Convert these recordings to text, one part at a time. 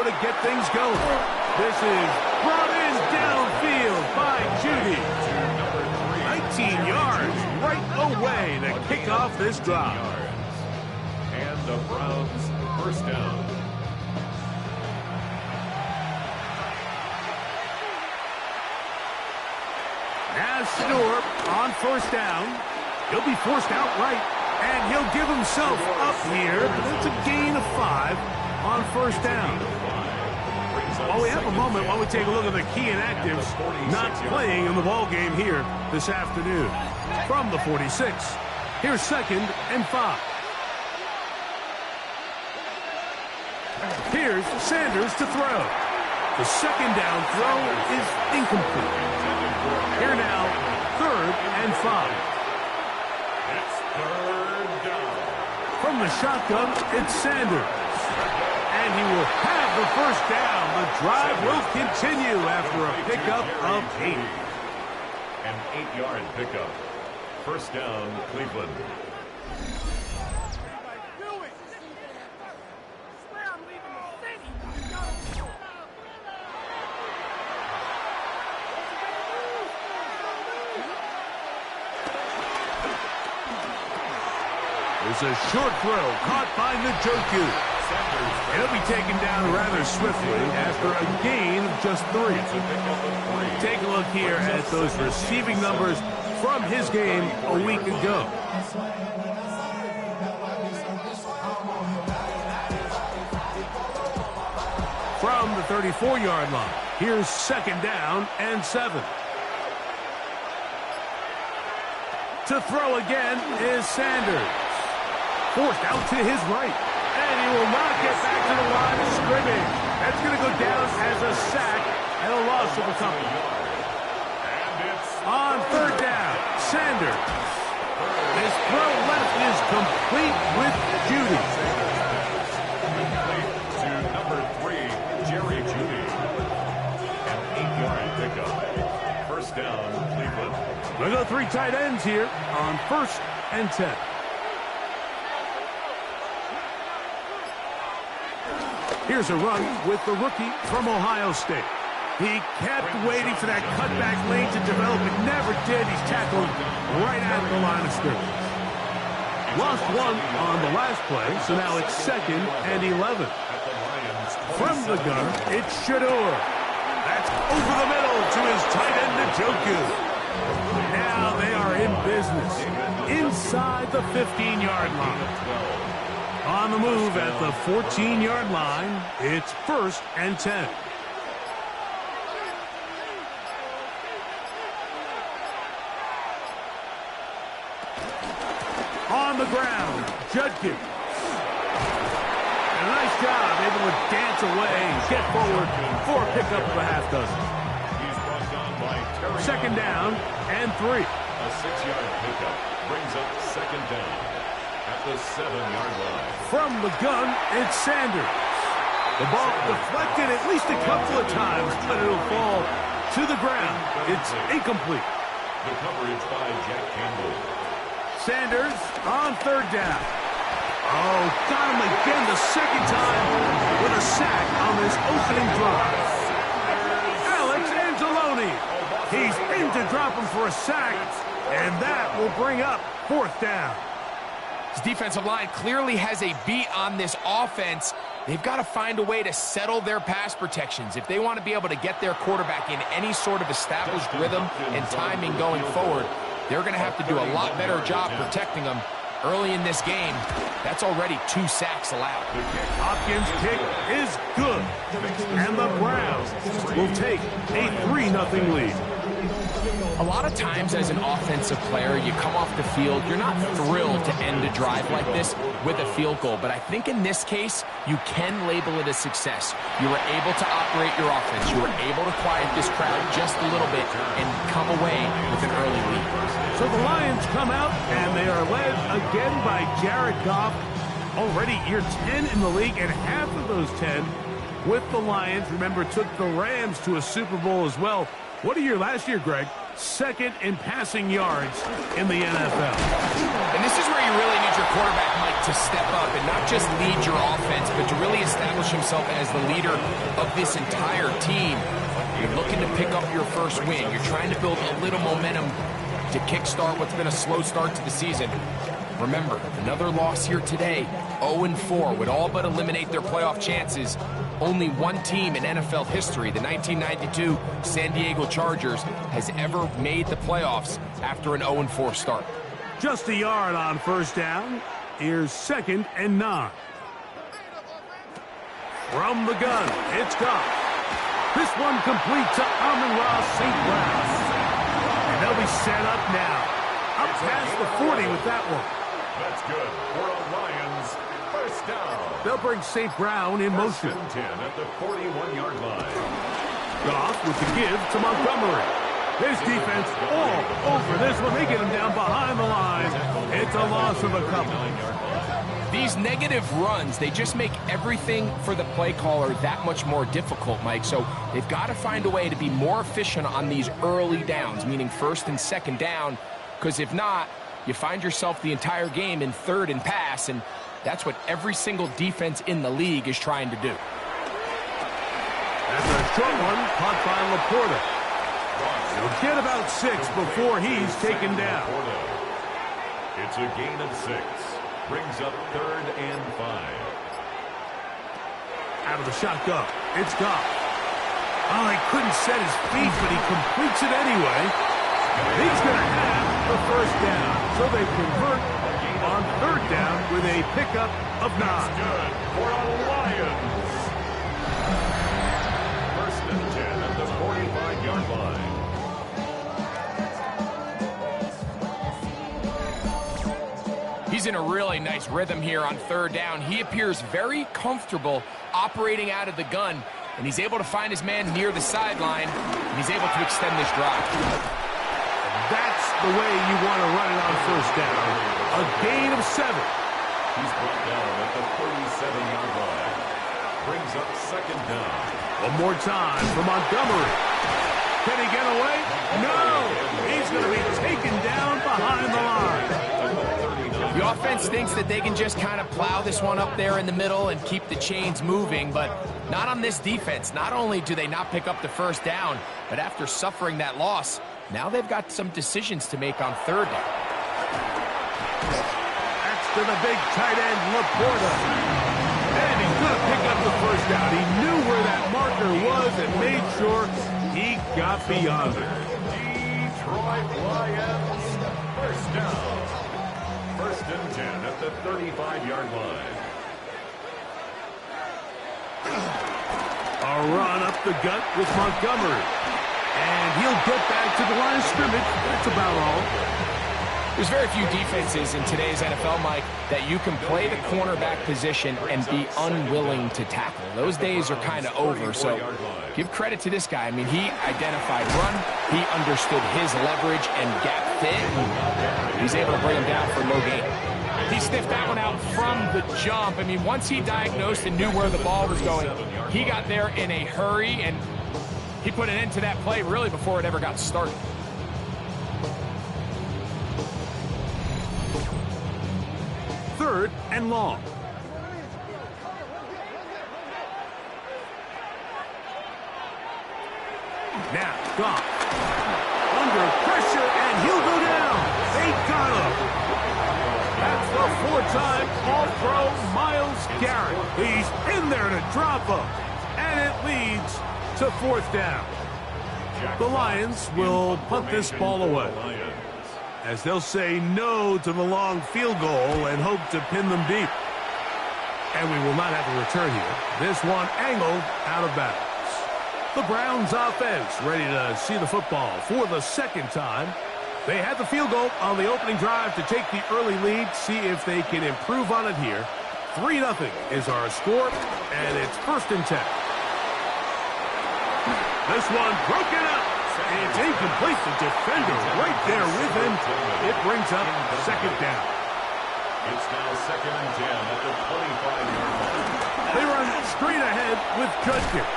to get things going. This is brought in downfield by Judy. 19 yards right away to kick off this drive. And the Browns first down. Now Shedeur on first down. He'll be forced outright, and he'll give himself up here. That's a gain of 5 on first down. While we have a moment, while we take a look at the key inactives not playing in the ball game here this afternoon. From the 46, here's 2nd and 5. Here's Sanders to throw. The 2nd down throw is incomplete. Here now, 3rd and 5. It's 3rd down. From the shotgun, it's Sanders. And he will have the first down. The drive will continue after a pickup of 8. An 8-yard pickup. First down, Cleveland. There's a short throw caught by Njoku. He'll be taken down rather swiftly after a gain of just 3. Take a look here at those receiving numbers from his game a week ago. From the 34-yard line, here's 2nd down and 7. To throw again is Sanders. Forced out to his right. And he will not get back to the line of scrimmage. That's going to go down as a sack and a loss of a couple. On 3rd down, Sanders. His throw left is complete with Judy. To number 3, Jerry Judy. An 8-yard pickup. First down, Cleveland. We'll go 3 tight ends here on 1st and 10. Here's a run with the rookie from Ohio State. He kept waiting for that cutback lane to develop. It never did. He's tackled right at the line of scrimmage. Lost 1 on the last play, so now it's 2nd and 11. From the gun, it's Shedeur. That's over the middle to his tight end, Njoku. Now they are in business inside the 15-yard line. On the move at the 14-yard line, it's 1st and 10. On the ground, Judkins. And a nice job, able to dance away and get forward for a pickup of a half dozen. He's brought down by Terry. 2nd down and 3. A 6-yard pickup brings up 2nd down at the 7-yard line. From the gun, it's Sanders. The ball deflected at least a couple of times, but it'll fall to the ground. It's incomplete. The coverage by Jack Campbell. Sanders on 3rd down. Oh, got him again the 2nd time with a sack on this opening drive. Alex Anzalone. He's in to drop him for a sack, and that will bring up 4th down. This defensive line clearly has a beat on this offense. They've got to find a way to settle their pass protections. If they want to be able to get their quarterback in any sort of established rhythm and timing going forward, they're going to have to do a lot better job protecting them. Early in this game, that's already 2 sacks allowed. Hopkins' kick is good, and the Browns will take a 3-0 lead. A lot of times as an offensive player, you come off the field, you're not thrilled to end a drive like this with a field goal. But I think in this case, you can label it a success. You were able to operate your offense. You were able to quiet this crowd just a little bit and come away with an early lead. So the Lions come out, and they are led again by Jared Goff. Already year 10 in the league, and half of those 10 with the Lions. Remember, took the Rams to a Super Bowl as well. What a year last year, Greg. second in passing yards in the NFL. And this is where you really need your quarterback, Mike, to step up and not just lead your offense, but to really establish himself as the leader of this entire team. You're looking to pick up your first win. You're trying to build a little momentum to kickstart what's been a slow start to the season. Remember, another loss here today, 0-4, would all but eliminate their playoff chances. Only one team in NFL history, the 1992 San Diego Chargers, has ever made the playoffs after an 0-4 start. Just a yard on first down. Here's 2nd and 9. From the gun, it's Goff. This one complete to Amon-Ra St. Brown. And they'll be set up now. Up past the 40 with that one. That's good for a Lions first down. They'll bring St. Brown in motion. 10 at the 41-yard line. Goff with the give to Montgomery. His defense all over this one. They get him down behind the line. It's a loss of a couple. These negative runs, they just make everything for the play caller that much more difficult, Mike. So they've got to find a way to be more efficient on these early downs, meaning 1st and 2nd down, because if not, you find yourself the entire game in 3rd and pass, and that's what every single defense in the league is trying to do. That's a short one, caught by Laporta. He'll get about 6 before he's taken down. It's a gain of 6. Brings up 3rd and 5. Out of the shotgun, it's Goff. Oh, he couldn't set his feet, but he completes it anyway. He's going to have the first down. So they convert on 3rd down with a pickup of 9. Good for a Lions. 1st and 10 at the 45-yard line. He's in a really nice rhythm here on 3rd down. He appears very comfortable operating out of the gun, and he's able to find his man near the sideline, and he's able to extend this drive. That's the way you want to run it on 1st down. A gain of 7. He's brought down at the 37-yard line. Brings up 2nd down. One more time for Montgomery. Can he get away? No! He's going to be taken down behind the line. The offense thinks that they can just kind of plow this one up there in the middle and keep the chains moving, but not on this defense. Not only do they not pick up the 1st down, but after suffering that loss, now they've got some decisions to make on 3rd down. That's to the big tight end, Laporta. And he's going to pick up the 1st down. He knew where that marker was and made sure he got beyond it. Detroit Lions first down. 1st and 10 at the 35-yard line. A run up the gut with Montgomery. And he'll get back to the line of scrimmage. That's about all. There's very few defenses in today's NFL, Mike, that you can play the cornerback position and be unwilling to tackle. Those days are kind of over, so give credit to this guy. I mean, he identified run, he understood his leverage and gap fit, and he's able to bring him down for no gain. He sniffed that one out from the jump. I mean, once he diagnosed and knew where the ball was going, he got there in a hurry, and he put an end to that play really before it ever got started. Third and long. Now, Goff. Under pressure, and he'll go down. They got him. That's the 4-time All-Pro Myles Garrett. He's in there to drop him. And it leads to 4th down. The Lions will punt this ball away, as they'll say no to the long field goal and hope to pin them deep. And we will not have a return here. This one angled out of bounds. The Browns offense ready to see the football for the 2nd time. They had the field goal on the opening drive to take the early lead, see if they can improve on it here. 3-0 is our score, and it's 1st and 10. This one broken up. It's incomplete. The defender right there with him. It brings up 2nd down. It's now 2nd and 10 at the 25-yard line. They run straight ahead with Judkins.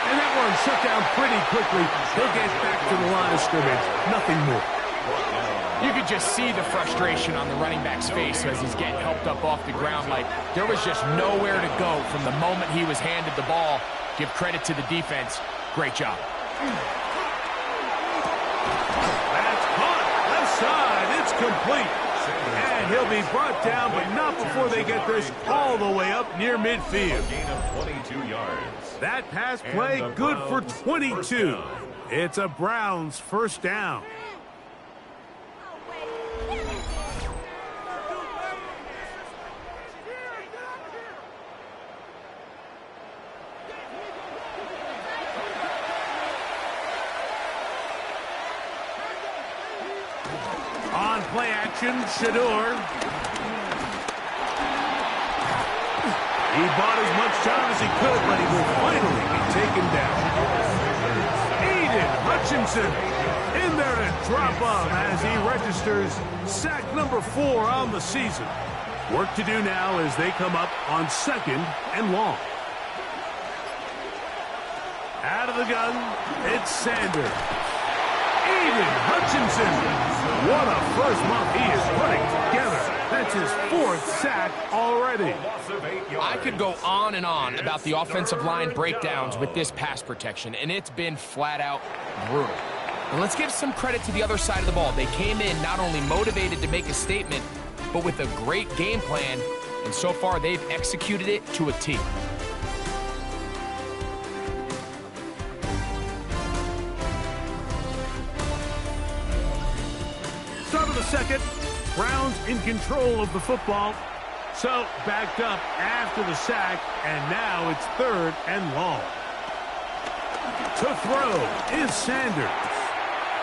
And that one shut down pretty quickly. He'll get back to the line of scrimmage. Nothing more. You could just see the frustration on the running back's face as he's getting helped up off the ground. Like, there was just nowhere to go from the moment he was handed the ball. Give credit to the defense. Great job. That's caught. Left side. It's complete. And he'll be brought down, but not before they get this all the way up near midfield. Gain of 22 yards. That pass play, good for 22. It's a Browns first down. On play action, Shedeur. He bought as much time as he could, but he will finally be taken down. Aiden Hutchinson in there to drop off as he registers sack number 4 on the season. Work to do now as they come up on 2nd and long. Out of the gun, it's Sanders. Aiden Hutchinson. What a first month he is putting together. That's his 4th sack already. I could go on and on about the offensive line breakdowns with this pass protection, and it's been flat out brutal. And let's give some credit to the other side of the ball. They came in not only motivated to make a statement, but with a great game plan, and so far they've executed it to a T. Start of the second. Browns in control of the football. So backed up after the sack, and now it's 3rd and long. To throw is Sanders,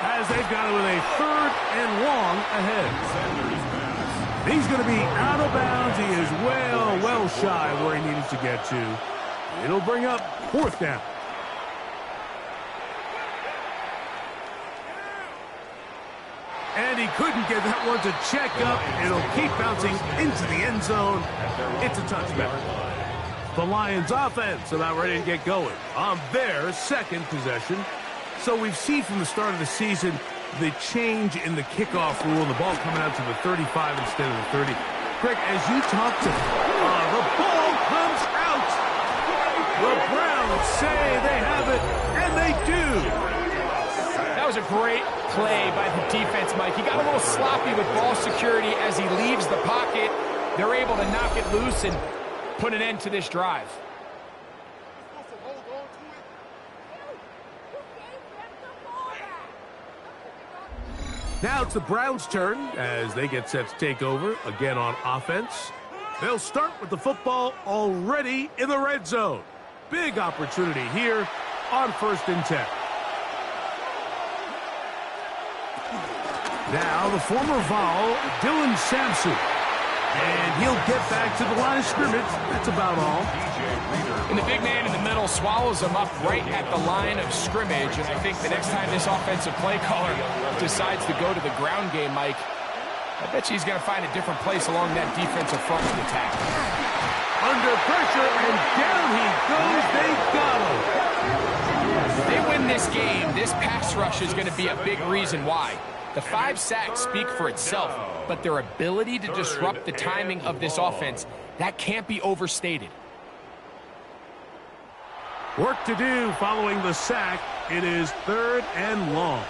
as they've got it with a 3rd and long ahead. He's going to be out of bounds. He is well shy where he needed to get to. It'll bring up 4th down. And he couldn't get that one to check up. It'll keep bouncing into the end zone. It's a touchback. The Lions offense about ready to get going on their 2nd possession. So we've seen from the start of the season the change in the kickoff rule, the ball coming out to the 35 instead of the 30. Greg, as you talk to the ball comes out. The Browns say they have it, and they do. That was a great play by the defense, Mike. He got a little sloppy with ball security as he leaves the pocket. They're able to knock it loose and put an end to this drive. Now it's the Browns' turn as they get set to take over again on offense. They'll start with the football already in the red zone. Big opportunity here on 1st and 10. Now the former Vol, Dylan Sampson. And he'll get back to the line of scrimmage. That's about all. And the big man in the middle swallows him up right at the line of scrimmage. And I think the next time this offensive play caller decides to go to the ground game, Mike, I bet you he's going to find a different place along that defensive front to attack. Under pressure, and down he goes. They got him. If they win this game, this pass rush is going to be a big reason why. The 5 sacks speak for itself, but their ability to disrupt the timing of this offense, that can't be overstated. Work to do following the sack. It is 3rd and long.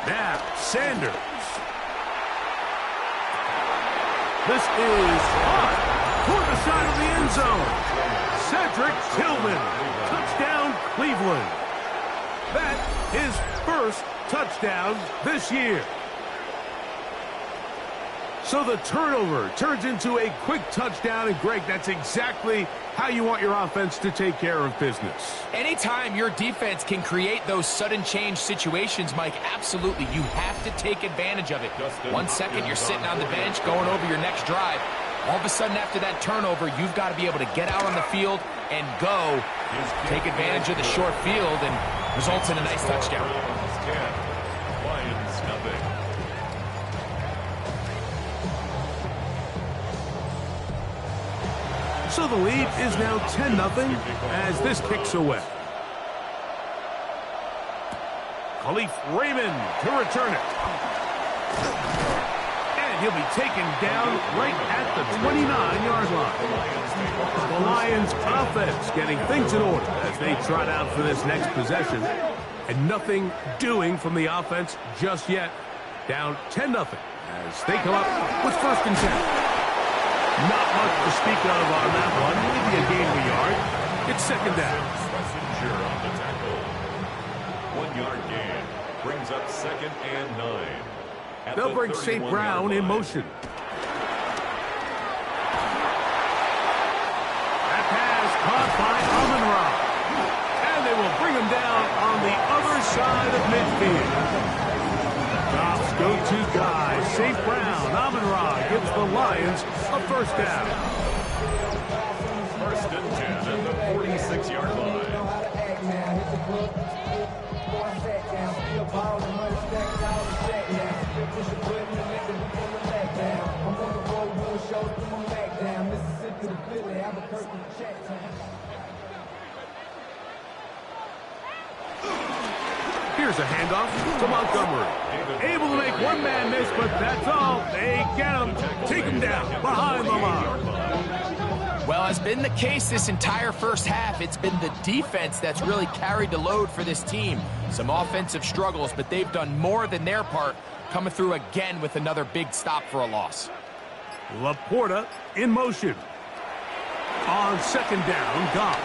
Now, Sanders. This is on toward the side of the end zone. Cedric Tillman. Touchdown, Cleveland. That is 1st touchdown this year. So the turnover turns into a quick touchdown, and Greg, that's exactly how you want your offense to take care of business. Anytime your defense can create those sudden change situations, Mike, absolutely, you have to take advantage of it. 1 second, you're sitting on the bench going over your next drive. All of a sudden, after that turnover, you've got to be able to get out on the field and go. Take advantage of the short field and results in a nice touchdown. Lions nothing. So the lead is now 10-0 as this kicks away. Kalif Raymond to return it. And he'll be taken down right at the 29-yard line. The Lions offense getting things in order as they trot out for this next possession. And nothing doing from the offense just yet. Down 10-0 as they come up with 1st and 10. Not much to speak of on that one. Maybe a gain of a yard. It's 2nd down. Messenger on the tackle. 1-yard gain brings up 2nd and 9. They'll bring St. Brown in motion. That pass caught by Amon-Ra. And they will bring him down on the other side of midfield. Goff's go-to guy, St. Brown. Amon-Ra gives the Lions a 1st down. 1st and 10 at the 46-yard line. Here's a handoff to Montgomery. Able to make one man miss, but that's all. They get him, take him down behind the line. Well, as been the case this entire first half, it's been the defense that's really carried the load for this team. Some offensive struggles, but they've done more than their part, coming through again with another big stop for a loss. Laporta in motion. On 2nd down, Goff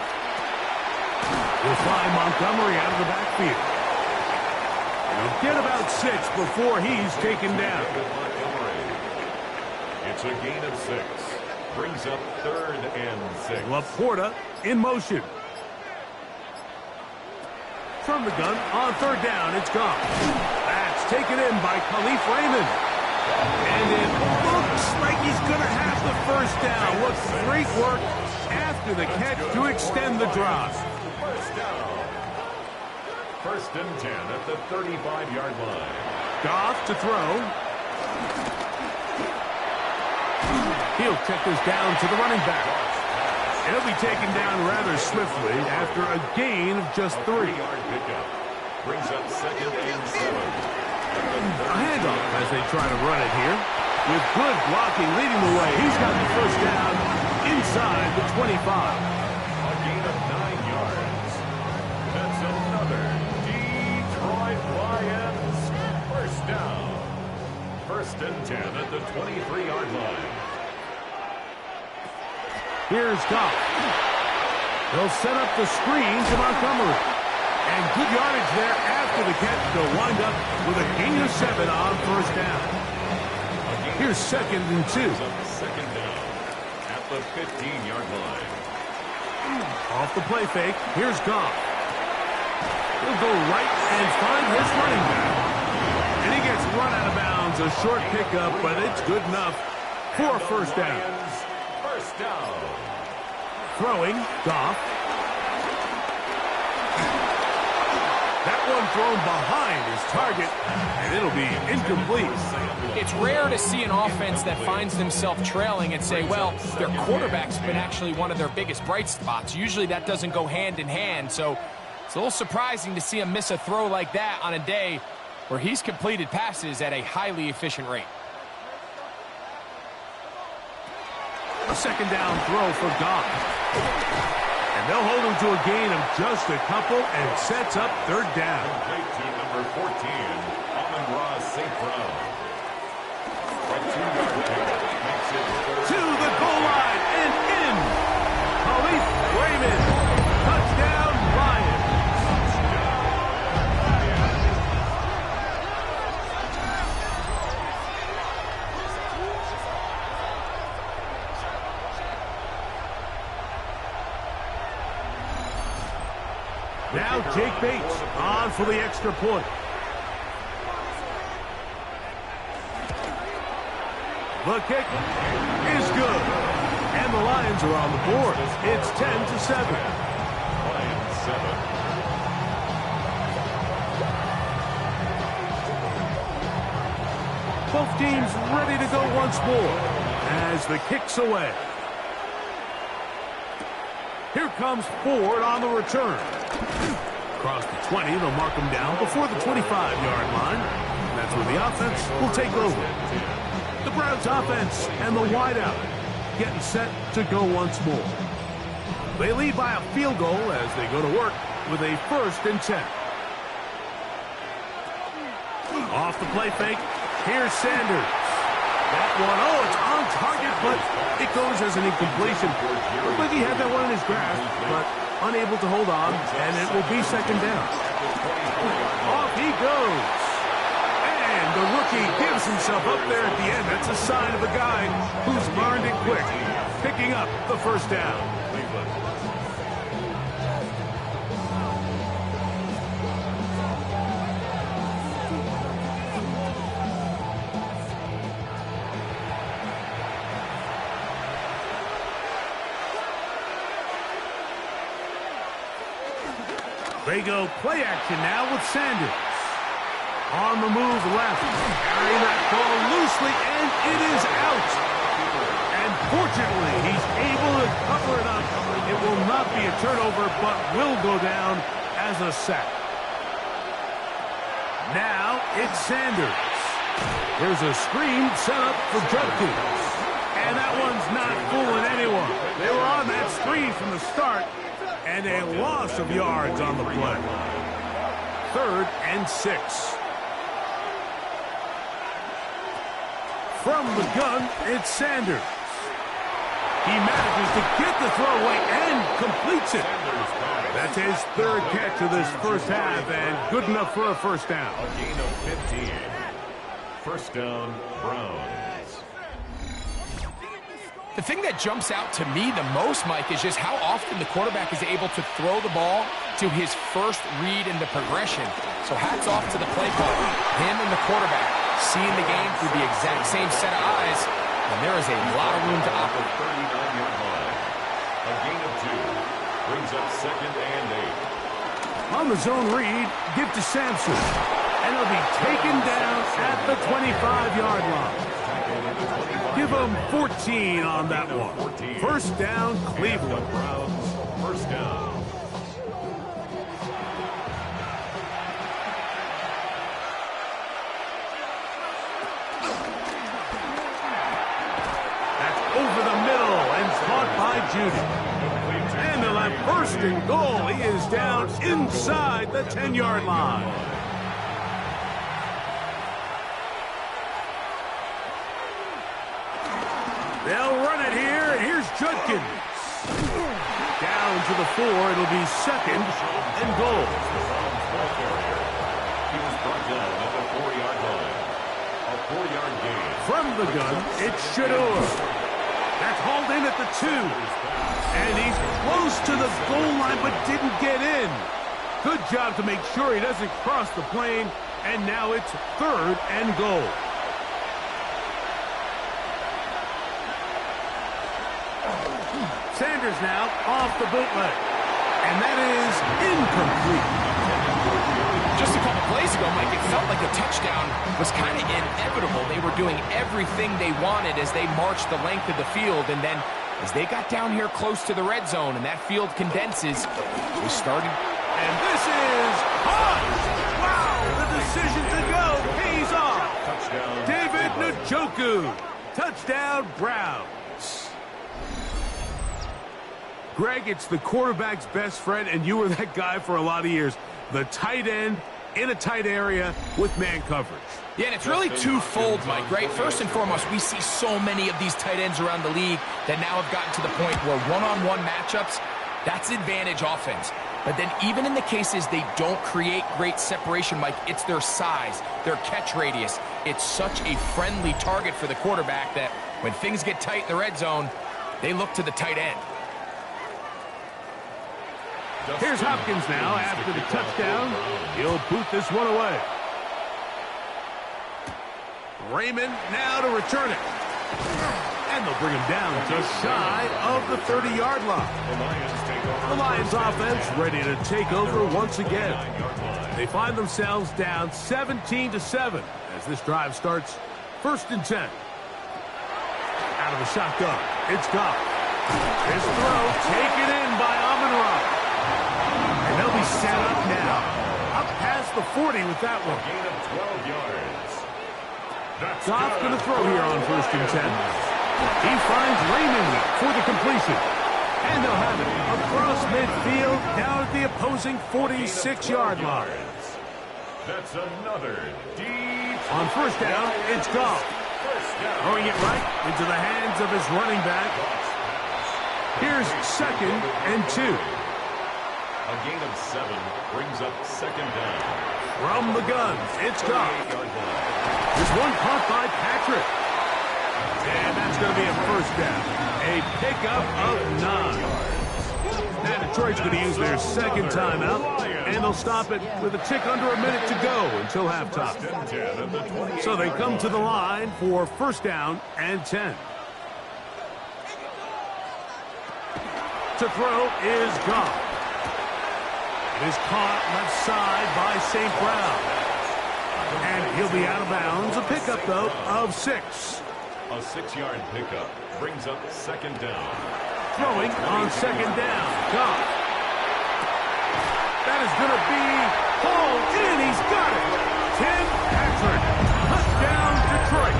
will find Montgomery out of the backfield. He'll get about 6 before he's taken down. It's a gain of 6. Brings up 3rd and 6. Laporta in motion. From the gun on 3rd down, it's Goff. That's taken in by Kalif Raymond. And it looks like he's going to have the 1st down. What great work after the catch to extend the drive. 1st down. 1st and 10 at the 35-yard line. Goff to throw. He'll check this down to the running back. He'll be taken down rather swiftly after a gain of just 3. 3-yard pickup. Brings up 2nd and 7. A handoff as they try to run it here. With good blocking leading the way. He's got the 1st down inside the 25. A gain of 9 yards. That's another Detroit Lions 1st down. 1st and 10 at the 23-yard line. Here's Goff. They'll set up the screen to Montgomery. And good yardage there after the catch. They'll wind up with a gain of 7 on 1st down. Here's 2nd and 2. 2nd down at the 15-yard line. Off the play fake. Here's Goff. He'll go right and find his running back. And he gets run out of bounds. A short pickup, but it's good enough for a 1st down. 1st down. Throwing, Goff. That one thrown behind his target, and it'll be incomplete. It's rare to see an offense that finds themselves trailing and say, well, their quarterback's been actually one of their biggest bright spots. Usually that doesn't go hand in hand, so it's a little surprising to see him miss a throw like that on a day where he's completed passes at a highly efficient rate. A 2nd down throw for Goff. And they'll hold him to a gain of just a couple and sets up 3rd down. Complete to number 14, Amon-Ra St. Brown. A 2-yard pickup makes it 3rd. To the goal line and in. Kalif Raymond. Touchdown, Lions. Now Jake Bates on for the extra point. The kick is good. And the Lions are on the board. It's 10-7. Lions 7. Both teams ready to go once more as the kick's away. Here comes Ford on the return. Across the 20, they'll mark him down before the 25-yard line. That's where the offense will take over. The Browns offense and the wideout getting set to go once more. They lead by a field goal as they go to work with a 1st and 10. Off the play fake, here's Sanders. That one, oh, it's on target, but it goes as an incompletion. Looked like he had that one in his grasp, but unable to hold on, and it will be 2nd down. Off he goes. And the rookie gives himself up there at the end. That's a sign of a guy who's learned it quick, picking up the 1st down. They go play action now with Sanders. On the move left. Carrying that ball loosely, and it is out. And fortunately, he's able to cover it up. It will not be a turnover, but will go down as a sack. Now it's Sanders. There's a screen set up for Judkins. And that one's not fooling anyone. They were on that screen from the start. And a loss of yards on the play. 3rd and 6. From the gun, it's Sanders. He manages to get the throw away and completes it. That's his 3rd catch of this 1st half, and good enough for a 1st down. A gain of 15. 1st down, Browns. The thing that jumps out to me the most, Mike, is just how often the quarterback is able to throw the ball to his first read in the progression. So hats off to the play caller. Him and the quarterback seeing the game through the exact same set of eyes, and there is a lot of room to operate. 39-yard line. A gain of 2 brings up 2nd and 8. On the zone read, give to Sampson. And he'll be taken down at the 25-yard line. Give him 14 on that one. 1st down, Cleveland. Browns, 1st down. That's over the middle and caught by Judy. And they'll have 1st and goal. He is down inside the 10-yard line. They'll run it here, and here's Judkins. Down to the 4, it'll be 2nd and goal. He was brought down at the 4-yard line. A 4-yard gain. From the gun, it's Shedeur. That's hauled in at the 2. And he's close to the goal line, but didn't get in. Good job to make sure he doesn't cross the plane, and now it's 3rd and goal. Sanders now off the bootleg. And that is incomplete. Just a couple plays ago, Mike, it felt like a touchdown was kind of inevitable. They were doing everything they wanted as they marched the length of the field. And then as they got down here close to the red zone and that field condenses, they started. And this is hot. Wow, the decision to go pays off. Touchdown. David Njoku. Touchdown, Browns. Greg, it's the quarterback's best friend, and you were that guy for a lot of years. The tight end in a tight area with man coverage. Yeah, and it's really twofold, Mike, right? First and foremost, we see so many of these tight ends around the league that now have gotten to the point where one-on-one matchups, that's advantage offense. But then even in the cases they don't create great separation, Mike, it's their size, their catch radius. It's such a friendly target for the quarterback that when things get tight in the red zone, they look to the tight end. Here's Hopkins now after the touchdown. He'll boot this one away. Raymond now to return it. And they'll bring him down just shy of the 30-yard line. The Lions offense ready to take over once again. They find themselves down 17-7 as this drive starts 1st and 10. Out of the shotgun, it's Goff. His throw taken in by and run. And they'll be set up now. Up past the 40 with that one. Gain of 12 yards. Goff going to throw here on 1st and 10. He finds Raymond for the completion. And they'll have it across midfield down at the opposing 46-yard line. That's another deep. On 1st down, it's Goff. Throwing it right into the hands of his running back. Here's 2nd and 2. A gain of 7 brings up 2nd down. From the guns, it's Goff. There's one caught by Patrick. And that's going to be a 1st down. A pickup of 9. Now Detroit's going to use their 2nd timeout. And they'll stop it with a tick under a minute to go until halftime. So they come to the line for 1st down and 10. To throw is Goff. It is caught left side by St. Brown. And he'll be out of bounds. A pickup, though, of 6. A 6-yard pickup brings up 2nd down. Throwing on 2nd down. Goff. That is going to be hauled in. He's got it. Tim Patrick. Touchdown, Detroit.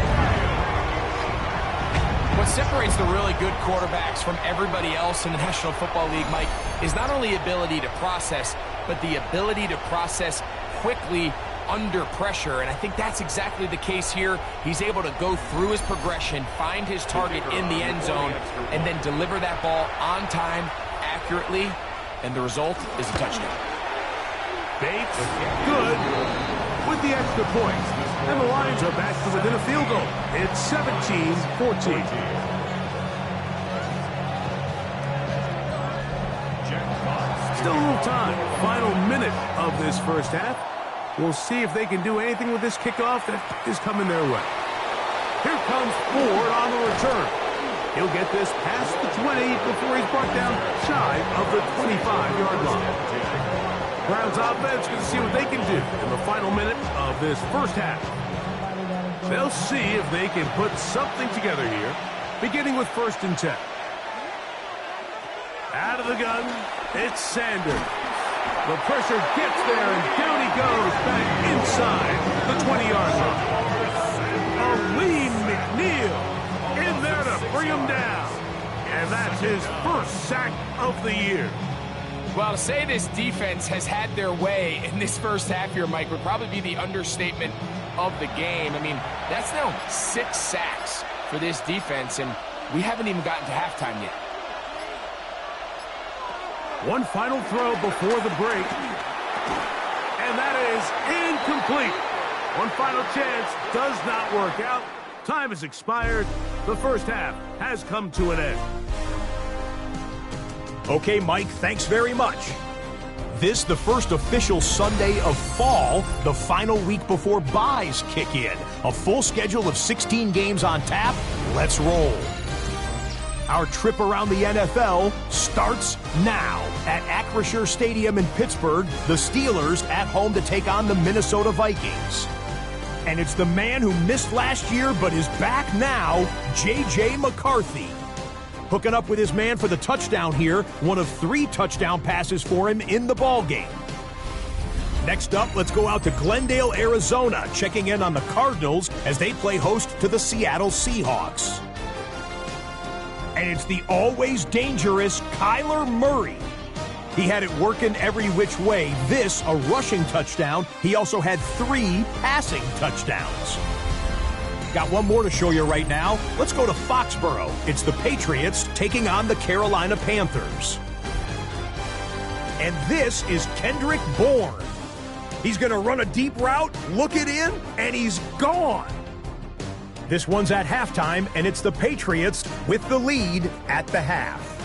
What separates the really good quarterbacks from everybody else in the National Football League, Mike, is not only ability to process, but the ability to process quickly under pressure. And I think that's exactly the case here. He's able to go through his progression, find his target in the end zone, and then deliver that ball on time, accurately, and the result is a touchdown. Bates, good, with the extra point. And the Lions are back to within a field goal. It's 17-14. Still a little time. Final minute of this 1st half. We'll see if they can do anything with this kickoff that is coming their way. Here comes Ford on the return. He'll get this past the 20 before he's brought down shy of the 25-yard line. Browns offense going to see what they can do in the final minute of this 1st half. They'll see if they can put something together here, beginning with 1st and 10. Out of the gun, it's Sanders. The pressure gets there, and down he goes back inside the 20-yard line. Aleem McNeil in there to bring him down. And that's his 1st sack of the year. Well, to say this defense has had their way in this 1st half here, Mike, would probably be the understatement of the game. I mean, that's now 6 sacks for this defense, and we haven't even gotten to halftime yet. One final throw before the break. And that is incomplete. One final chance does not work out. Time has expired. The 1st half has come to an end. Okay, Mike, thanks very much. This, the first official Sunday of fall, the final week before byes kick in. A full schedule of 16 games on tap. Let's roll. Our trip around the NFL starts now. At Acrisure Stadium in Pittsburgh, the Steelers at home to take on the Minnesota Vikings. And it's the man who missed last year but is back now, J.J. McCarthy. Hooking up with his man for the touchdown here, one of 3 touchdown passes for him in the ballgame. Next up, let's go out to Glendale, Arizona, checking in on the Cardinals as they play host to the Seattle Seahawks. And it's the always dangerous Kyler Murray. He had it working every which way. This, a rushing touchdown. He also had 3 passing touchdowns. Got one more to show you right now. Let's go to Foxborough. It's the Patriots taking on the Carolina Panthers. And this is Kendrick Bourne. He's going to run a deep route, look it in, and he's gone. This one's at halftime, and it's the Patriots with the lead at the half.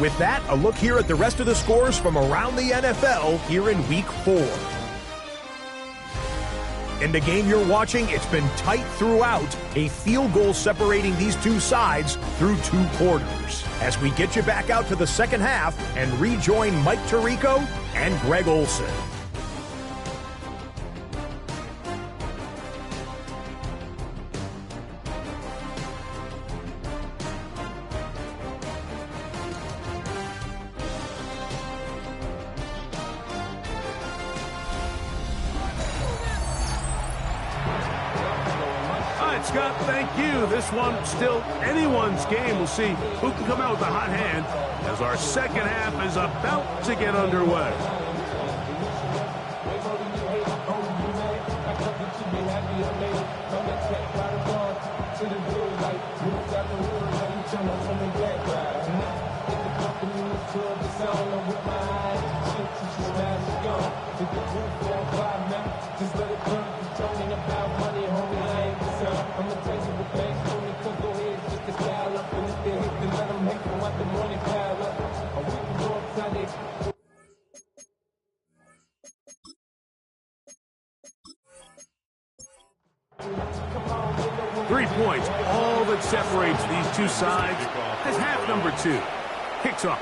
With that, a look here at the rest of the scores from around the NFL here in Week 4. In the game you're watching, it's been tight throughout, a field goal separating these two sides through 2 quarters. As we get you back out to the second half and rejoin Mike Tirico and Greg Olsen. Scott, thank you. This one still anyone's game. We'll see who can come out with a hot hand as our second half is about to get underway. Points, all that separates these two sides as half number 2 kicks off.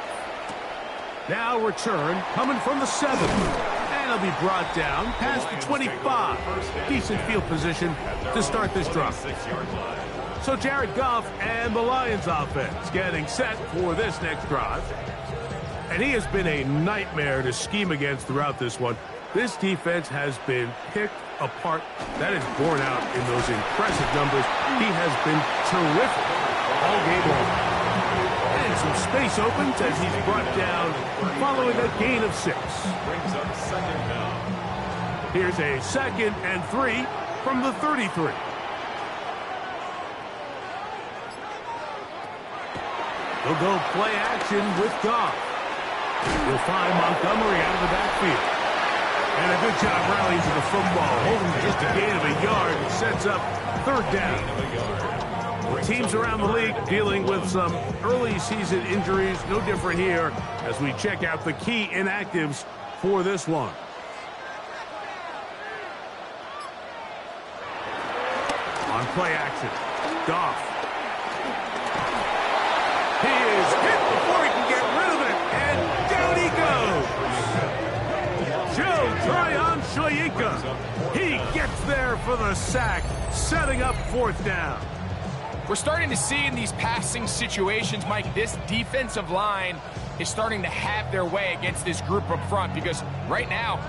Now return coming from the 7, and it'll be brought down past the 25. Decent field position to start this drive. So Jared Goff and the Lions offense getting set for this next drive. And he has been a nightmare to scheme against throughout this one. This defense has been picked apart. That is borne out in those impressive numbers. He has been terrific all game long. And some space opens as he's brought down following a gain of 6. Brings up second down. Here's a 2nd and 3 from the 33. He'll go play action with Goff. He'll find Montgomery out of the backfield. And a good job rallying to the football. Holding just a gain of a yard sets up 3rd down. Teams around the league dealing with some early season injuries. No different here as we check out the key inactives for this one. On play action, Goff. He is hit before he can get rid of it, and down he goes. Joe Tryon Shoyinka. He gets there for the sack, setting up 4th down. We're starting to see in these passing situations, Mike, this defensive line is starting to have their way against this group up front because right now,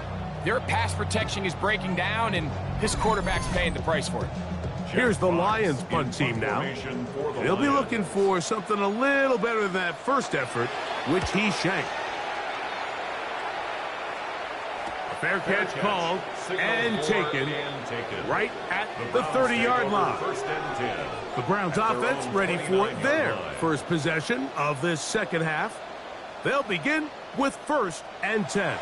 their pass protection is breaking down, and this quarterback's paying the price for it. Here's the Lions punt team now. They'll be looking for something a little better than that first effort, which he shanked. A fair catch called and taken right at the 30-yard line. The Browns offense ready for their first possession of this second half. They'll begin with 1st and 10.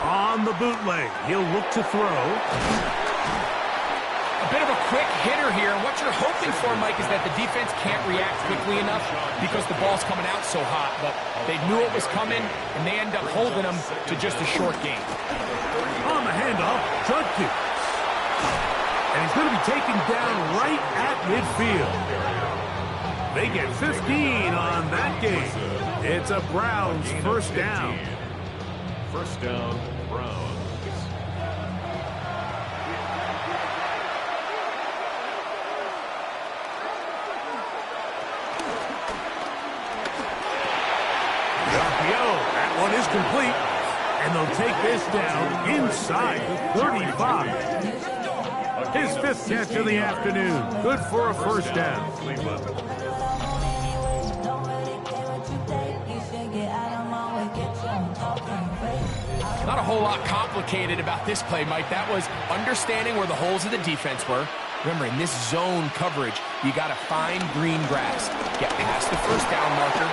On the bootleg, he'll look to throw. A bit of a quick hitter here. What you're hoping for, Mike, is that the defense can't react quickly enough because the ball's coming out so hot. But they knew it was coming, and they end up holding them to just a short game. On the handoff, Judkins. And he's going to be taken down right at midfield. They get 15 on that game. It's a Browns 1st down. 1st down, Browns. That one is complete, and they'll take this down inside the 35. His 5th catch of the afternoon. Good for a 1st down. Not a whole lot complicated about this play, Mike. That was understanding where the holes of the defense were. Remember, in this zone coverage, you got to find green grass, get past the 1st down marker,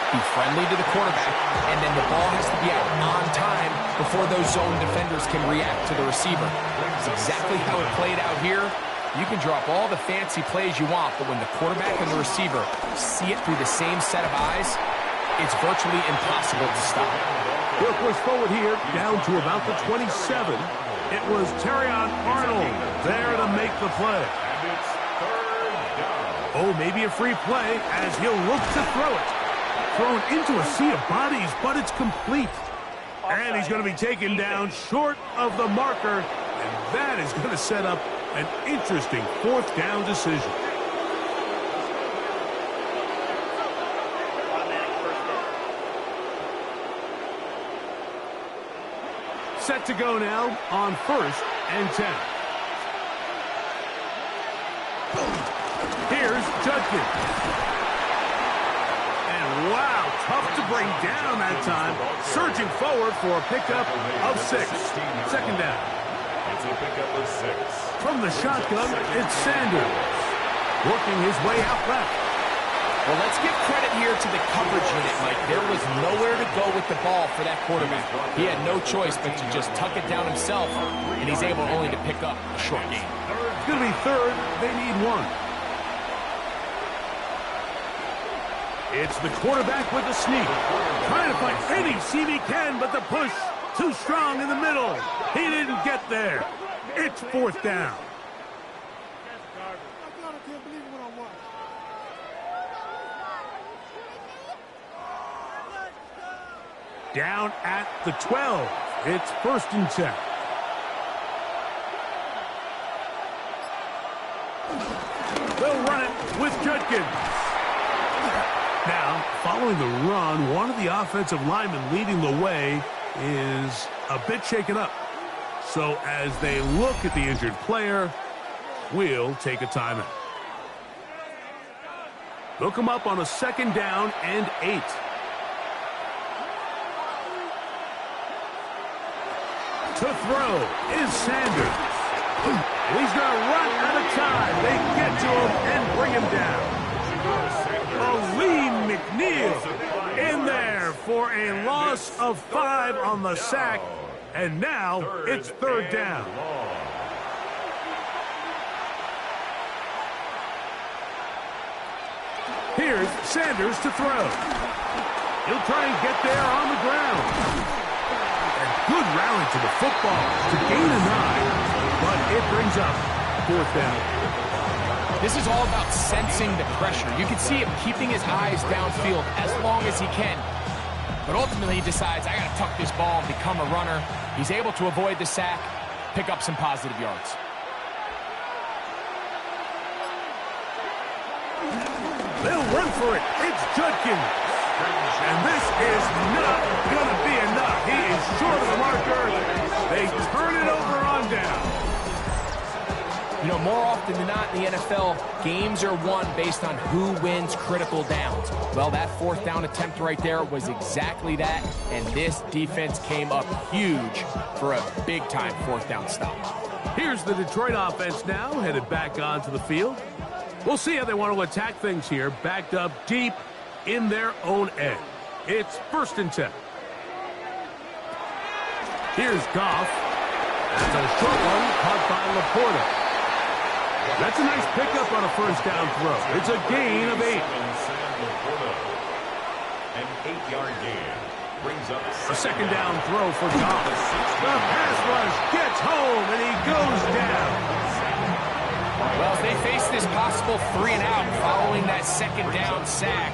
be friendly to the quarterback, and then the ball has to be out on time before those zone defenders can react to the receiver. It's exactly how it played out here. You can drop all the fancy plays you want, but when the quarterback and the receiver see it through the same set of eyes, it's virtually impossible to stop. He'll push forward here, down to about the 27. It was Terrion Arnold there to make the play. And it's 3rd down. Oh, maybe a free play as he'll look to throw it. Thrown into a sea of bodies, but it's complete. And he's going to be taken down short of the marker, and that is going to set up an interesting 4th down decision. Set to go now on 1st and 10. Here's Judkins. And wow, tough to bring down that time. Surging forward for a pickup of 6. Second down. It's a pickup of 6. From the shotgun, it's Sanders. Working his way out left. Well, let's give credit here to the coverage unit, Mike. There was nowhere to go with the ball for that quarterback. He had no choice but to just tuck it down himself, and he's able only to pick up a short gain. It's going to be 3rd. They need 1. It's the quarterback with the sneak. Trying to find any seam he can, but the push too strong in the middle. He didn't get there. It's 4th down. Down at the 12. It's 1st and 10. They'll run it with Judkins. Now, following the run, one of the offensive linemen leading the way is a bit shaken up. So as they look at the injured player, we'll take a timeout. They'll come up on a 2nd down and 8. To throw is Sanders. He's going to run out of time. They get to him and bring him down. Aleem McNeil in there for a loss of 5 on the sack. And now it's 3rd down. Here's Sanders to throw. He'll try and get there on the ground. Good rally to the football to gain a 9, but it brings up 4th down. This is all about sensing the pressure. You can see him keeping his eyes downfield as long as he can. But ultimately he decides, I got to tuck this ball and become a runner. He's able to avoid the sack, pick up some positive yards. They'll run for it. It's Judkins. And this is not going to be enough. He is short of the marker. They turn it over on down. You know, more often than not in the NFL, games are won based on who wins critical downs. Well, that 4th down attempt right there was exactly that, and this defense came up huge for a big-time 4th down stop. Here's the Detroit offense now, headed back onto the field. We'll see how they want to attack things here, backed up deep in their own end. It's 1st and 10. Here's Goff. That's a short one caught by Laporta. That's a nice pickup on a 1st down throw. It's a gain of 8. An 8-yard gain brings up A 2nd down throw for Goff. The pass rush gets home and he goes down. Well, as they face this possible 3 and out following that 2nd down sack,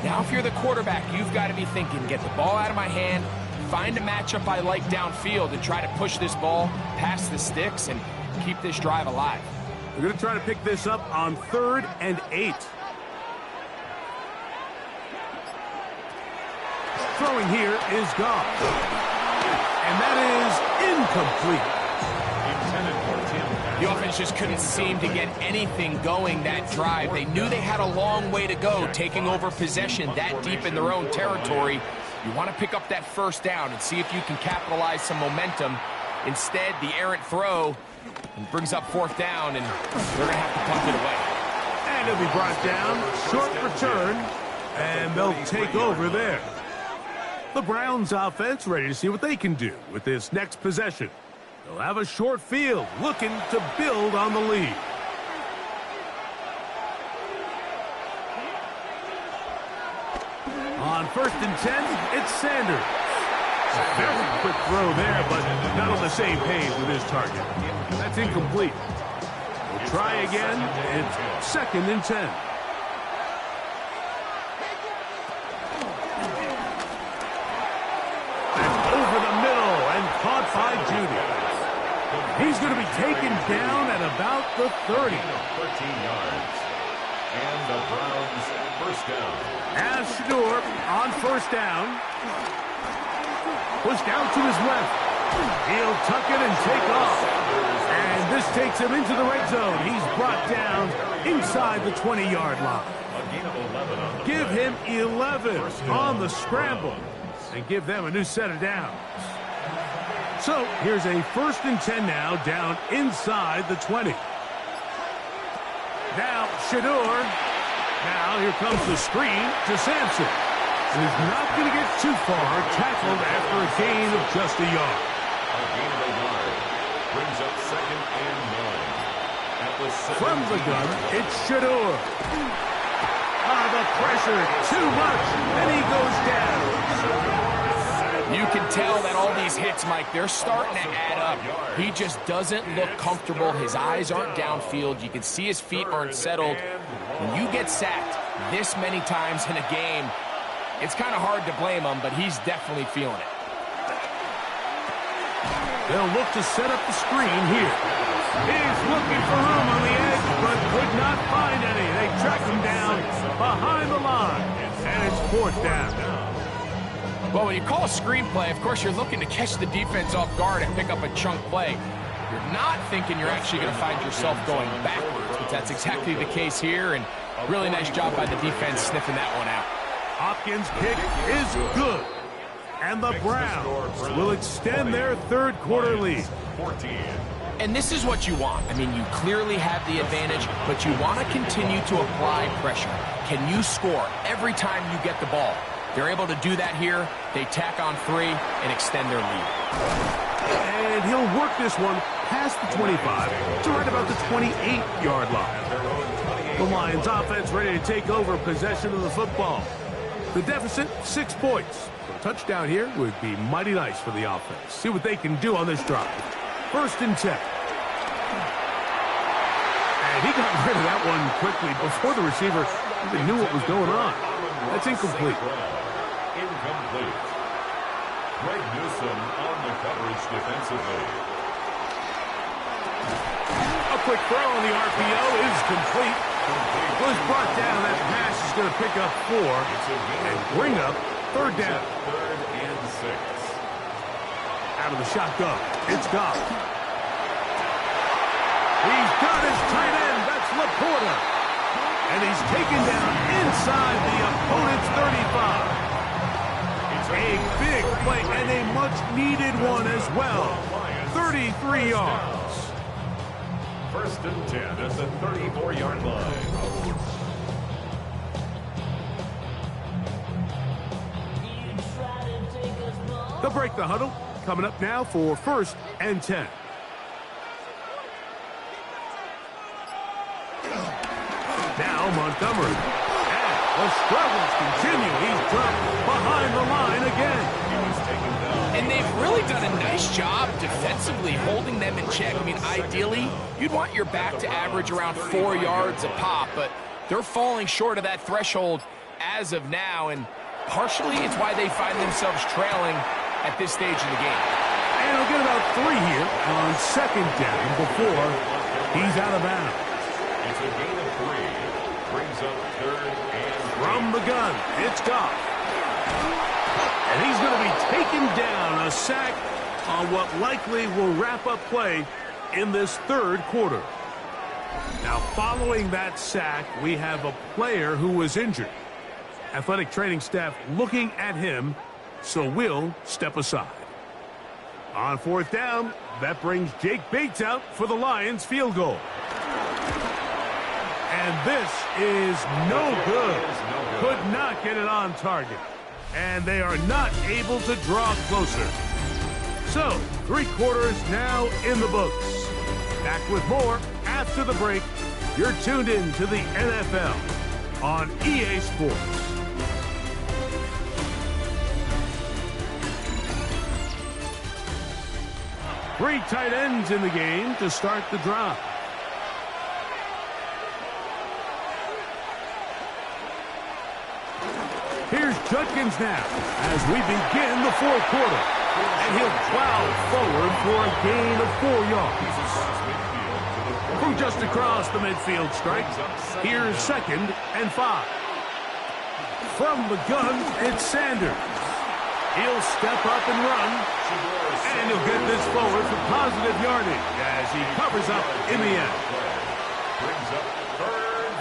now if you're the quarterback, you've got to be thinking, get the ball out of my hand, find a matchup I like downfield, and try to push this ball past the sticks and keep this drive alive. They're going to try to pick this up on 3rd and 8. Throwing here is Goff. And that is incomplete. The offense just couldn't seem to get anything going that drive. They knew they had a long way to go, taking over possession that deep in their own territory. You want to pick up that 1st down and see if you can capitalize some momentum. Instead, the errant throw brings up 4th down, and they're going to have to punt it away. And it'll be brought down, short return, and they'll take over there. The Browns offense ready to see what they can do with this next possession. They'll have a short field, looking to build on the lead. On 1st and 10, it's Sanders. A very quick throw there, but not on the same page with his target. That's incomplete. We'll try again. It's 2nd and 10. And over the middle and caught by Judy. He's going to be taken down at about the 30. 13 yards. And the Browns 1st down. As Shador on 1st down. Pushed out to his left. He'll tuck it and take off. And this takes him into the red zone. He's brought down inside the 20-yard line. Give him 11 on the scramble and give them a new set of downs. So here's a 1st and 10 now, down inside the 20. Now Shedeur. Now here comes the screen to Sampson. And he's not going to get too far, tackled after a gain of just a yard. A gain of a yard brings up 2nd and 9. At the From the gun, it's Shedeur. The pressure, too much, and he goes down. You can tell that all these hits, Mike, they're starting to add up. He just doesn't look comfortable. His eyes aren't downfield. You can see his feet aren't settled. When you get sacked this many times in a game, it's kind of hard to blame him, but he's definitely feeling it. They'll look to set up the screen here. He's looking for room on the edge, but could not find any. They track him down behind the line, and it's 4th down. Well, when you call a screenplay, of course, you're looking to catch the defense off guard and pick up a chunk play. You're not thinking you're actually going to find yourself going backwards, but that's exactly the case here, and really nice job by the defense sniffing that one out. Hopkins' kick is good, and the Browns will extend their 3rd quarter lead. 14. And this is what you want. I mean, you clearly have the advantage, but you want to continue to apply pressure. Can you score every time you get the ball? They're able to do that here. They tack on 3 and extend their lead. And he'll work this one past the 25 to right about the 28-yard line. The Lions offense ready to take over possession of the football. The deficit, 6 points. A touchdown here would be mighty nice for the offense. See what they can do on this drive. 1st and 10. And he got rid of that one quickly before the receiver even knew what was going on. That's incomplete. Incomplete. Greg Newsome on the coverage defensively. A quick throw on the RPO is complete. Was brought down. That pass is going to pick up 4 and bring up 3rd down. 3rd and 6. Out of the shotgun, it's Goff. He's got his tight end. That's Laporta. And he's taken down inside the opponent's 35. A big play and a much-needed one as well. 33 yards. 1st and 10 at the 34-yard line. They'll break the huddle. Coming up now for 1st and 10. Now Montgomery. And the struggles continue. He's dropped behind the line again. And they've really done a nice job defensively holding them in check. I mean, ideally, you'd want your back to average around 4 yards a pop, but they're falling short of that threshold as of now, and partially it's why they find themselves trailing at this stage in the game. And he'll get about 3 here on 2nd down before he's out of bounds. It's a gain of 3. Brings up 3rd and 3. From the gun, it's Goff. And he's going to be taken down, a sack on what likely will wrap up play in this 3rd quarter. Now, following that sack, we have a player who was injured. Athletic training staff looking at him, so we'll step aside. On 4th down, that brings Jake Bates out for the Lions field goal. And this is no good. Could not get it on target. And they are not able to draw closer. So, 3 quarters now in the books. Back with more after the break. You're tuned in to the NFL on EA Sports. Three tight ends in the game to start the drive. Here's Judkins now as we begin the 4th quarter. And he'll plow forward for a gain of 4 yards. From just across the midfield stripe, here's 2nd and 5. From the gun, it's Sanders. He'll step up and run. And he'll get this forward for positive yardage as he covers up in the end. Brings up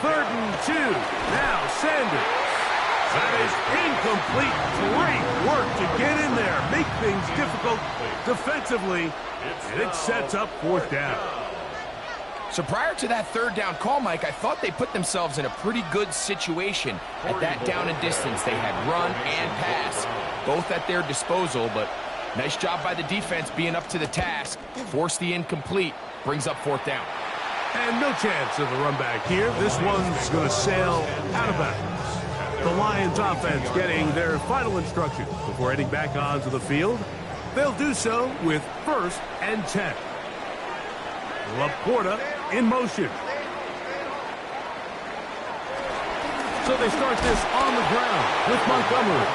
Third and 2. Now Sanders. That is incomplete. Great work to get in there, make things difficult defensively, and it sets up fourth down. So prior to that third down call, Mike, I thought they put themselves in a pretty good situation. At that down and distance, they had run and pass, both at their disposal, but nice job by the defense being up to the task. Force the incomplete, brings up fourth down. And no chance of a run back here. This one's going to sail out of bounds. The Lions offense getting their final instructions before heading back onto the field. They'll do so with 1st and 10. Laporta in motion. So they start this on the ground with Montgomery.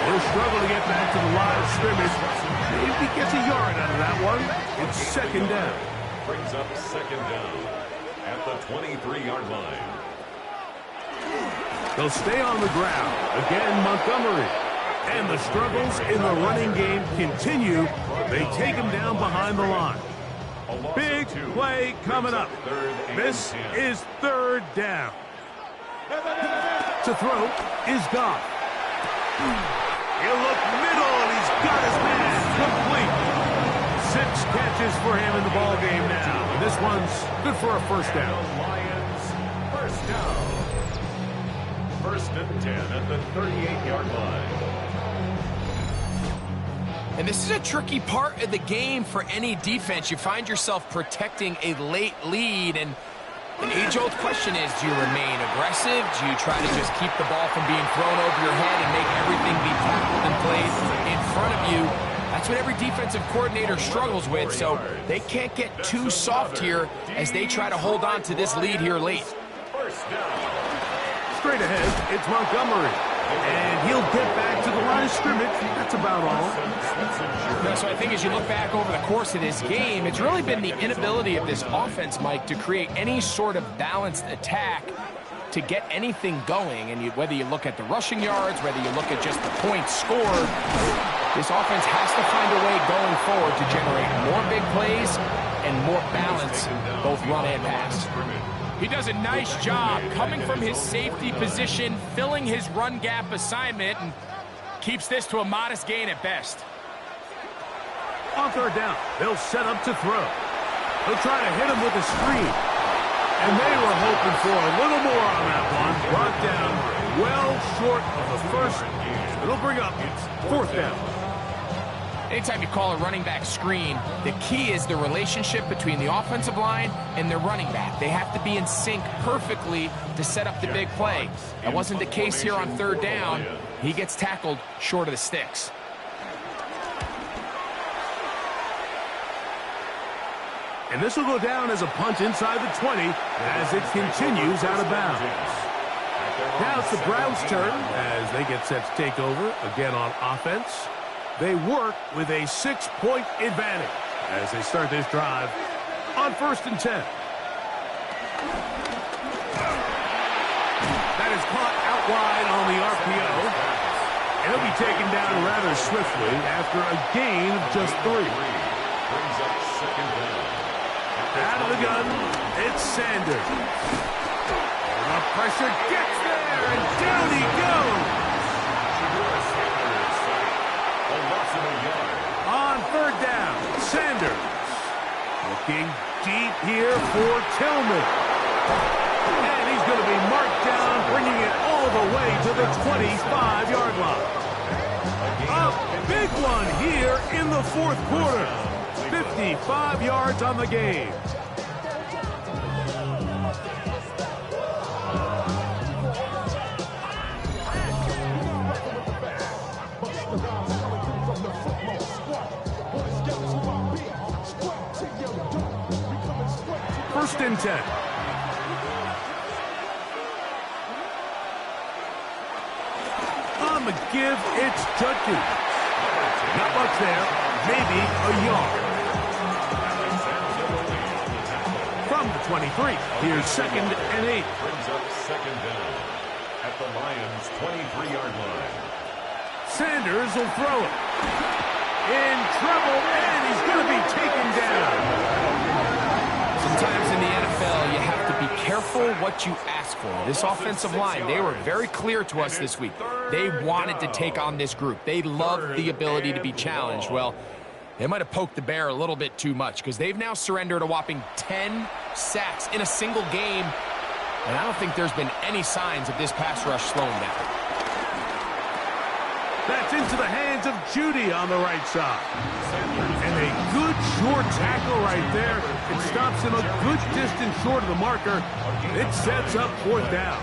He'll struggle to get back to the line of scrimmage. Maybe gets a yard out of that one. It's second down. Brings up second down at the 23-yard line. They'll stay on the ground. Again, Montgomery. And the struggles in the running game continue. They take him down behind the line. Big play coming up. This is third down. To throw is Goff. He'll look middle, and he's got his man complete. 6 catches for him in the ball game now. And this one's good for a first down. Lions, first down. 1st and 10 at the 38-yard line. And this is a tricky part of the game for any defense. You find yourself protecting a late lead, and the age-old question is, do you remain aggressive? Do you try to just keep the ball from being thrown over your head and make everything be tackled and played in front of you? That's what every defensive coordinator struggles with, so they can't get too soft here as they try to hold on to this lead here late. First down. Straight ahead, it's Montgomery. And he'll get back to the line of scrimmage. That's about all. So I think as you look back over the course of this game, it's really been the inability of this offense, Mike, to create any sort of balanced attack to get anything going. And whether you look at the rushing yards, whether you look at just the points scored, this offense has to find a way going forward to generate more big plays and more balance, both run and pass. He does a nice job coming from his safety position, filling his run gap assignment, and keeps this to a modest gain at best. On third down, they'll set up to throw. They'll try to hit him with a screen. And they were hoping for a little more on that one. Brought down well short of the first. It'll bring up fourth down. Anytime you call a running back screen, the key is the relationship between the offensive line and their running back. They have to be in sync perfectly to set up the big play. That wasn't the case here on third down. He gets tackled short of the sticks. And this will go down as a punt inside the 20 as it continues out of bounds. Now it's the Browns' turn as they get set to take over again on offense. They work with a 6-point advantage as they start this drive on 1st and 10. That is caught out wide on the RPO. And he'll be taken down rather swiftly after a gain of just 3. Brings up second down. Out of the gun, it's Sanders. The pressure gets there, and down he goes. On third down, Sanders looking deep here for Tillman. And he's going to be marked down, bringing it all the way to the 25-yard line. A big one here in the fourth quarter. 55 yards on the game. First and 10. On the give, it's Judkins. Not much there. Maybe a yard. From the 23, here's 2nd and 8. Brings up second down at the Lions' 23-yard line. Sanders will throw it. in trouble, and he's going to be taken down. Sometimes in the NFL, you have to be careful what you ask for. This offensive line, they were very clear to us this week. They wanted to take on this group. They loved the ability to be challenged. Well, they might have poked the bear a little bit too much because they've now surrendered a whopping 10 sacks in a single game, and I don't think there's been any signs of this pass rush slowing down. That's into the hands of Judy on the right side. And a good short tackle right there. It stops him a good distance short of the marker. It sets up fourth down.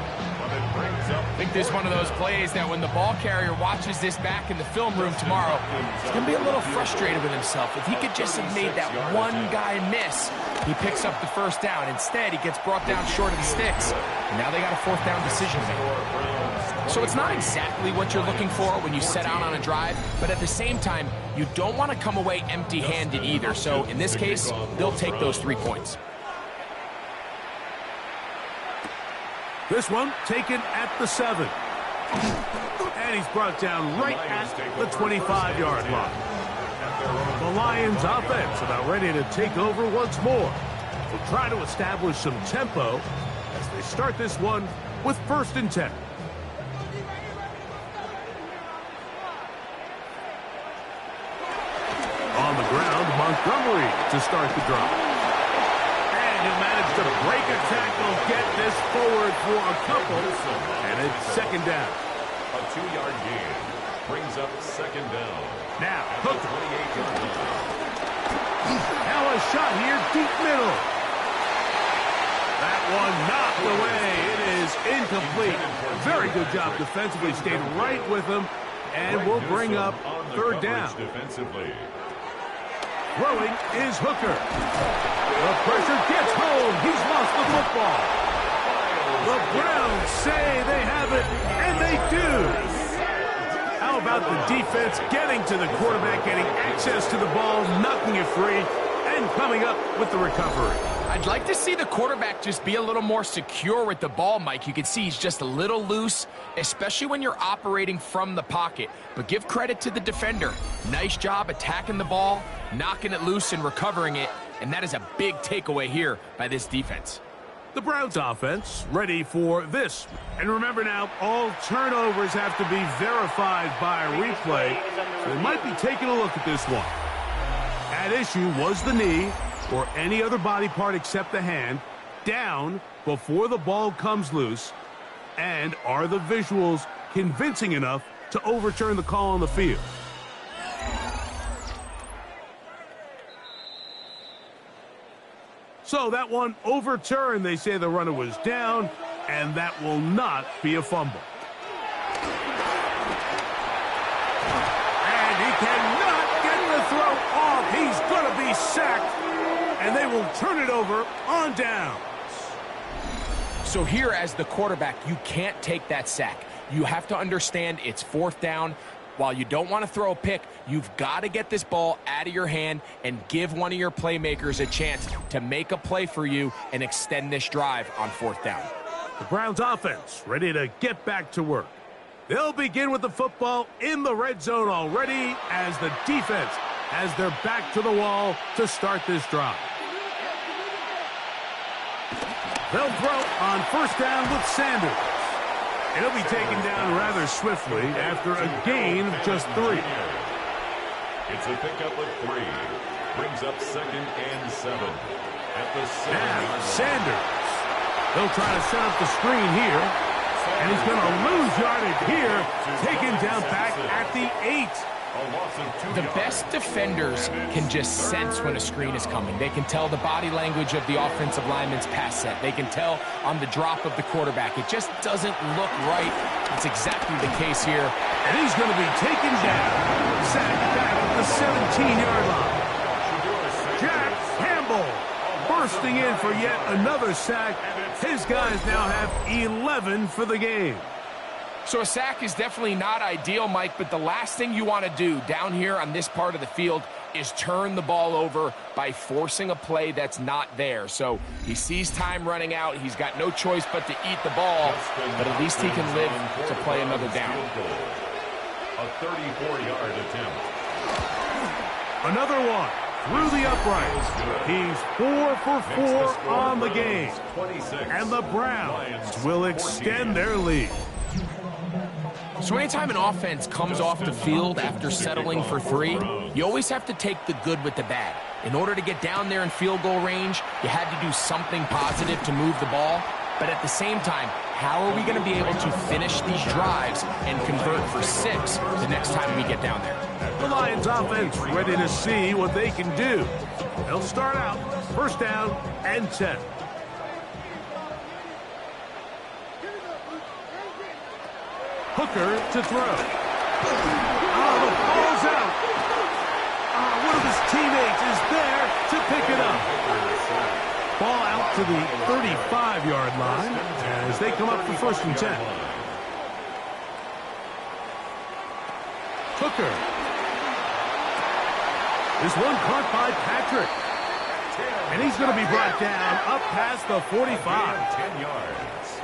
I think this is one of those plays that when the ball carrier watches this back in the film room tomorrow, he's going to be a little frustrated with himself. If he could just have made that one guy miss, he picks up the first down. Instead, he gets brought down short of the sticks. And now they got a fourth down decision to make. So it's not exactly what you're looking for when you set out on a drive, but at the same time, you don't want to come away empty-handed either. So in this case, they'll take those 3 points. This one taken at the 7. And he's brought down right at the 25-yard line. The Lions offense about ready to take over once more. They'll try to establish some tempo as they start this one with 1st and 10. On the ground, Montgomery to start the drive. And he'll manage to break a tackle, get this forward for a couple, and it's 2nd down. A 2-yard gain brings up 2nd down. Now, At Hooker. the 28-yard line. Now a shot here, deep middle. That one knocked away. It is incomplete. Very good job defensively. Stayed right with him, and will bring up 3rd down. Defensively. Throwing is Hooker. The pressure gets home. He's lost the football. The Browns say they have it, and they do. How about the defense getting to the quarterback, getting access to the ball, knocking it free, and coming up with the recovery? I'd like to see the quarterback just be a little more secure with the ball, Mike. You can see he's just a little loose, especially when you're operating from the pocket. But give credit to the defender. Nice job attacking the ball, knocking it loose and recovering it, and that is a big takeaway here by this defense. The Browns offense ready for this. And remember now, all turnovers have to be verified by a replay, so they might be taking a look at this one. At issue was the knee, or any other body part except the hand, down before the ball comes loose, and are the visuals convincing enough to overturn the call on the field? So that one overturned. They say the runner was down, and that will not be a fumble. And he cannot get the throw off. He's going to be sacked, and they will turn it over on downs. So here as the quarterback, you can't take that sack. You have to understand it's 4th down. While you don't want to throw a pick, you've got to get this ball out of your hand and give one of your playmakers a chance to make a play for you and extend this drive on 4th down. The Browns offense ready to get back to work. They'll begin with the football in the red zone already as the defense has their back to the wall to start this drive. They'll throw on 1st down with Sanders. It'll be taken down rather swiftly after a gain of just 3. It's a pickup of 3. Brings up 2nd and 7. At the 7. Now Sanders. They'll try to set up the screen here. And he's going to lose yardage here. Taken down back at the 8. The best defenders can just sense when a screen is coming. They can tell the body language of the offensive lineman's pass set. They can tell on the drop of the quarterback. It just doesn't look right. It's exactly the case here. And he's going to be taken down. Sacked back at the 17-yard line. Jack Campbell bursting in for yet another sack. His guys now have 11 for the game. So a sack is definitely not ideal, Mike, but the last thing you want to do down here on this part of the field is turn the ball over by forcing a play that's not there. So he sees time running out. He's got no choice but to eat the ball, but at least he can live to play another down. A 34-yard attempt. Another one through the uprights. He's 4 for 4 on the game. And the Browns will extend their lead. So anytime an offense comes off the field after settling for 3, you always have to take the good with the bad. In order to get down there in field goal range, you had to do something positive to move the ball. But at the same time, how are we going to be able to finish these drives and convert for 6 the next time we get down there? The Lions offense ready to see what they can do. They'll start out first down and 10. Hooker to throw. Oh, the ball's out. One of his teammates is there to pick it up. Ball out to the 35-yard line as they come up for first and 10. Hooker. This one caught by Patrick. And he's going to be brought down up past the 45. 10 yards.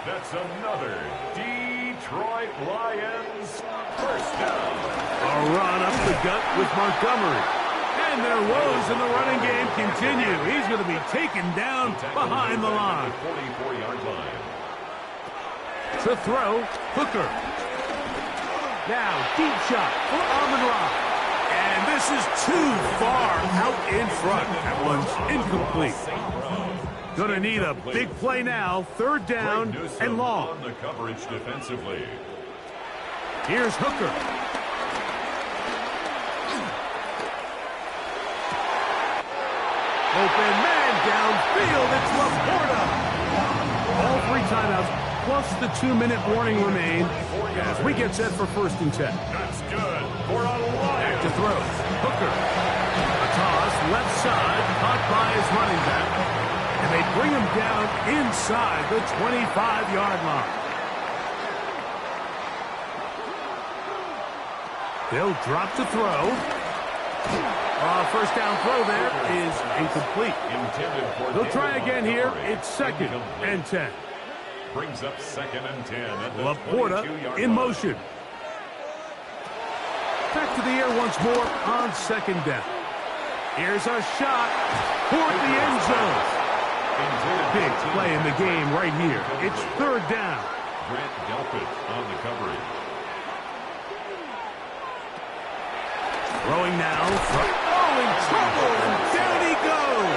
That's another Detroit Lions first down. A run up the gut with Montgomery. And their woes in the running game continue. He's going to be taken down behind the line. 44-yard line. To throw, Hooker. Now, deep shot for Amon-Ra. And this is too far out in front. That one's incomplete. Going to need a big play now. Third down and long. On the coverage defensively. Here's Hooker. Open man downfield. It's Laporta. All 3 timeouts plus the 2-minute warning remain as we get set for first and 10. That's good for a Lion. To throw. Hooker. A toss left side caught by his running back. And they bring him down inside the 25-yard line. They'll drop to throw. First down throw there is incomplete. They'll try again here. It's second and 10. Brings up second and 10. At the Laporta in motion. Back to the air once more on second down. Here's a shot toward the end zone. Big play in the game right here. It's third down. Grant Delpit on the coverage. Throwing now. In trouble, and down he goes.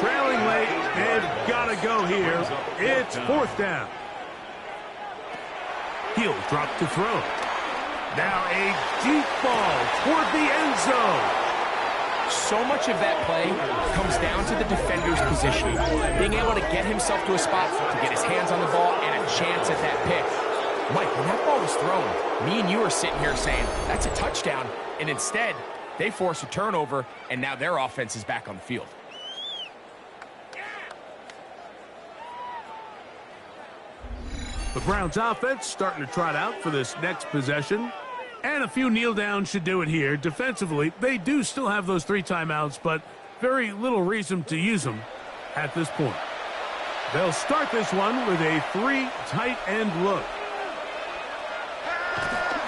Trailing late, they've got to go here. It's fourth down. He'll drop to throw. Now a deep ball toward the end zone. So much of that play comes down to the defender's positioning. Being able to get himself to a spot to get his hands on the ball and a chance at that pick. Mike, when that ball was thrown, me and you are sitting here saying, that's a touchdown. And instead, they force a turnover, and now their offense is back on the field. The Browns offense starting to trot out for this next possession. And a few kneel downs should do it here. Defensively, they do still have those 3 timeouts, but very little reason to use them at this point. They'll start this one with a 3 tight end look.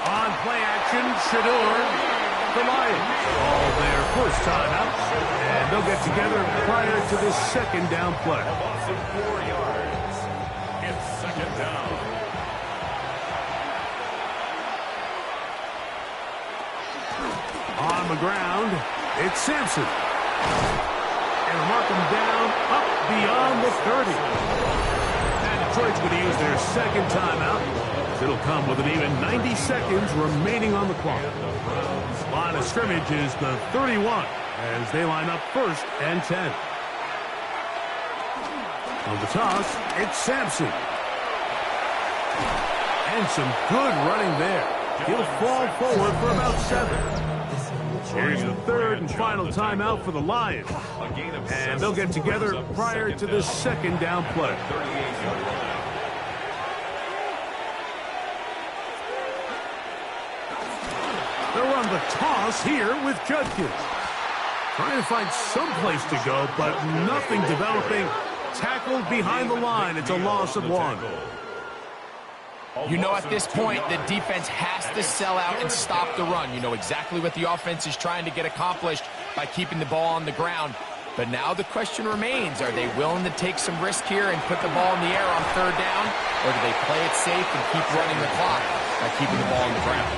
On play action, Shedeur. The Lions all their first time out, and they'll get together prior to this second down play. A loss of 4 yards. It's second down. On the ground, it's Sampson. And mark him down up beyond the 30. And Detroit's going to use their second timeout. It'll come with an even 90 seconds remaining on the clock. Line of scrimmage is the 31 as they line up first and 10. On the toss, it's Sampson. And some good running there. He'll fall forward for about 7. Here's the third and final timeout for the Lions. And they'll get together prior to this second down play. They'll run the toss here with Judkins. Trying to find some place to go, but nothing developing. Tackled behind the line. It's a loss of 1. You know, at this point, the defense has to sell out and stop the run. You know exactly what the offense is trying to get accomplished by keeping the ball on the ground. But now the question remains, are they willing to take some risk here and put the ball in the air on third down? Or do they play it safe and keep running the clock by keeping the ball on the ground?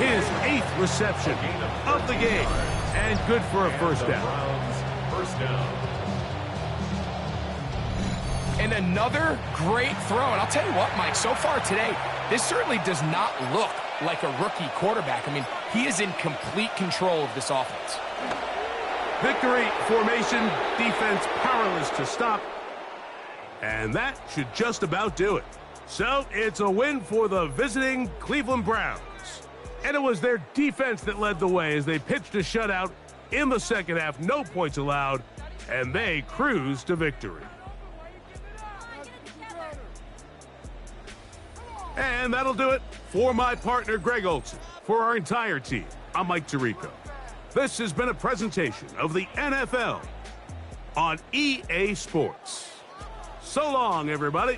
His 8th reception of the game. And good for a first down. First down. And another great throw. And I'll tell you what, Mike, so far today, this certainly does not look like a rookie quarterback. I mean, he is in complete control of this offense. Victory formation, defense powerless to stop. And that should just about do it. So it's a win for the visiting Cleveland Browns. And it was their defense that led the way as they pitched a shutout in the second half. No points allowed, and they cruised to victory. And that'll do it for my partner, Greg Olson. For our entire team, I'm Mike Tirico. This has been a presentation of the NFL on EA Sports. So long, everybody.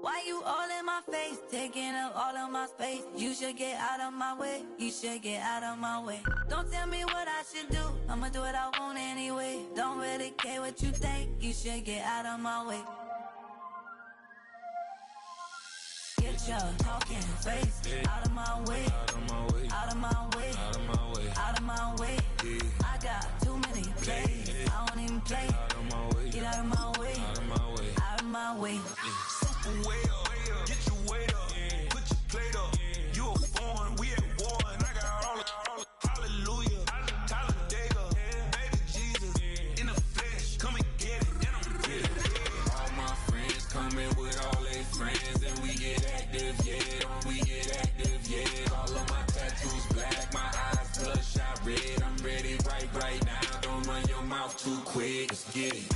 Why you all in my face, taking up all of my space? You should get out of my way, you should get out of my way. Don't tell me what I should do, I'ma do what I want anyway. Don't really care what you think, you should get out of my way. Get your talking face out of my way, out of my way, out of my way, out of my way, out of my way. I got too many plays, I don't even play. Get out of my way, out of my way, out of my way. Way up, get your weight up, put your plate up. You a foreign, we at war, and I got all hallelujah, Talladega, baby Jesus, in the flesh, come and get it, and I'm with it. All my friends coming with all their friends, and we get active, yeah, we get active, yeah. All of my tattoos black, my eyes bloodshot red. I'm ready right now. Don't run your mouth too quick, let's get it.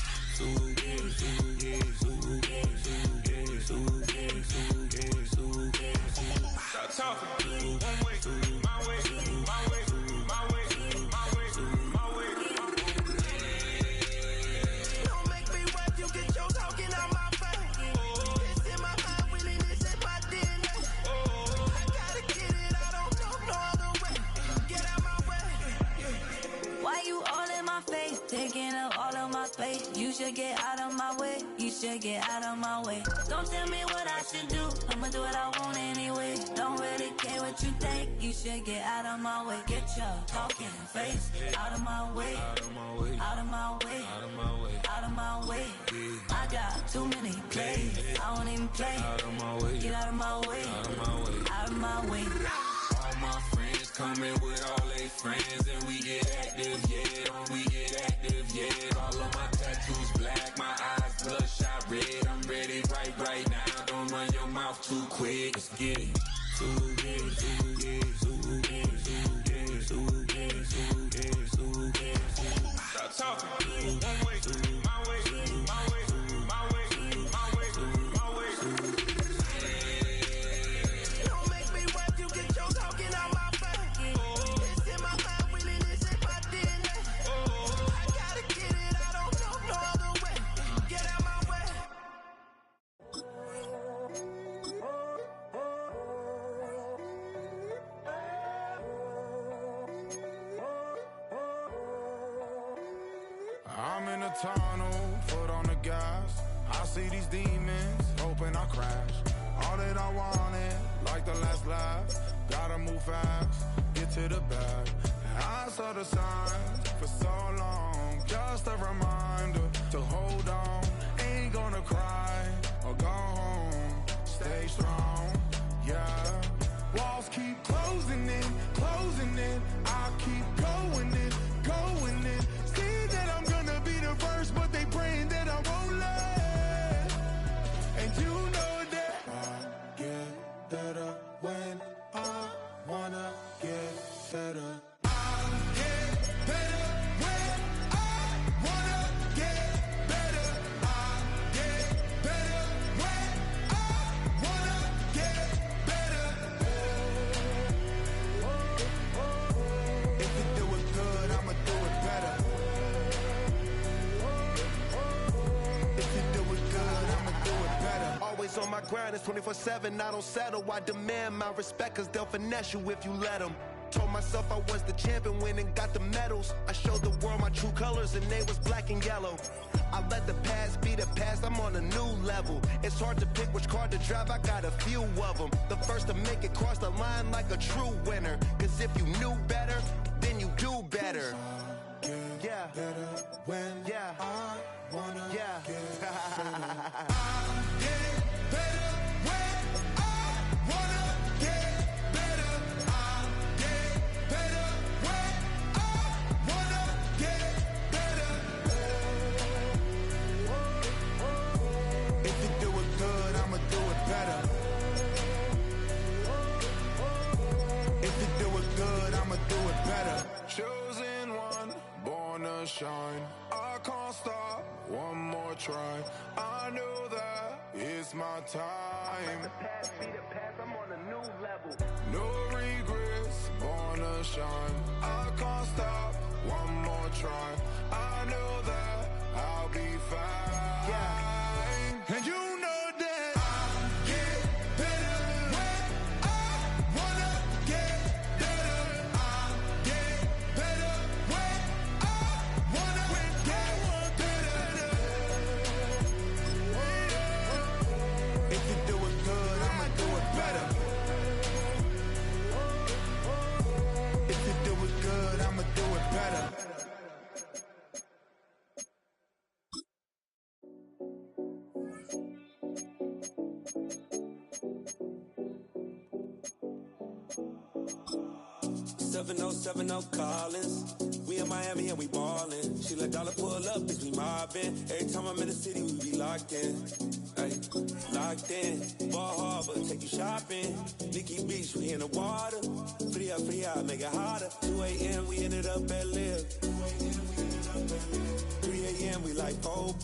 Stop talking. One way, my way, my way, my way, my way, my way. Don't make me rap, you get your talking out my face. It's in my mind, really, this is my DNA. I gotta get it, I don't know no other way. Get out my way. Why you all in my face, taking up all of my space? You should get out of my way, you should get out of my way. Don't tell me what I should do, I'ma do what I want anyway. Don't really care what you think, you should get out of my way. Get your talking face out of my way, out of my way, out of my way, out of my way, out of my way. I got too many plays, I don't even play. Out of my way, get out of my way, out of my way, out of my way. All my friends coming with all their friends, and we get active, yeah, we get active, yeah. All of my tattoos black, my eyes bloodshot red. I'm ready right now. Don't run your mouth too quick, let's get it. Stop talking. One way, my way, my way, my way, my way, my way. Don't make me rap, you get your talking out my face. It's in my mind, really, this is my DNA. I gotta get it, I don't know no other way. Get out my way. I'm in a tunnel, foot on the gas. I see these demons, hoping I crash. All that I wanted, like the last laugh. Gotta move fast, get to the bag. I saw the signs for so long. Just a reminder to hold on. Ain't gonna cry or go home. Stay strong, yeah. Walls keep closing in, closing in. I keep going in, going in. See that I'm gonna be the first, but they praying that I won't let. And you know that I get better when I wanna get better. I always on my grind, it's 24/7, I don't settle. I demand my respect, cause they'll finesse you if you let them. Told myself I was the champion, went and got the medals. I showed the world my true colors and they was black and yellow. I let the past be the past, I'm on a new level. It's hard to pick which car to drive, I got a few of them. The first to make it cross the line like a true winner. Cause if you knew better, then you do better. Yeah. Better when I wanna Yeah. get better. I get better when I wanna get better. I get better when I wanna get better. If you do it good, I'ma do it better. If you do it good, I'ma do it better. Chosen one, born to shine. I can't stop, one more try. I know that it's my time. The past be the past, I'm on a new level. No regrets, born to shine. I can't stop, one more try. I know that I'll be fine. Yeah. And you know that I get better when I wanna get better. I get better when I wanna get better. If you do it good, I'ma do it better. If you do it good, I'ma do it better. 7070 Collins. We in Miami and we ballin'. She let dollar pull up, bitch, we mobbin'. Every time I'm in the city, we be locked in. Ay, locked in. Ball Harbor, take you shopping. Nikki Beach, we in the water. Free up, make it hotter. 2 a.m., we ended up at Live. 3 a.m., we like Pope.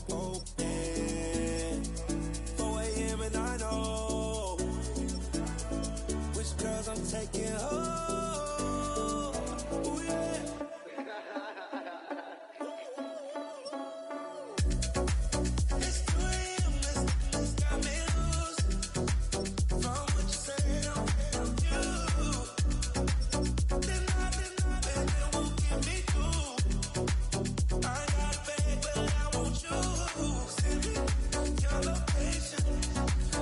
And 4 a.m. and I know which girls I'm taking home. Ooh, yeah. It's 2 a.m., let's got me loose. From what you said, I'm you. Then it won't get me through. I ain't got a bag, but I want you. Send me your location.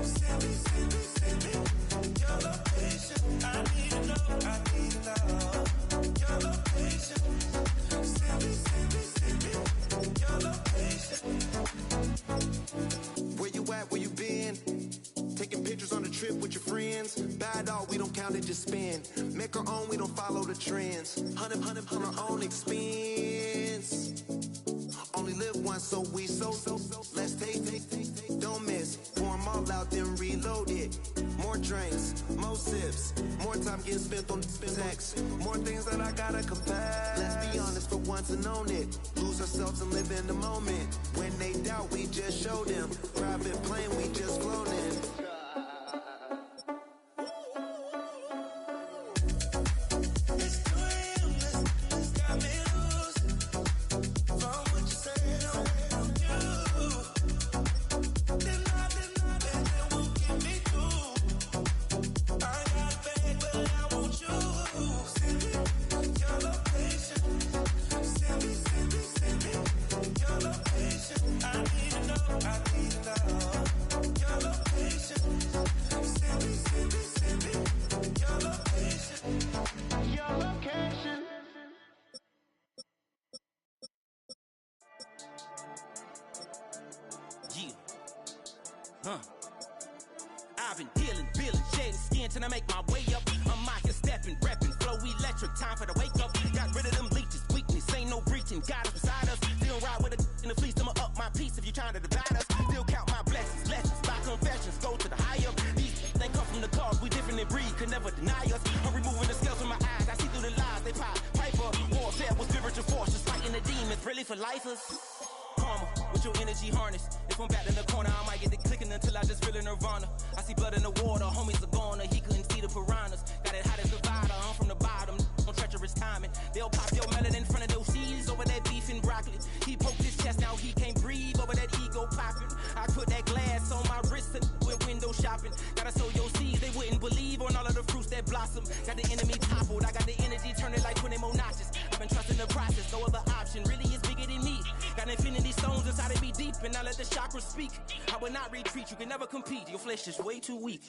Send me your location. I need to know your location. Send me your location. Where you at, where you been? Taking pictures on the trip with your friends. Bad all, we don't count it, just spend. Make our own, we don't follow the trends. 100 on our own expense. Only live once, so we so. Let's take. Don't miss. Pour 'em all out, then reload it. More drinks, more sips. More time getting spent on text. More things that I gotta confess. Let's be honest for once and own it. Lose ourselves and live in the moment. When they doubt, we just show them. Private plane, we just flown in. It's 2 a.m., let's got me loose. From what you said, I'm you. Then it won't get me through. I ain't got a bag, but I want you. Send me your location. Send me your location. I need to know your location. Send me your location. Your location. Yeah. I've been dealing, shedding skin till I make my way up. I'm out here stepping, repping, flow electric, time for the wake up. Got rid of them leeches, weakness, ain't no breaching. Got us beside us, still ride with a in the fleece. I'ma up my piece if you trying to divide us. Still count my blessings, lessons, by confessions, go to the higher. These they come from the cause, we different in breed, could never deny us. I'm removing the scales from my eyes, I see through the lies they pop. Piper, warfare with spiritual forces, fighting the demons, really for lifers. Karma, with your energy harness. If I'm back in the corner, I might get the clicking until I just feel a nirvana. I see blood in the water, homies are gone, he couldn't see the piranhas. Got it hot as Nevada, I'm from the bottom, on treacherous timing. They'll pop your melon in front of those seeds over that beef and broccoli. He poked his chest, now he can't breathe over that ego popping. I put that glass on my wrist and went window awesome. Got the enemy toppled, I got the energy, turn it like 20 more notches. I've been trusting the process, no other option really is bigger than me. Got infinity stones inside of me deep, and I let the chakras speak. I will not retreat, you can never compete, your flesh is way too weak.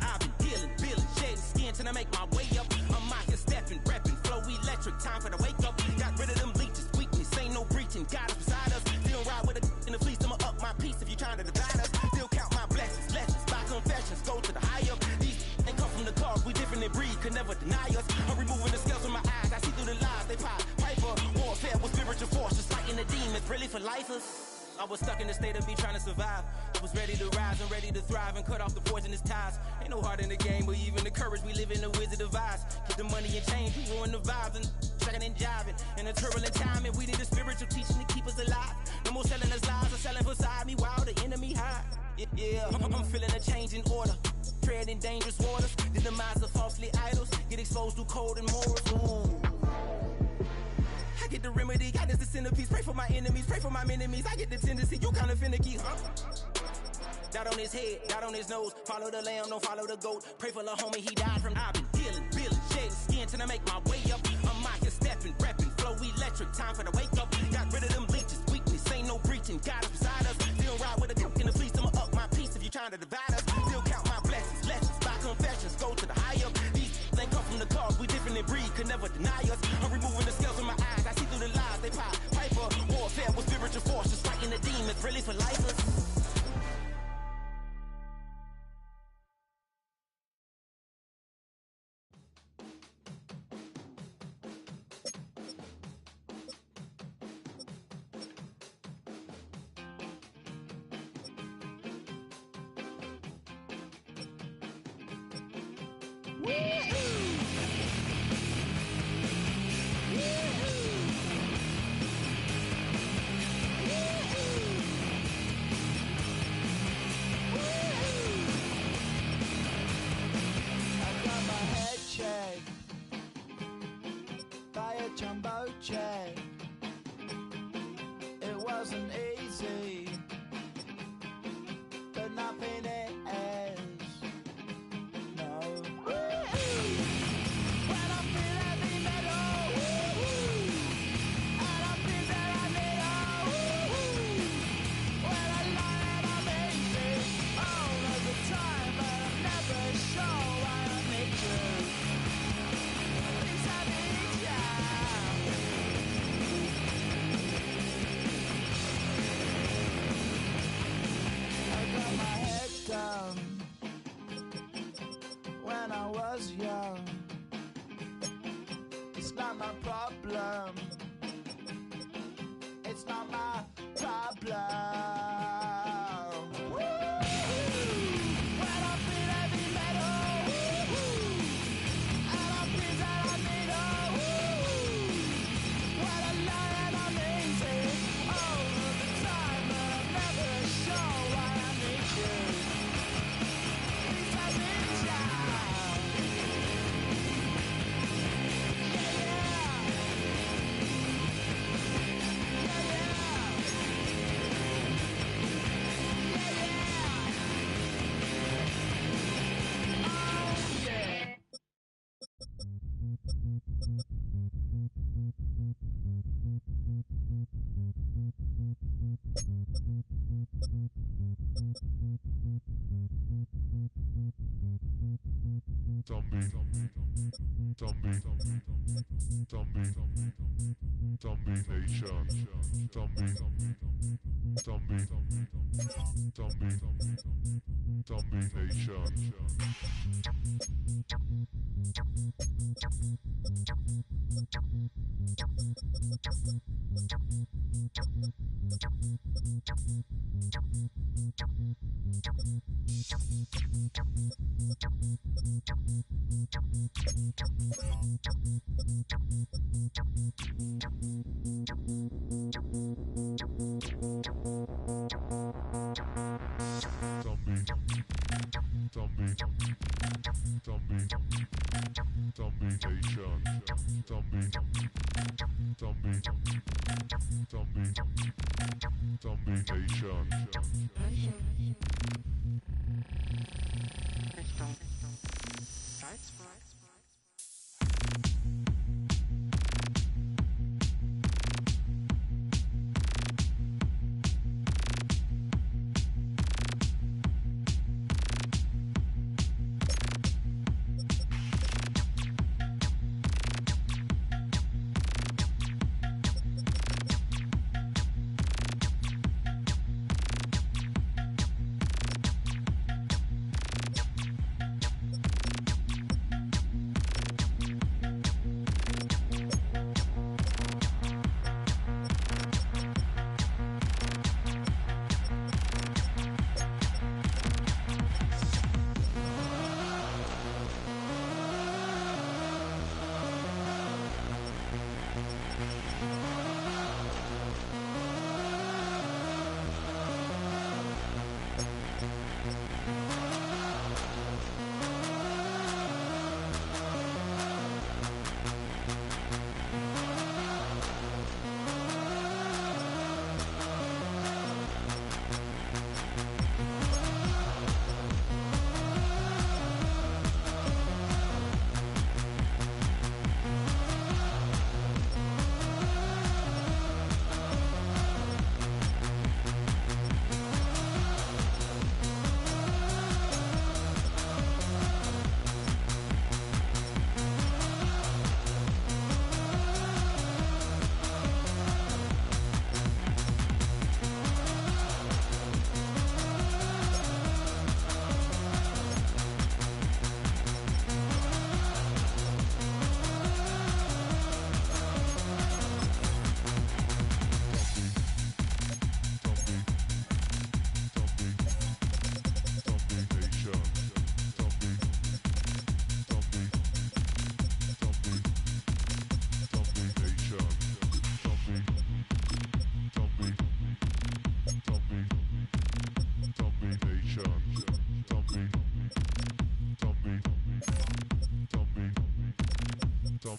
I've been healing, building, shedding skin till I make my way up. I'm out here stepping, repping, flow electric, time for the wake up. Got rid of them leeches, weakness, ain't no breaching, God is beside us. Still ride with a in the fleece, I'ma up my piece if you trying to divide us. Still count my blessings, lessons, by confessions, go to the high up. These ain't come from the cars, we different than breed, could never deny us. I'm removing the scales from my eyes, I see through the lies, they pop. Piper, warfare with spiritual force, just fighting the demons, really for lifers. I was stuck in the state of me trying to survive. I was ready to rise and ready to thrive and cut off the poisonous ties. Ain't no heart in the game, but even the courage we live in the Wizard of Oz. Get the money and change, we ruin the vibes and sucking and jiving. In a turbulent time, and we need a spiritual teaching to keep us alive. No more selling us lies or selling beside me while the enemy hide. Yeah, I'm feeling a change in order. Treading dangerous waters, the demise of falsely idols. Get exposed through code and morals. Ooh. I get the remedy, God is the centerpiece. Pray for my enemies, pray for my enemies. I get the tendency, you kinda finicky, huh? Dot on his head, dot on his nose. Follow the lamb, don't follow the goat. Pray for the homie, he died from. I've been healing, building, shedding skin till I make my way up. I'm out here stepping, repping, flow electric, time for the wake up. Got rid of them leeches, weakness, ain't no breaching. God is beside us. Still ride with a cook in the fleece, I'ma up my piece if you trying to divide us. Still count my blessings, lessons, by confessions, go to the high up. These ain't come from the cars, we different than breed, could never deny us. I'm removing the scales from my eyes, I see through the lies, they pop. Piper, warfare with spiritual force, just fighting the demons, really for lifers. Jumbo jet. It wasn't easy, but nothing is. No. When I feel heavy metal, and I feel that I need when I lie and I'm easy all of the time, but I'm never sure why I need you. Please I need you. When I was young, it's not my problem. It's not my problem. When I feel heavy metal, and I feel that I need when I lie and I'm easy all of the time, but I'm never sure why I need you. Please I need you. Richtung Salzburg.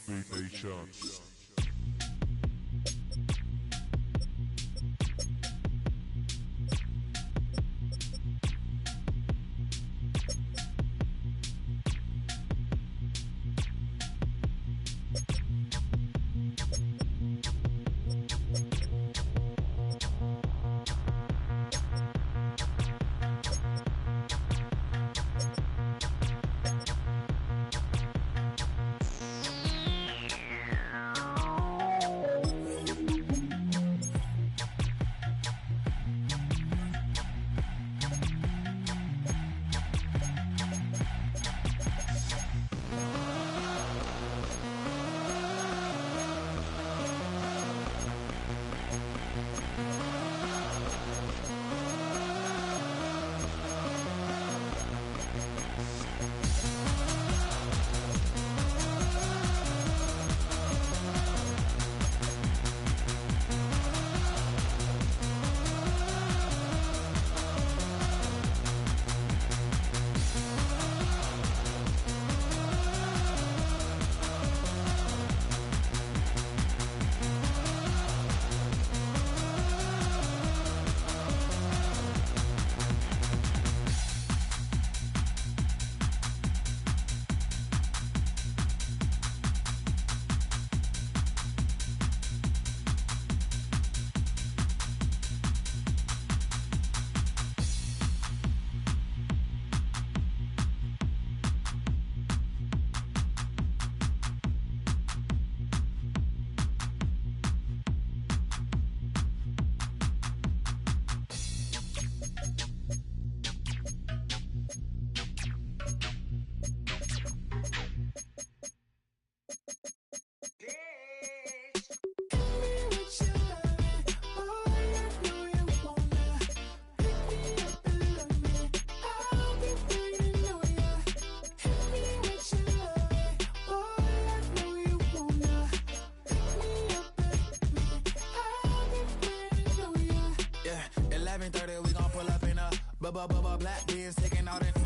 Combinations. Black beans taking out it.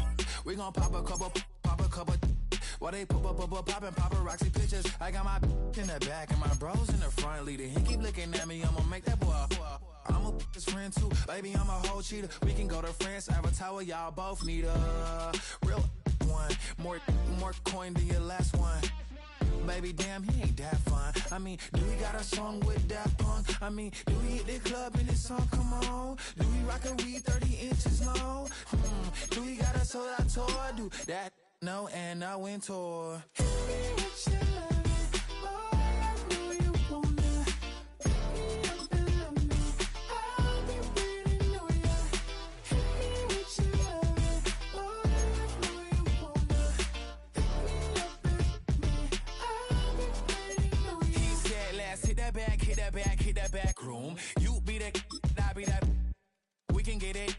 We gon' pop a couple. While they poppin' paparazzi pictures. I got my in the back and my bros in the front leader. He keep looking at me, I'ma make that boy. I'm a his friend too, baby, I'm a whole cheater. We can go to France, Avatar, y'all both need a real one. More coin than your last one. Baby, damn, he ain't that fun. I mean, do we got a song with that punk? I mean, do we hit the club in this song? Come on. Do we rock a weed 30 inches long? Do we got a sold out tour? Do that? No, and I went tour. Hit that back room. You be that, I be that. We can get it.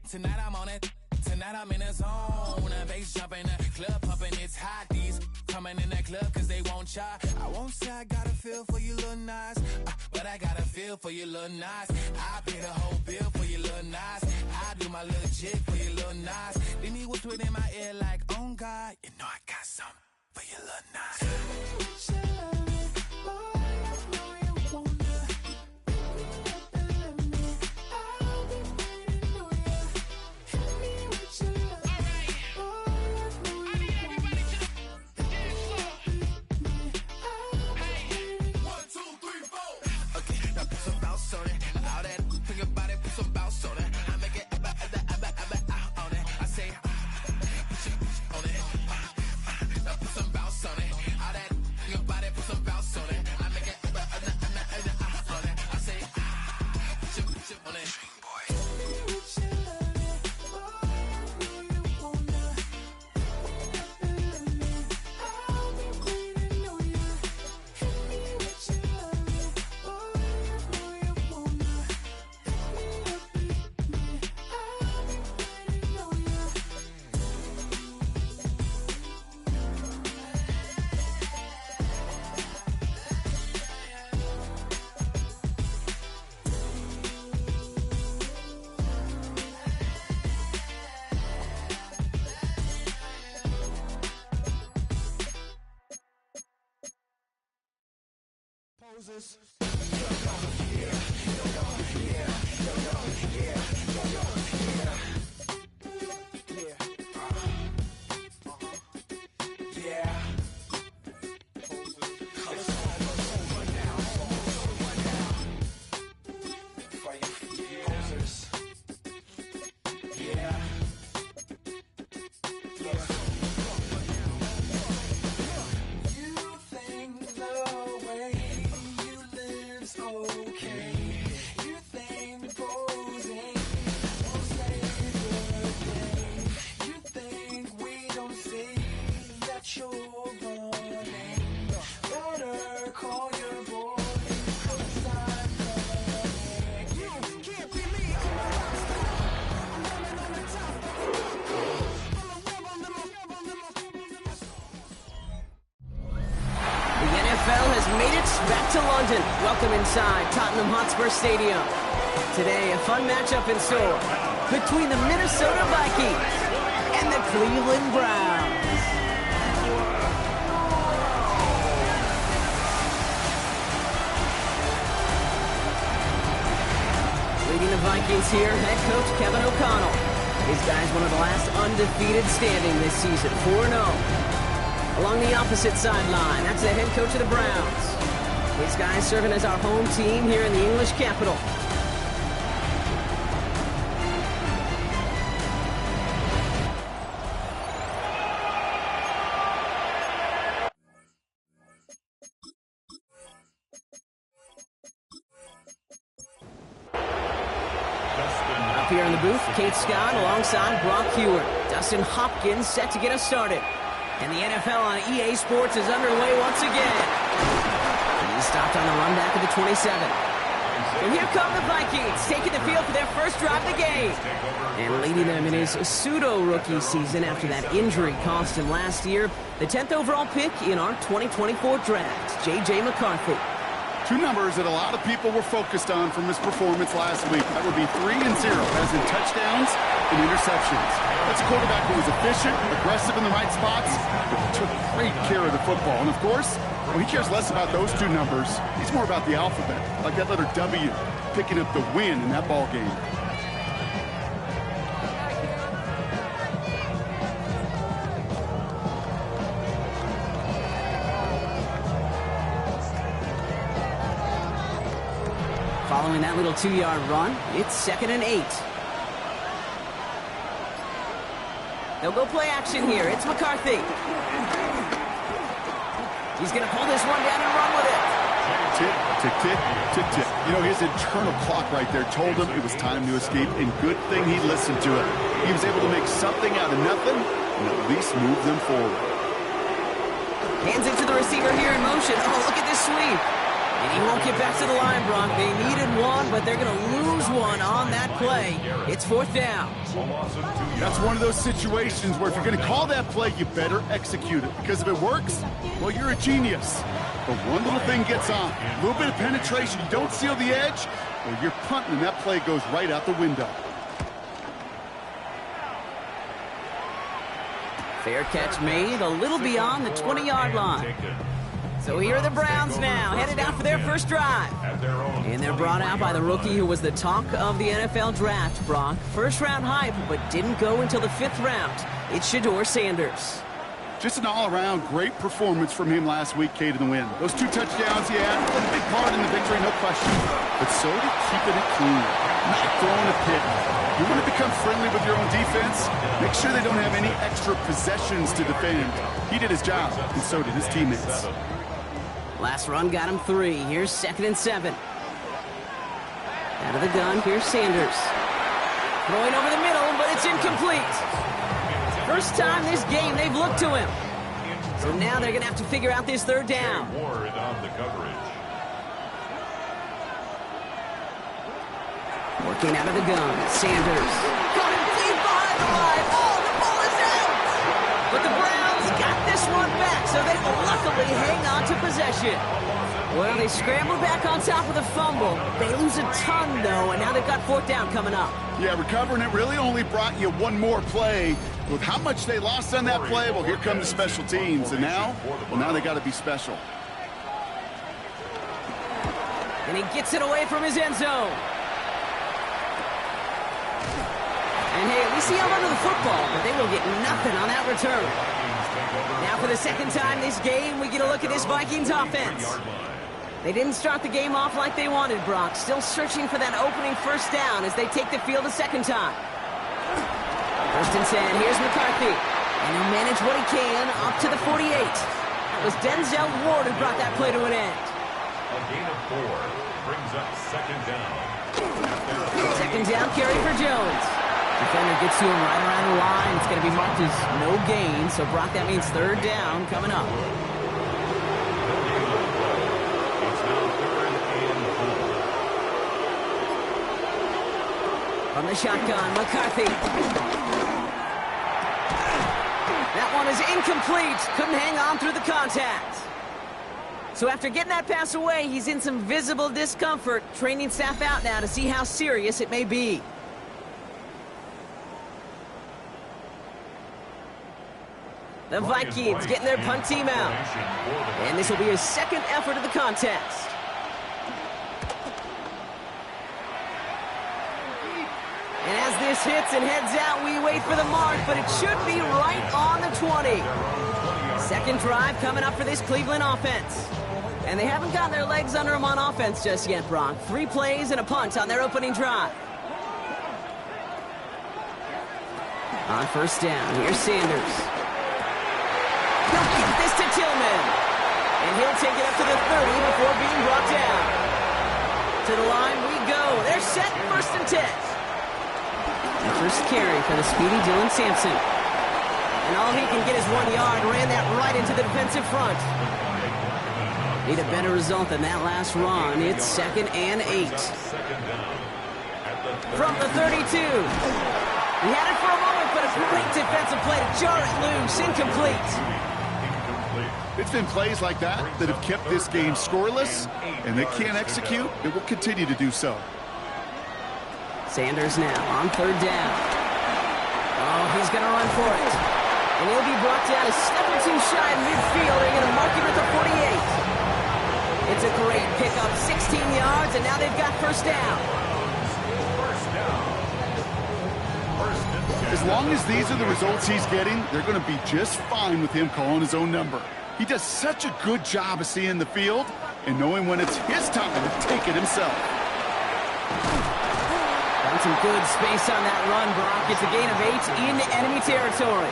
Tonight I'm on it. Tonight I'm in a zone. A bass jumping, a club pumping, it's hot. These coming in that club cause they won't try. I won't say I got a feel for you little nice, but I got a feel for you little nice. I pay the whole bill for you little nice. I do my little jig for you little nice. Then he whispered in my ear like, oh God, you know I got something for you little nice. I make Moses. Back to London. Welcome inside Tottenham Hotspur Stadium. Today, a fun matchup in store between the Minnesota Vikings and the Cleveland Browns. Leading the Vikings here, head coach Kevin O'Connell. His guy's one of the last undefeated standing this season, 4-0. Along the opposite sideline, that's the head coach of the Browns. These guys serving as our home team here in the English capital. Up here in the booth, Kate Scott alongside Brock Hewitt. Dustin Hopkins set to get us started. And the NFL on EA Sports is underway once again. He's stopped on the run back of the 27. And here come the Vikings, taking the field for their first drive of the game. And leading them in his pseudo-rookie season after that injury cost him last year, the 10th overall pick in our 2024 draft, J.J. McCarthy. Two numbers that a lot of people were focused on from his performance last week. That would be 3 and 0, as in touchdowns and interceptions. That's a quarterback who was efficient, aggressive in the right spots, but took great care of the football. And of course, he cares less about those two numbers. He's more about the alphabet, like that letter W, picking up the win in that ball game. Following that little 2-yard run, it's 2nd and 8. They'll go play action here. It's McCarthy. He's going to pull this one down and run with it. Tick, tick, tick, tick, tick. You know, his internal clock right there told him it was time to escape, and good thing he listened to it. He was able to make something out of nothing and at least move them forward. Hands it to the receiver here in motion. Oh, look at this sweep. And he won't get back to the line, Brock. They needed one, but they're going to lose one on that play. It's 4th down. That's one of those situations where if you're going to call that play, you better execute it. Because if it works, well, you're a genius. But one little thing gets on. A little bit of penetration. You don't seal the edge, well, you're punting, and that play goes right out the window. Fair catch made a little beyond the 20-yard line. So here are the Browns now, headed out for their first drive. And they're brought out by the rookie who was the talk of the NFL draft, Brock. First-round hype, but didn't go until the 5th round. It's Shedeur Sanders. Just an all-around great performance from him last week, Kate, in the win. Those 2 touchdowns he had, a big part in the victory, no question. But so did keeping it clean, not throwing a pick. You want to become friendly with your own defense? Make sure they don't have any extra possessions to defend. He did his job, and so did his teammates. Last run got him 3. Here's 2nd and 7. Out of the gun, here's Sanders. Throwing over the middle, but it's incomplete. First time this game they've looked to him. So now they're going to have to figure out this 3rd down. Ward on the coverage. Working out of the gun, Sanders. Got him deep behind the line. Oh, the ball is out! But the Browns got this one back, so they will luckily hang on to possession. Well, they scramble back on top of the fumble. They lose a ton, though, and now they've got 4th down coming up. Yeah, recovering it really only brought you one more play. With how much they lost on that play, well, here come the special teams. And now, well, now they got to be special. And he gets it away from his end zone. And hey, at least he held onto the football, but they will get nothing on that return. Now for the second time this game, we get a look at this Vikings offense. They didn't start the game off like they wanted, Brock. Still searching for that opening first down as they take the field a second time. 1st and 10, here's McCarthy. And he'll manage what he can up to the 48. It was Denzel Ward who brought that play to an end. A gain of 4 brings up 2nd down. 2nd down carry for Jones. Defender gets to him right around the line. It's going to be marked as no gain. So, Brock, that means 3rd down coming up. From the shotgun, McCarthy. That one is incomplete. Couldn't hang on through the contact. So after getting that pass away, he's in some visible discomfort. Training staff out now to see how serious it may be. The Vikings getting their punt team out. And this will be his 2nd effort of the contest. And as this hits and heads out, we wait for the mark, but it should be right on the 20. 2nd drive coming up for this Cleveland offense. And they haven't gotten their legs under them on offense just yet, Brock. 3 plays and a punt on their opening drive. On 1st down, here's Sanders. He'll keep this to Tillman. And he'll take it up to the 30 before being brought down. To the line we go. They're set 1st and 10. The first carry for the speedy Dylan Sampson. And all he can get is 1 yard. Ran that right into the defensive front. Need a better result than that last run. It's 2nd and 8. From the 32. He had it for a moment, but a great defensive play to jar it loose. Incomplete. It's been plays like that that have kept this game scoreless, and they can't execute. It will continue to do so. Sanders now on 3rd down. Oh, he's going to run for it. And he'll be brought down a step or 2 shy of midfield. They're going to mark him at the 48. It's a great pickup, 16 yards, and now they've got 1st down. As long as these are the results he's getting, they're going to be just fine with him calling his own number. He does such a good job of seeing the field and knowing when it's his time to take it himself. Found some good space on that run, Brock. It's a gain of 8 in enemy territory.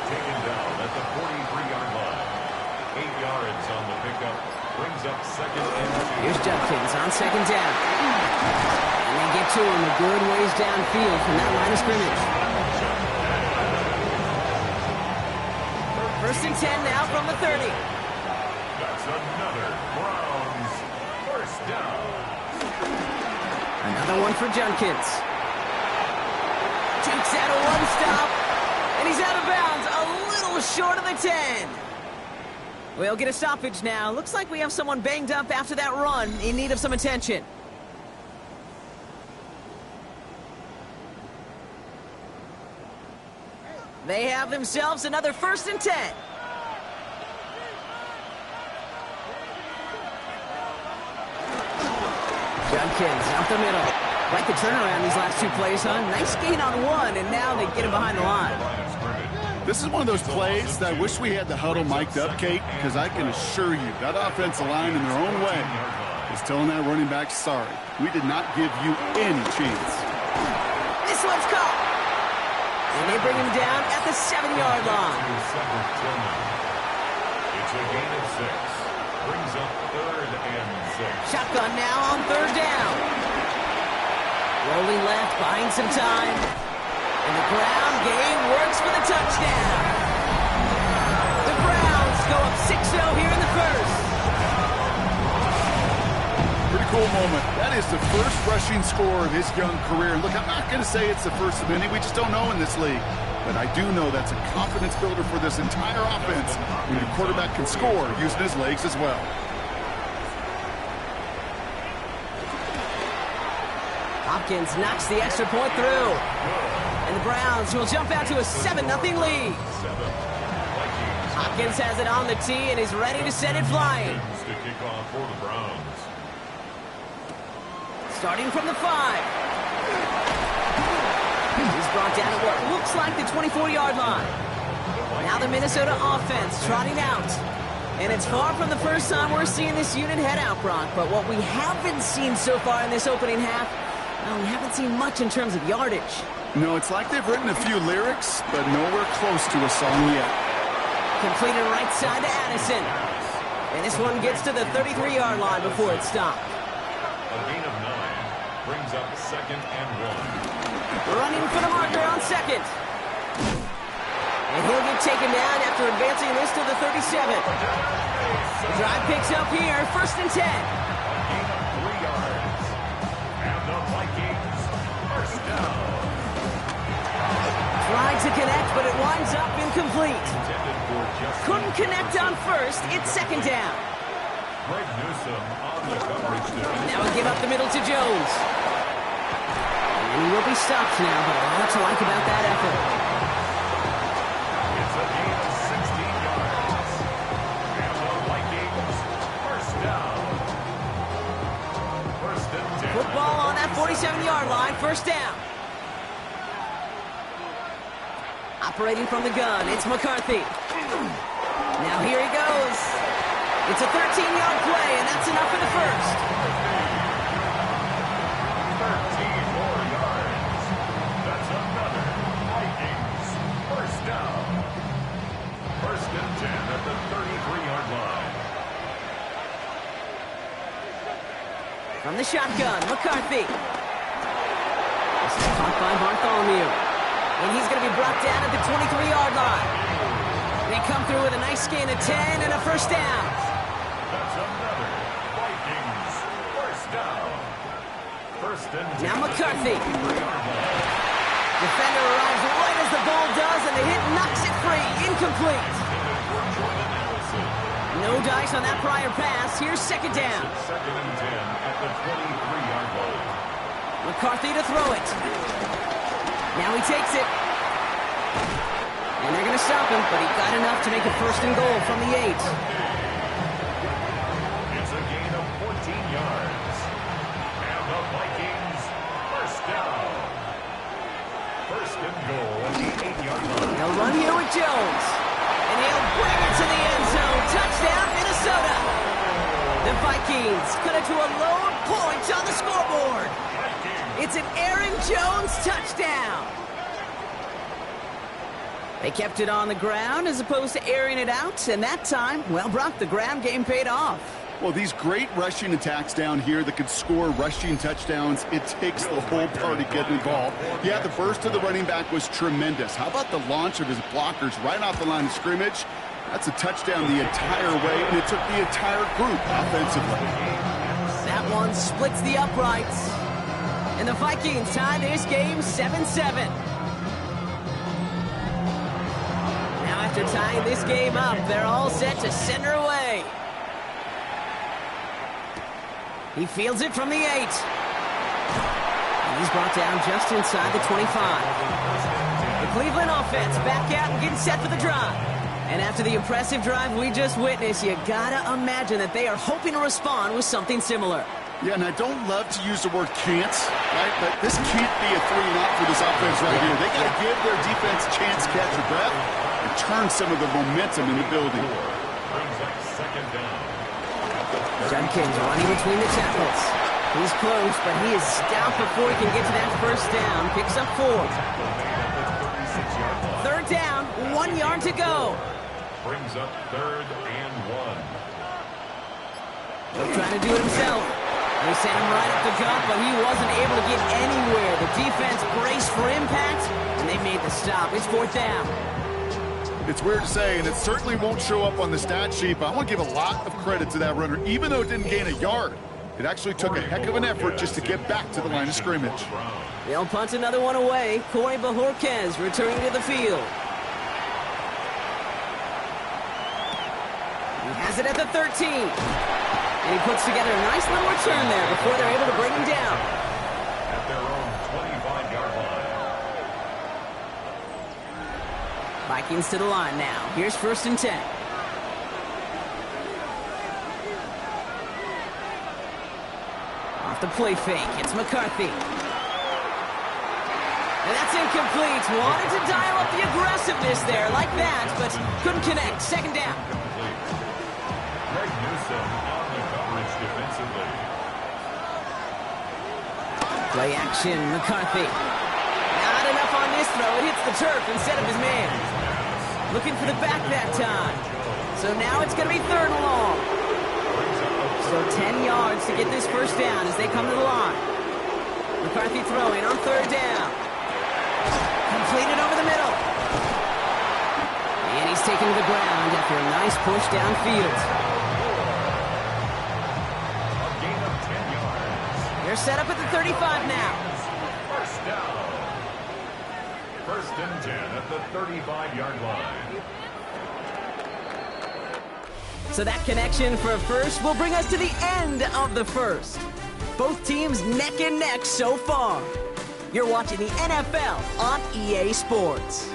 Taken down at the 43-yard line. 8 yards on the pickup. Brings up 2nd and 2. Here's Judkins on 2nd down. And they get to him a good ways downfield from that line of scrimmage. 1st and 10 now from the 30. That's another Browns 1st down. Another one for Judkins. Takes out a 1-stop. And he's out of bounds, a little short of the 10. We'll get a stoppage now. Looks like we have someone banged up after that run in need of some attention. They have themselves another 1st and 10. Judkins out the middle. Like the turnaround these last 2 plays, huh? Nice gain on 1, and now they get him behind the line. This is one of those plays that I wish we had the huddle mic'd up, Kate, because I can assure you that offensive line in their own way is telling that running back, sorry, we did not give you any chance. This one's caught. And they bring him down at the 7-yard line. It's a gain of 6. Brings up 3rd and 6. Shotgun now on 3rd down. Rolling left, buying some time. And the ground game works for the touchdown. The Browns go up 6-0 here in the 1st. Pretty cool moment. That is the first rushing score of his young career. Look, I'm not going to say it's the first of many. We just don't know in this league. But I do know that's a confidence builder for this entire offense when your quarterback can score using his legs as well. Hopkins knocks the extra point through. And the Browns will jump out to a 7-0 lead. Hopkins has it on the tee and is ready to send it flying. To kick off for the Browns. Starting from the 5. He's brought down at what looks like the 24-yard line. Now the Minnesota offense trotting out. And it's far from the first time we're seeing this unit head out, Brock. But what we haven't seen so far in this opening half, well, we haven't seen much in terms of yardage. No, it's like they've written a few lyrics, but nowhere close to a song yet. Completed right side to Addison. And this one gets to the 33-yard line before it's stopped. A gain of 9 brings up 2nd and 1. Running for the marker on 2nd. And he'll get taken down after advancing this to the 37. The drive picks up here, 1st and 10. A gain of 3 yards. And the Vikings, 1st down. Tried to connect, but it winds up incomplete. Intended for just Couldn't connect on 1st. It's 2nd down. Greg Newsome on the coverage division. Now we give up the middle to Jones. And he will be stopped now, but a lot to like about that effort. It's a gain of 16 yards. And the Vikings, 1st down. 1st and 10. Football on that 47-yard line, 1st down. Operating from the gun, it's McCarthy. Now here he goes. It's a 13-yard play, and that's enough for the 1st. 13 more yards. That's another Vikings, 1st down. 1st and 10 at the 33-yard line. From the shotgun, McCarthy. This is caught by Bartholomew. And he's going to be brought down at the 23-yard line. They come through with a nice gain of 10 and a 1st down. That's another Vikings, 1st down. 1st and 10. Now McCarthy. Defender arrives right as the ball does, and the hit knocks it free. Incomplete. No dice on that prior pass. Here's 2nd down. 2nd and 10 at the 23-yard line. McCarthy to throw it. Now he takes it. And they're going to stop him, but he got enough to make a 1st and goal from the 8. It's a gain of 14 yards. And the Vikings, 1st down. 1st and goal at the 8-yard line. They'll run here with Jones. And he'll bring it to the end zone. Touchdown, Minnesota. The Vikings cut it to a low point on the scoreboard. It's an Aaron Jones touchdown. They kept it on the ground as opposed to airing it out. And that time, well, Brock, the ground game paid off. Well, these great rushing attacks down here that could score rushing touchdowns, it takes the whole party getting involved. Yeah, the burst of the running back was tremendous. How about the launch of his blockers right off the line of scrimmage? That's a touchdown the entire way, and it took the entire group offensively. That one splits the uprights. And the Vikings tie this game 7-7. Now after tying this game up, they're all set to send her away. He fields it from the 8. And he's brought down just inside the 25. The Cleveland offense back out and getting set for the drive. And after the impressive drive we just witnessed, you gotta imagine that they are hoping to respond with something similar. Yeah, and I don't love to use the word can't, right? But this can't be a 3-and-out for this offense right here. They got to give their defense a chance to catch a breath and turn some of the momentum in the building. Brings up 2nd down. Judkins running between the tackles. He's close, but he is stopped before he can get to that 1st down. Picks up 4. 3rd down, 1 yard to go. Brings up 3rd and 1. He'll try to do it himself. They sent him right up the gut, but he wasn't able to get anywhere. The defense braced for impact, and they made the stop. It's 4th down. It's weird to say, and it certainly won't show up on the stat sheet, but I want to give a lot of credit to that runner. Even though it didn't gain a yard, it actually took a heck of an effort just to get back to the line of scrimmage. They'll punt another one away. Corey Bajorquez returning to the field. He has it at the 13. And he puts together a nice little return there before they're able to bring him down. At their own 25-yard line. Vikings to the line now. Here's 1st and 10. Off the play fake, it's McCarthy. And that's incomplete. Wanted to dial up the aggressiveness there like that, but couldn't connect. Second down. Greg Newsom on the coverage defensively. Play action, McCarthy. Not enough on this throw. It hits the turf instead of his man. Looking for the back that time. So now it's going to be third and long. So 10 yards to get this first down as they come to the line. McCarthy throwing on third down. Completed over the middle. And he's taken to the ground after a nice push downfield. A gain of 10 yards. They're set up at the 35 now. First down. First and 10 at the 35-yard line. So that connection for a first will bring us to the end of the first. Both teams neck and neck so far. You're watching the NFL on EA Sports.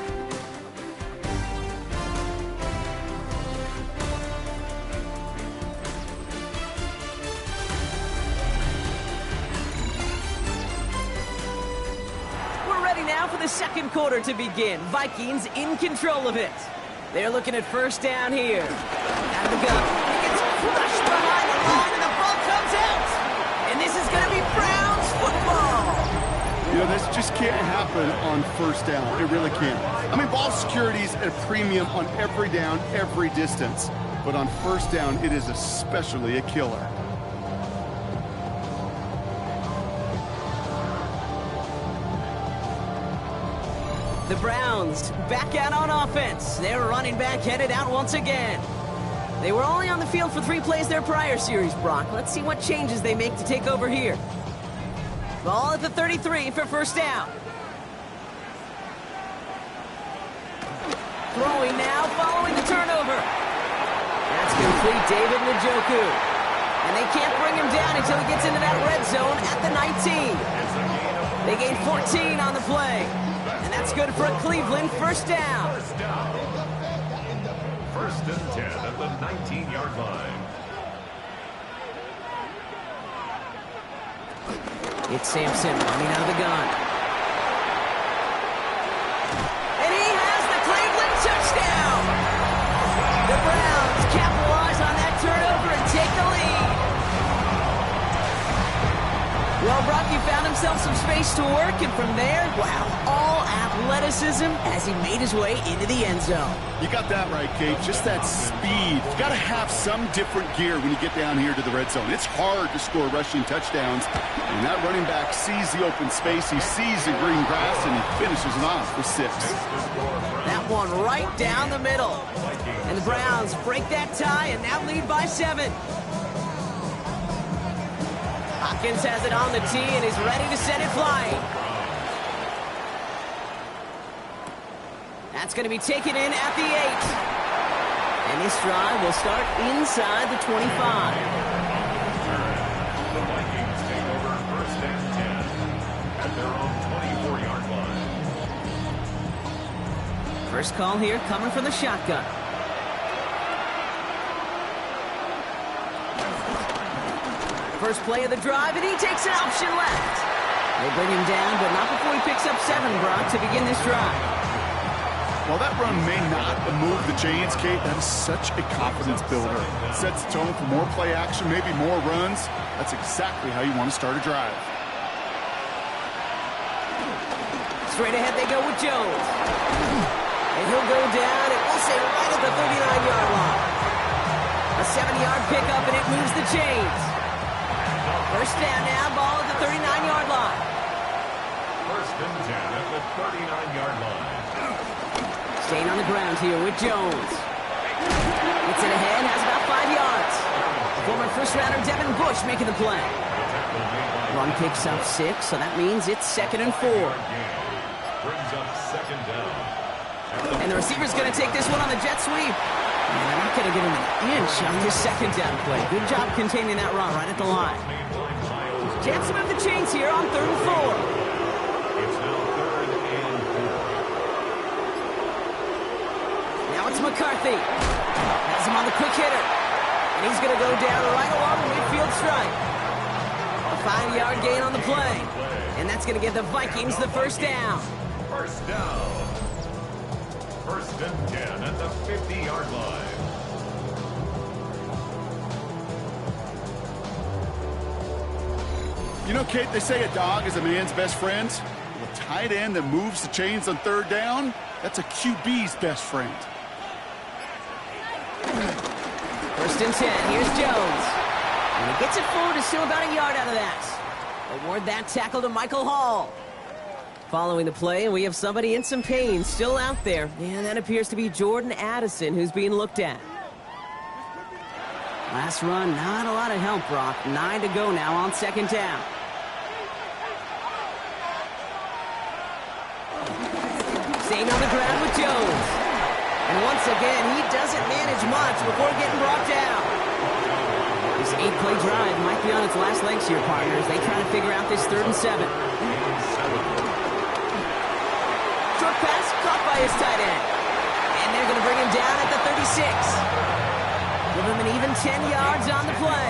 We're ready now for the second quarter to begin. Vikings in control of it. They're looking at first down here. Out of the gun. It gets crushed behind the line and the ball comes out. And this is going to be Browns football. You know, this just can't happen on first down. It really can't. I mean, ball security's at a premium on every down, every distance. But on first down, it is especially a killer. The Browns back out on offense. Their running back headed out once again. They were only on the field for 3 plays their prior series, Brock. Let's see what changes they make to take over here. Ball at the 33 for first down. Throwing now, following the turnover. That's complete, David Njoku. And they can't bring him down until he gets into that red zone at the 19. They gain 14 on the play. And that's good for a Cleveland first down. First down. First and 10 at the 19-yard line. It's Sampson running out of the gun. And he has the Cleveland touchdown! The Browns capitalize on that turnover and take the lead. Well, Brock, he found himself some space to work, and from there, wow, all athleticism as he made his way into the end zone. You got that right, Kate. Just that speed. You got to have some different gear when you get down here to the red zone. It's hard to score rushing touchdowns. And that running back sees the open space, he sees the green grass, and he finishes it off for 6. That one right down the middle. And the Browns break that tie and now lead by 7. Hopkins has it on the tee and is ready to set it flying. That's going to be taken in at the 8. And this drive will start inside the 25. The Vikings take over first and 10 at their own 24-yard line. First call here coming from the shotgun. First play of the drive, and he takes an option left. They bring him down, but not before he picks up 7, Brock, to begin this drive. While that run may not move the chains, Kate, that is such a confidence builder. It sets the tone for more play action, maybe more runs. That's exactly how you want to start a drive. Straight ahead they go with Jones. And he'll go down, and we'll say right at the 39-yard line. A 7-yard pickup, and it moves the chains. First down now, ball at the 39-yard line. First and 10 at the 39-yard line. Staying on the ground here with Jones. Gets it ahead, has about 5 yards. Former first-rounder Devin Bush making the play. Run picks up 6, so that means it's 2nd and 4. Brings up second down. And the receiver's going to take this one on the jet sweep. And they're not going to give him an inch on this second down play. Good job containing that run right at the line. Chance to move the chains here on 3rd and 4. It's now 3rd and 4. Now it's McCarthy. Has him on the quick hitter. And he's going to go down right along the midfield stripe. A 5-yard gain on the play. And that's going to give the Vikings the first down. First down. First and 10 at the 50-yard line. You know, Kate, they say a dog is a man's best friend. Well, a tight end that moves the chains on third down, that's a QB's best friend. First and 10, here's Jones. And he gets it forward, is still about a yard out of that. Award that tackle to Michael Hall. Following the play, and we have somebody in some pain still out there. And that appears to be Jordan Addison, who's being looked at. Last run, not a lot of help, Brock. 9 to go now on second down. Staying on the ground with Jones. And once again, he doesn't manage much before getting brought down. This 8-play drive might be on its last legs here, partners. They try to figure out this 3rd and 7. Short pass caught by his tight end. And they're going to bring him down at the 36. Give him an even 10 yards on the play.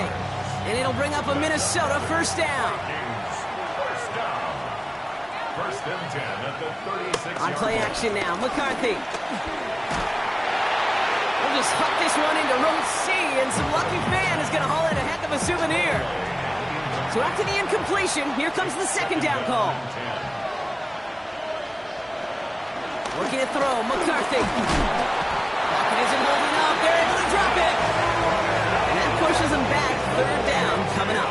And it'll bring up a Minnesota first down. First and 10 at the 36. On play action now, McCarthy. We'll just huck this one into row C, and some lucky fan is going to haul in a heck of a souvenir. So after the incompletion, here comes the second down call. Looking to throw, McCarthy. Pocket isn't holding up. They're able to drop it. And that pushes them back. 3rd down coming up.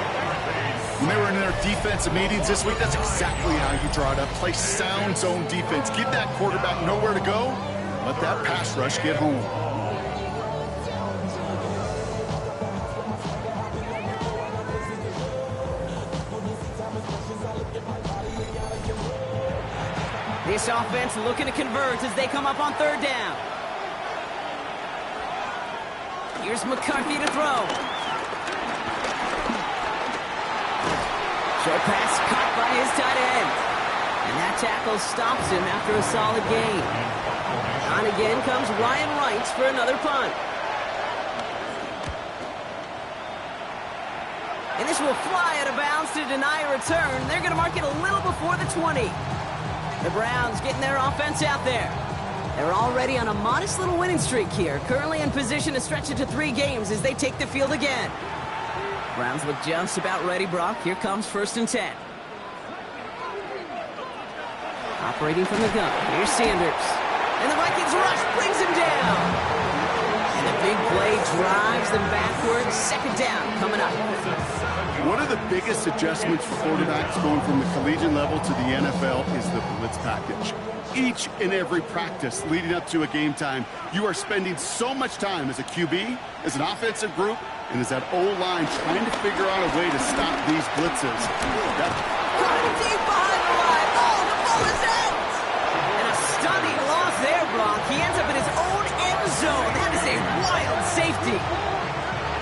When they were in their defensive meetings this week, that's exactly how you draw it up. Play sound zone defense. Give that quarterback nowhere to go. Let that pass rush get home. This offense looking to convert as they come up on 3rd down. Here's McCarthy to throw. Short pass caught by his tight end. And that tackle stops him after a solid gain. On again comes Ryan Wright for another punt. And this will fly out of bounds to deny a return. They're going to mark it a little before the 20. The Browns getting their offense out there. They're already on a modest little winning streak here. Currently in position to stretch it to 3 games as they take the field again. Browns look just about ready, Brock. Here comes 1st and 10. Operating from the gun. Here's Sanders. And the Vikings rush brings him down. And the big play drives them backwards. 2nd down coming up. One of the biggest adjustments for quarterbacks going from the collegiate level to the NFL is the blitz package. Each and every practice leading up to a game time, you are spending so much time as a QB, as an offensive group, and as that O-line trying to figure out a way to stop these blitzes. Got him deep behind the line. Oh, the ball is out! And a stunning loss there, Brock. He ends up in his own end zone. That is a wild safety.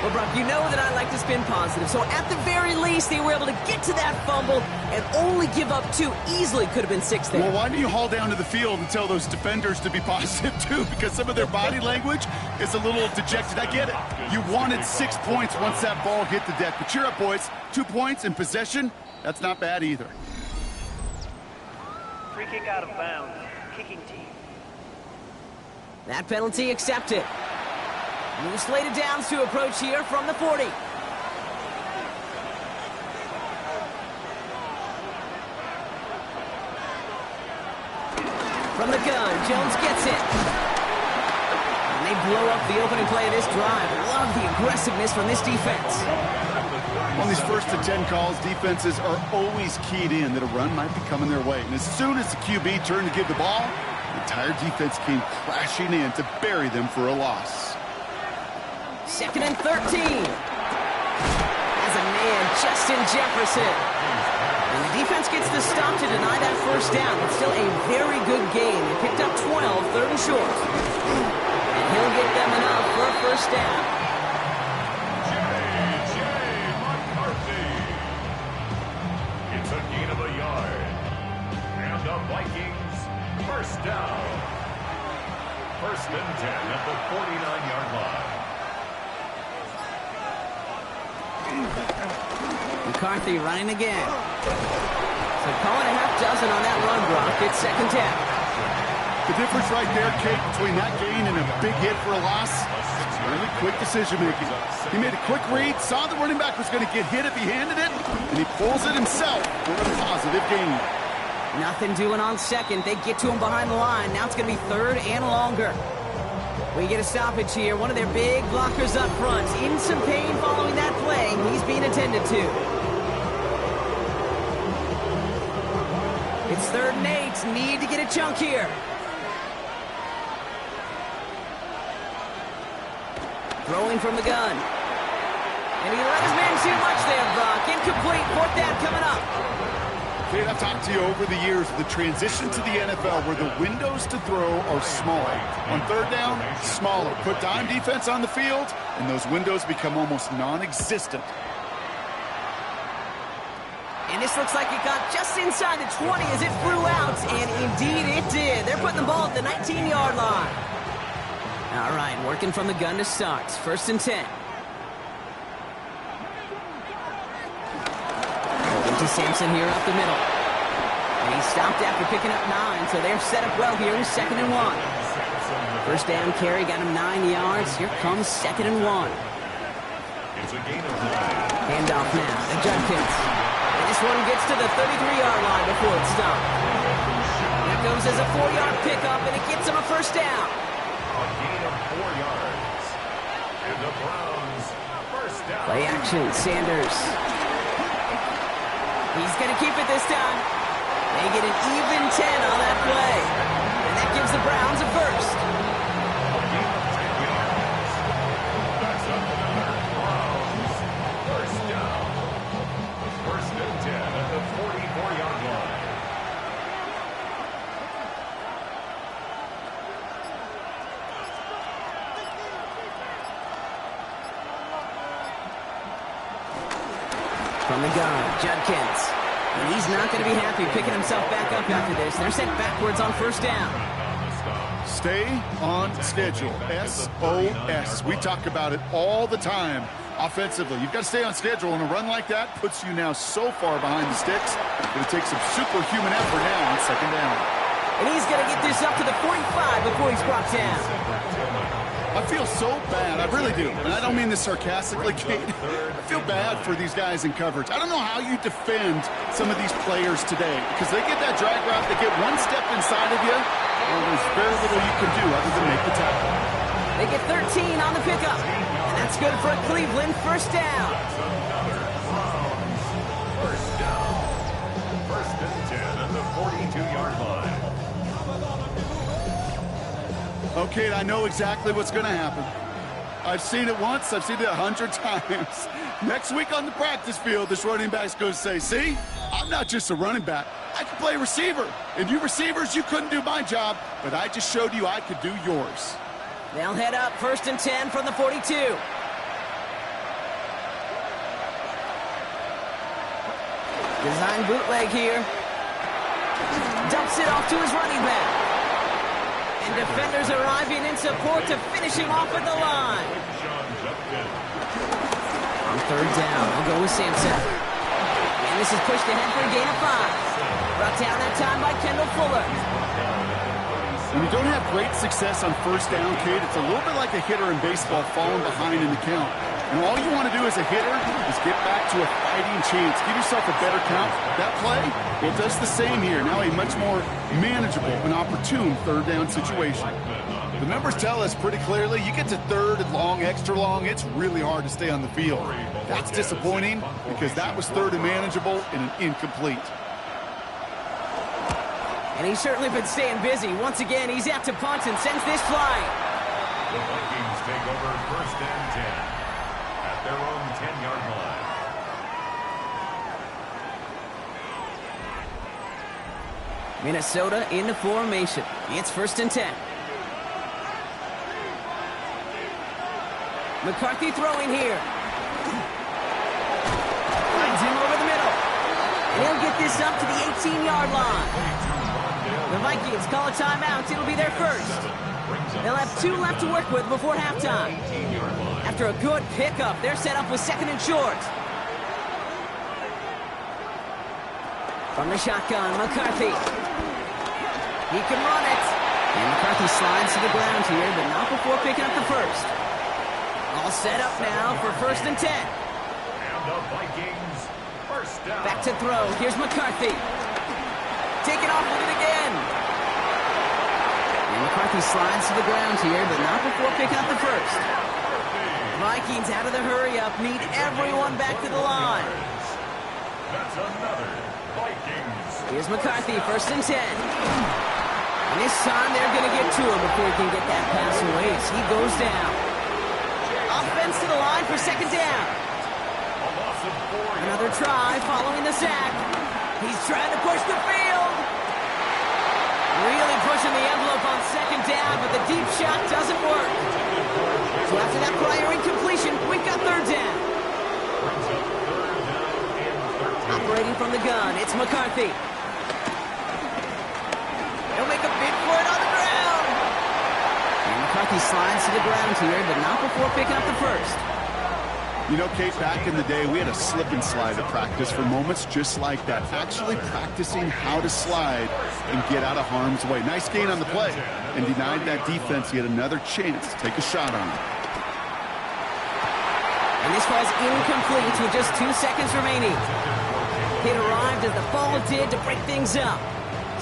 Well, Brock, you know that I like to spin positive. So at the very least, they were able to get to that fumble and only give up 2. Easily could have been 6 there. Well, why do you haul down to the field and tell those defenders to be positive, too? Because some of their body language is a little dejected. I get it. You wanted 6 points once that ball hit the deck. But cheer up, boys. 2 points in possession, that's not bad either. Free kick out of bounds. Kicking team. That penalty accepted. New slated downs to approach here from the 40. From the gun, Jones gets it. And they blow up the opening play of this drive. Love the aggressiveness from this defense. On these 1st and 10 calls, defenses are always keyed in that a run might be coming their way. And as soon as the QB turned to give the ball, the entire defense came crashing in to bury them for a loss. 2nd and 13. As a man, Justin Jefferson. And the defense gets the stop to deny that 1st down. It's still a very good game. He picked up 12, 3rd and short. And he'll get them enough for a 1st down. McCarthy. It's a gain of a yard. And the Vikings, 1st down. 1st and 10 at the 49-yard line. McCarthy running again. So calling a half dozen on that run, Brock. It's second down. The difference right there, Kate, between that gain and a big hit for a loss, really quick decision-making. He made a quick read, saw the running back was going to get hit if he handed it, and he pulls it himself for a positive gain. Nothing doing on second. They get to him behind the line. Now it's going to be third and longer. We get a stoppage here. One of their big blockers up front. In some pain following that play. He's being attended to. It's 3rd and 8. Need to get a chunk here. Throwing from the gun. And he let his man too much there, Brock. Incomplete. 4th down coming up. Kate, I've talked to you over the years of the transition to the NFL where the windows to throw are smaller. On 3rd down, smaller. Put dime defense on the field, and those windows become almost non-existent. And this looks like it got just inside the 20 as it flew out, and indeed it did. They're putting the ball at the 19-yard line. All right, working from the gun to start. 1st and 10. To Sampson here up the middle. And he stopped after picking up 9, so they're set up well here in 2nd and 1. 1st down carry got him 9 yards. Here comes 2nd and 1. Handoff now to Judkins. And this one gets to the 33-yard line before it's stopped. That goes as a 4-yard pickup, and it gets him a 1st down. A gain of 4 yards. And the Browns, 1st down. Play action, Sanders. He's going to keep it this time. They get an even 10 on that play. And that gives the Browns a 1st. A gain of 10 yards. That's another Browns 1st down. 1st and 10 at the 44-yard line. From the gun, Judkins. And he's not going to be happy picking himself back up after this. They're sent backwards on 1st down. Stay on schedule. SOS. We talk about it all the time offensively. You've got to stay on schedule, and a run like that puts you now so far behind the sticks. It takes some superhuman effort now on 2nd down. And he's going to get this up to the 45 before he's brought down. I feel so bad. I really do. And I don't mean this sarcastically, Kate. I feel bad for these guys in coverage. I don't know how you defend some of these players today because they get that drag route, they get one step inside of you, and there's very little you can do other than make the tackle. They get 13 on the pickup. And that's good for Cleveland. 1st down. First down. 1st and 10 at the 42-yard line. Okay, I know exactly what's going to happen. I've seen it once. I've seen it 100 times. Next week on the practice field, this running back's going to say, see, I'm not just a running back. I can play receiver. And you receivers, you couldn't do my job, but I just showed you I could do yours. They'll head up 1st and 10 from the 42. Design bootleg here. Dumps it off to his running back. And defenders arriving in support to finish him off at the line. On 3rd down, they'll go with Sampson. And this is pushed ahead for a gain of 5. Brought down that time by Kendall Fuller. When you don't have great success on 1st down, Kate, it's a little bit like a hitter in baseball falling behind in the count. And all you want to do as a hitter is get back to a fighting chance. Give yourself a better count. That play, it does the same here. Now a much more manageable and opportune 3rd down situation. The numbers tell us pretty clearly, you get to 3rd and long, extra long, it's really hard to stay on the field. That's disappointing because that was 3rd and manageable and an incomplete. And he's certainly been staying busy. Once again, he's out to punt and sends this flying. The Vikings take over 1st and 10 at their own 10-yard line. Minnesota into formation. It's 1st and 10. McCarthy throwing here. Finds him over the middle. And he'll get this up to the 18-yard line. The Vikings call a timeout. It'll be their 1st. They'll have 2 left to work with before halftime. After a good pickup, they're set up with 2nd and short. From the shotgun, McCarthy. He can run it. And McCarthy slides to the ground here, but not before picking up the first. All set up now for 1st and 10. And the Vikings, first down. Back to throw. Here's McCarthy. Taking off with it again. And McCarthy slides to the ground here, but not before picking up the first. Vikings out of the hurry-up need everyone back to the line. That's another Vikings. Here's McCarthy, 1st and 10. And this time they're going to get to him before he can get that pass away as he goes down. Offense to the line for 2nd down. Another try following the sack. He's trying to push the field. Really pushing the envelope on 2nd down, but the deep shot doesn't work. So after that prior incompletion, we've got 3rd down. Operating from the gun, it's McCarthy. He'll make a big for it on the ground. And McCarthy slides to the ground here, but not before picking up the first. You know, Kate, back in the day, we had a slip and slide at practice for moments just like that. Actually practicing how to slide and get out of harm's way. Nice gain on the play and denied that defense yet another chance to take a shot on him. And this falls incomplete with just 2 seconds remaining. It arrived as the fall did to break things up.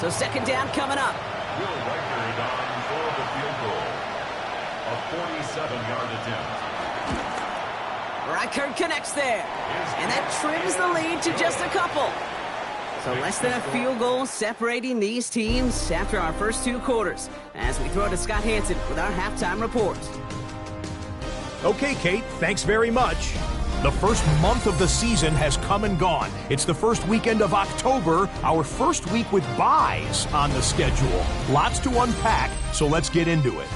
So 2nd down coming up. Will Reichard on for the field goal. A 47-yard attempt. Reichard connects there. And that trims the lead to just a couple. So less than a field goal separating these teams after our first 2 quarters. As we throw to Scott Hanson with our halftime report. Okay, Kate, thanks very much. The first month of the season has come and gone. It's the first weekend of October, our first week with byes on the schedule. Lots to unpack, so let's get into it.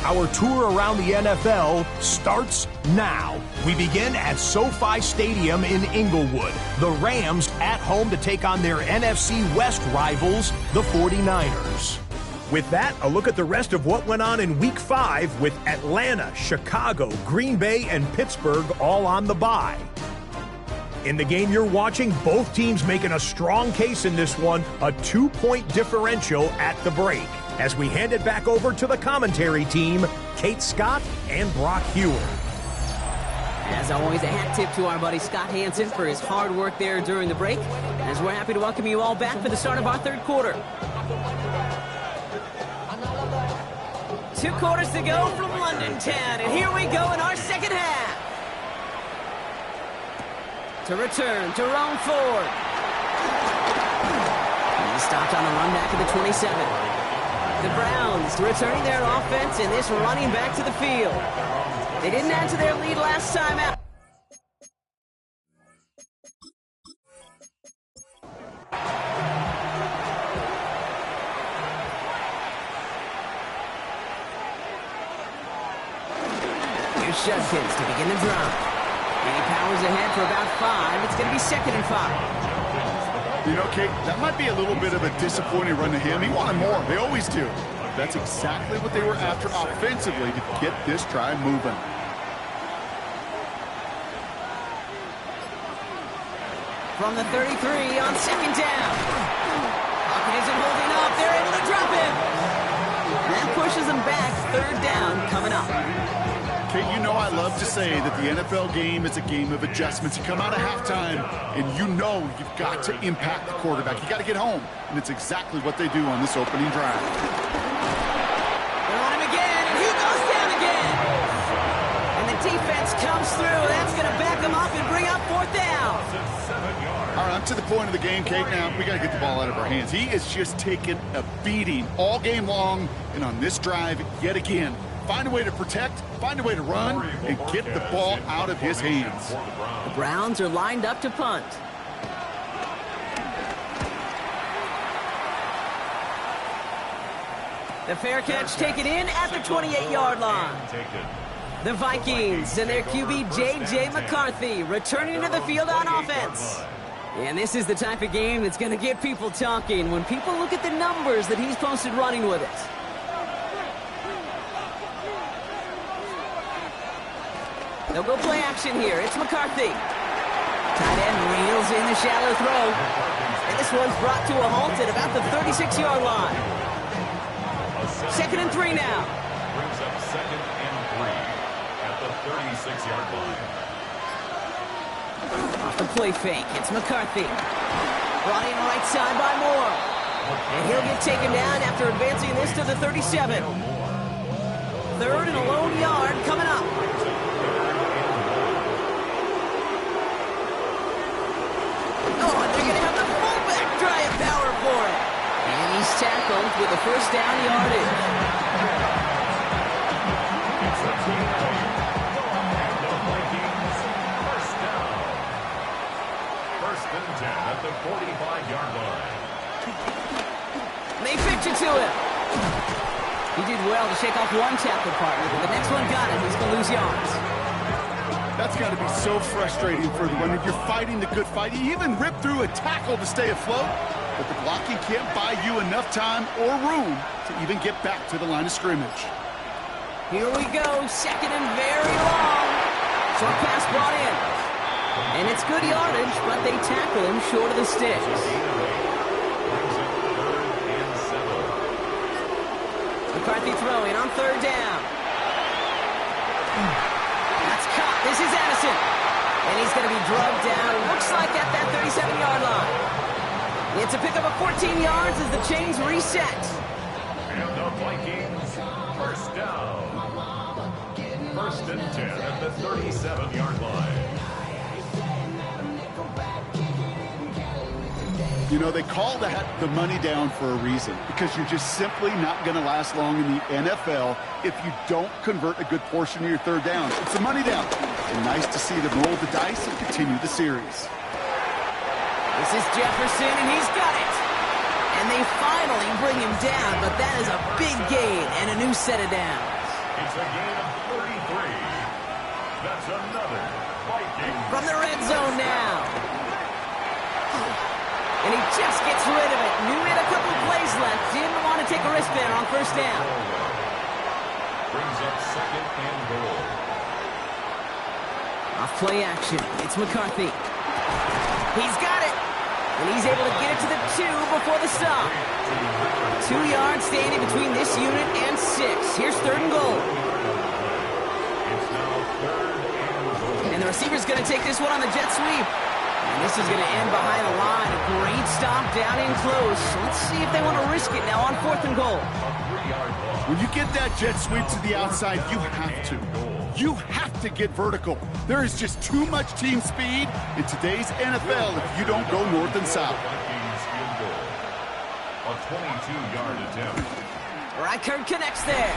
Our tour around the NFL starts now. We begin at SoFi Stadium in Inglewood. The Rams at home to take on their NFC West rivals, the 49ers. With that, a look at the rest of what went on in Week 5 with Atlanta, Chicago, Green Bay, and Pittsburgh all on the bye. In the game you're watching, both teams making a strong case in this one, a 2-point differential at the break. As we hand it back over to the commentary team, Kate Scott and Brock Huard. As always, a hat tip to our buddy Scott Hanson for his hard work there during the break, as we're happy to welcome you all back for the start of our 3rd quarter. 2 quarters to go from London Town, and here we go in our 2nd half. To return, Jerome Ford. He stopped on a run back at the 27. The Browns returning their offense and this running back to the field. They didn't add to their lead last time out. Here's Judkins to begin the drive. And he powers ahead for about 5. It's going to be 2nd and 5. You know, Kate, that might be a little bit of a disappointing run to him. He wanted more. They always do. That's exactly what they were after offensively to get this drive moving. From the 33 on 2nd down. Pocket isn't holding up. They're able to drop him. And that pushes them back. 3rd down coming up. Kate, you know I love to say that the NFL game is a game of adjustments. You come out of halftime, and you know you've got to impact the quarterback. You got to get home, and it's exactly what they do on this opening drive. They're on him again, and he goes down again. And the defense comes through. That's going to back them up and bring up 4th down. All right, I'm to the point of the game, Kate. Now we got to get the ball out of our hands. He is just taking a beating all game long, and on this drive, yet again, find a way to protect, find a way to run, and get the ball out of his hands. The Browns are lined up to punt. The fair catch taken in at the 28-yard line. The Vikings and their QB J.J. McCarthy returning to the field on offense. And this is the type of game that's going to get people talking when people look at the numbers that he's posted running with it. They'll go play action here. It's McCarthy. Tight end reels in the shallow throw. And this one's brought to a halt at about the 36-yard line. 2nd and 3 now. Brings up 2nd and 3 at the 36-yard line. Off the play fake, it's McCarthy. Brought in right side by Moore. And he'll get taken down after advancing this to the 37. 3rd and a lone yard coming up. Oh, and they're going to have the fullback try and power for it. And he's tackled with a first down yardage. First and 10 at the 45-yard line. They pitch it to him. He did well to shake off one tackle partner, but the next one got him. He's going to lose yards. That's got to be so frustrating for the runner. You're fighting the good fight. You even rip through a tackle to stay afloat, but the blocking can't buy you enough time or room to even get back to the line of scrimmage. Here we go, 2nd and very long. Short pass brought in. And it's good yardage, but they tackle him short of the sticks. McCarthy throwing on 3rd down. That's caught. This is Addison. And he's going to be drugged down. Looks like at that 37-yard line. It's a pickup of 14 yards as the chains reset. And the Vikings, first down. 1st and 10 at the 37-yard line. You know, they call that the money down for a reason, because you're just simply not going to last long in the NFL if you don't convert a good portion of your 3rd downs. It's a money down. And nice to see them roll the dice and continue the series. This is Jefferson, and he's got it. And they finally bring him down, but that is a big gain and a new set of downs. It's a gain of 33. That's another Viking. From the red zone now. And he just gets rid of it. Knew he had a couple of plays left. Didn't want to take a risk there on 1st down. Brings up 2nd and goal. Off play action. It's McCarthy. He's got it. And he's able to get it to the 2 before the stop. 2 yards standing between this unit and 6. Here's 3rd and goal. It's now 3rd and goal. And the receiver's going to take this one on the jet sweep. And this is going to end behind the line. A great stop down in close. Let's see if they want to risk it now on 4th and goal. When you get that jet sweep to the outside, you have to. You have to get vertical. There is just too much team speed in today's NFL if you don't go north and south. Vikings field goal. A 22-yard attempt. Reichert connects there.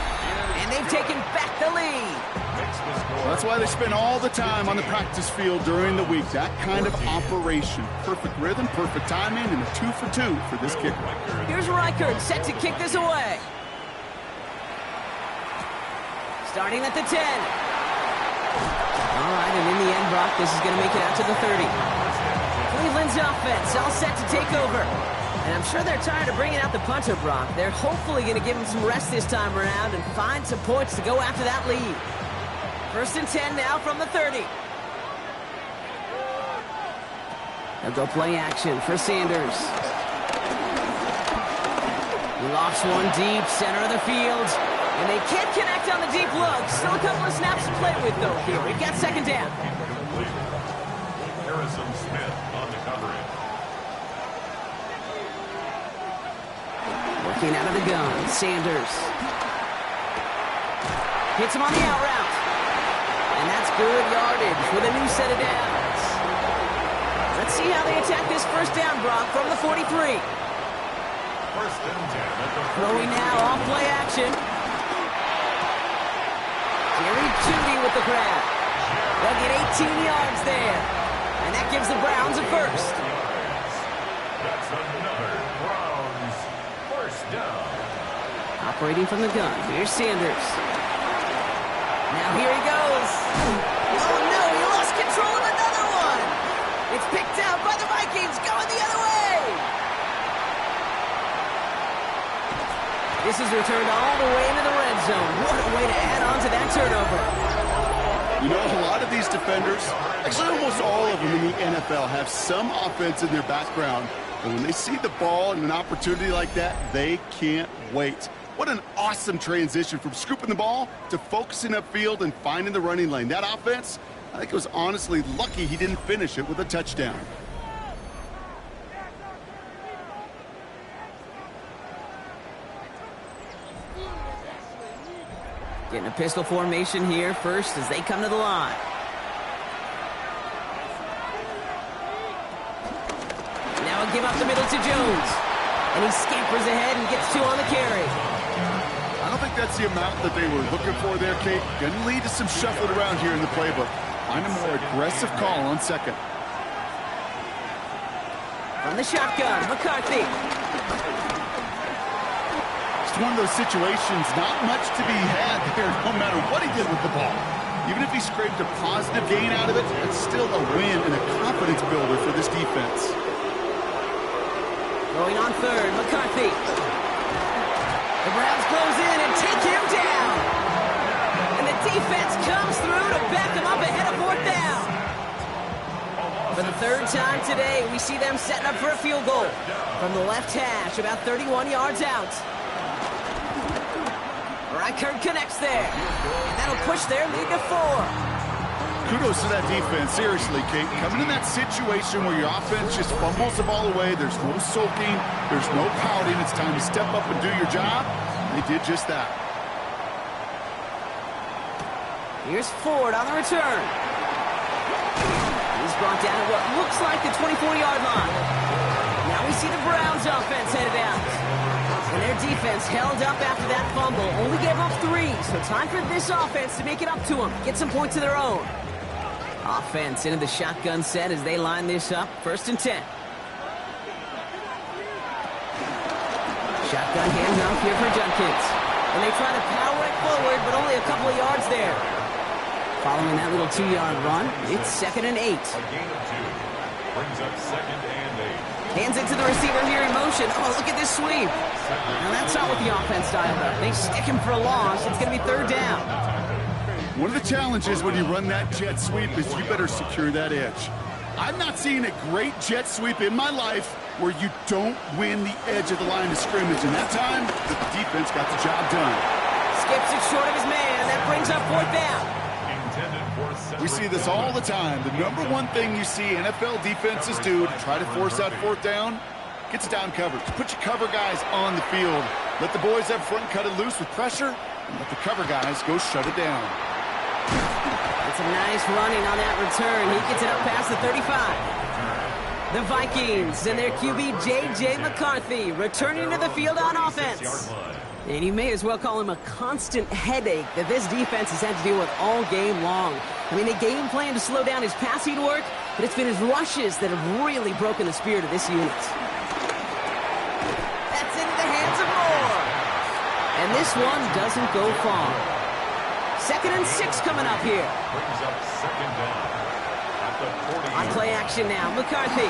And they've taken back the lead. That's why they spend all the time on the practice field during the week. That kind of operation. Perfect rhythm, perfect timing, and a 2 for 2 for this kicker. Here's Reichert set to kick this away. Starting at the 10. All right, and in the end, Brock, this is going to make it out to the 30. Cleveland's offense all set to take over. And I'm sure they're tired of bringing out the punter, Brock. They're hopefully going to give him some rest this time around and find some points to go after that lead. 1st and 10 now from the 30. They'll go play action for Sanders. He lofts one deep, center of the field. And they can't connect on the deep look. Still a couple of snaps to play with, though, here. We've got 2nd down. Harrison Smith on the coverage. Working out of the gun, Sanders. Hits him on the out route. And that's good yardage with a new set of downs. Let's see how they attack this 1st down, Brock, from the 43. 1st and 10 at the 40. Throwing now off play action. Jerry Jeudy with the grab. They'll get 18 yards there. And that gives the Browns a 1st. That's another Browns 1st down. Operating from the gun. Here's Sanders. Now here he goes. Oh no, he lost control of another one. It's picked out by the Vikings going the other way. This is returned all the way into the red zone. What a way to add on to that turnover. You know, a lot of defenders, actually almost all of them in the NFL, have some offense in their background. But when they see the ball and an opportunity like that, they can't wait. What an awesome transition from scooping the ball to focusing upfield and finding the running lane. That offense, I think it was honestly lucky he didn't finish it with a touchdown. Getting a pistol formation here first as they come to the line. Now a give up the middle to Jones. And he scampers ahead and gets 2 on the carry. I don't think that's the amount that they were looking for there, Kate. Going to lead to some shuffling around here in the playbook. Find a more aggressive call on second. From the shotgun, McCarthy. It's one of those situations, not much to be had there, no matter what he did with the ball. Even if he scraped a positive gain out of it, it's still a win and a confidence builder for this defense. Going on third, McCarthy. The Browns close in and take him down. And the defense comes through to back him up ahead of 4th down. For the 3rd time today, we see them setting up for a field goal from the left hash, about 31 yards out. Reichert connects there, and that'll push their lead to 4. Kudos to that defense. Seriously, Kate. Coming in that situation where your offense just fumbles the ball away, there's no sulking, there's no pouting. It's time to step up and do your job. They did just that. Here's Ford on the return. He's brought down at what looks like the 24-yard line. Now we see the Browns offense headed out. And their defense held up after that fumble. Only gave up 3, so time for this offense to make it up to them. Get some points of their own. Offense into the shotgun set as they line this up. 1st and 10. Shotgun handoff here for Judkins. And they try to power it forward, but only a couple of yards there. Following that little 2-yard run, it's 2nd and 8. A gain of 2. Brings up 2nd and 8. Hands it to the receiver here in motion. Oh, look at this sweep. Now that's not what the offense dialed up. They stick him for a loss. It's going to be 3rd down. One of the challenges when you run that jet sweep is you better secure that edge. I've not seen a great jet sweep in my life where you don't win the edge of the line of scrimmage. And that time, the defense got the job done. Skips it short of his man. That brings up 4th down. We see this all the time. The number one thing you see NFL defenses do to try to force out 4th down, gets down coverage. Put your cover guys on the field. Let the boys up front cut it loose with pressure, and let the cover guys go shut it down. It's a nice running on that return. He gets it up past the 35. The Vikings and their QB, J.J. McCarthy, returning to the field on offense. And you may as well call him a constant headache that this defense has had to deal with all game long. I mean, they game plan to slow down his passing work, but it's been his rushes that have really broken the spirit of this unit. That's into the hands of Moore. And this one doesn't go far. 2nd and 6 coming up here. Brings up 2nd down at the 40. On play action now, McCarthy.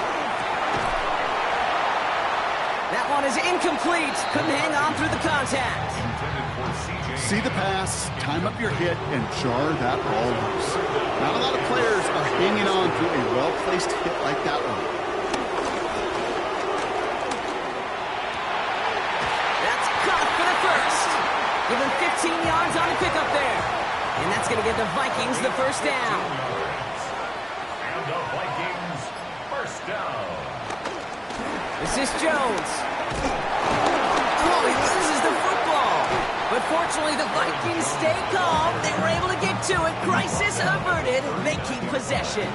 That one is incomplete. Couldn't hang on through the contact. See the pass, time up your hit, and jar that ball loose. Not a lot of players are hanging on to a well-placed hit like that one. That's caught for the first. Give him 15 yards on the pickup there. And that's going to get the Vikings the 1st down. And the Vikings 1st down. This is Jones. Oh, he loses the football. But fortunately, the Vikings stay calm. They were able to get to it. Crisis averted. They keep possession.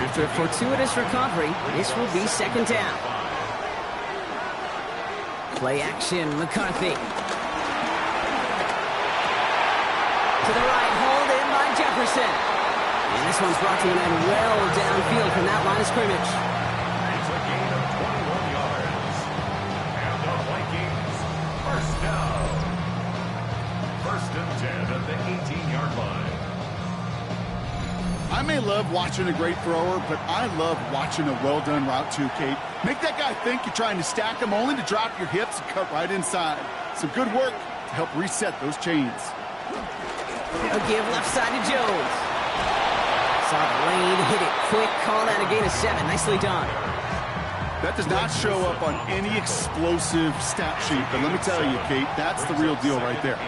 After a fortuitous recovery, this will be 2nd down. Play action, McCarthy. To the right, hauled in by Jefferson. And this one's brought to an end well downfield from that line of scrimmage. It's a gain of 21 yards. And the Vikings 1st down. 1st and 10 at the 18-yard line. I may love watching a great thrower, but I love watching a well-done route too, Kate. Make that guy think you're trying to stack him only to drop your hips and cut right inside. Some good work to help reset those chains. A give left side to Jones. Saw the lane, hit it quick, calling out a gain of 7. Nicely done. That does not show up on any explosive stat sheet, but let me tell you, Kate, that's the real deal right there.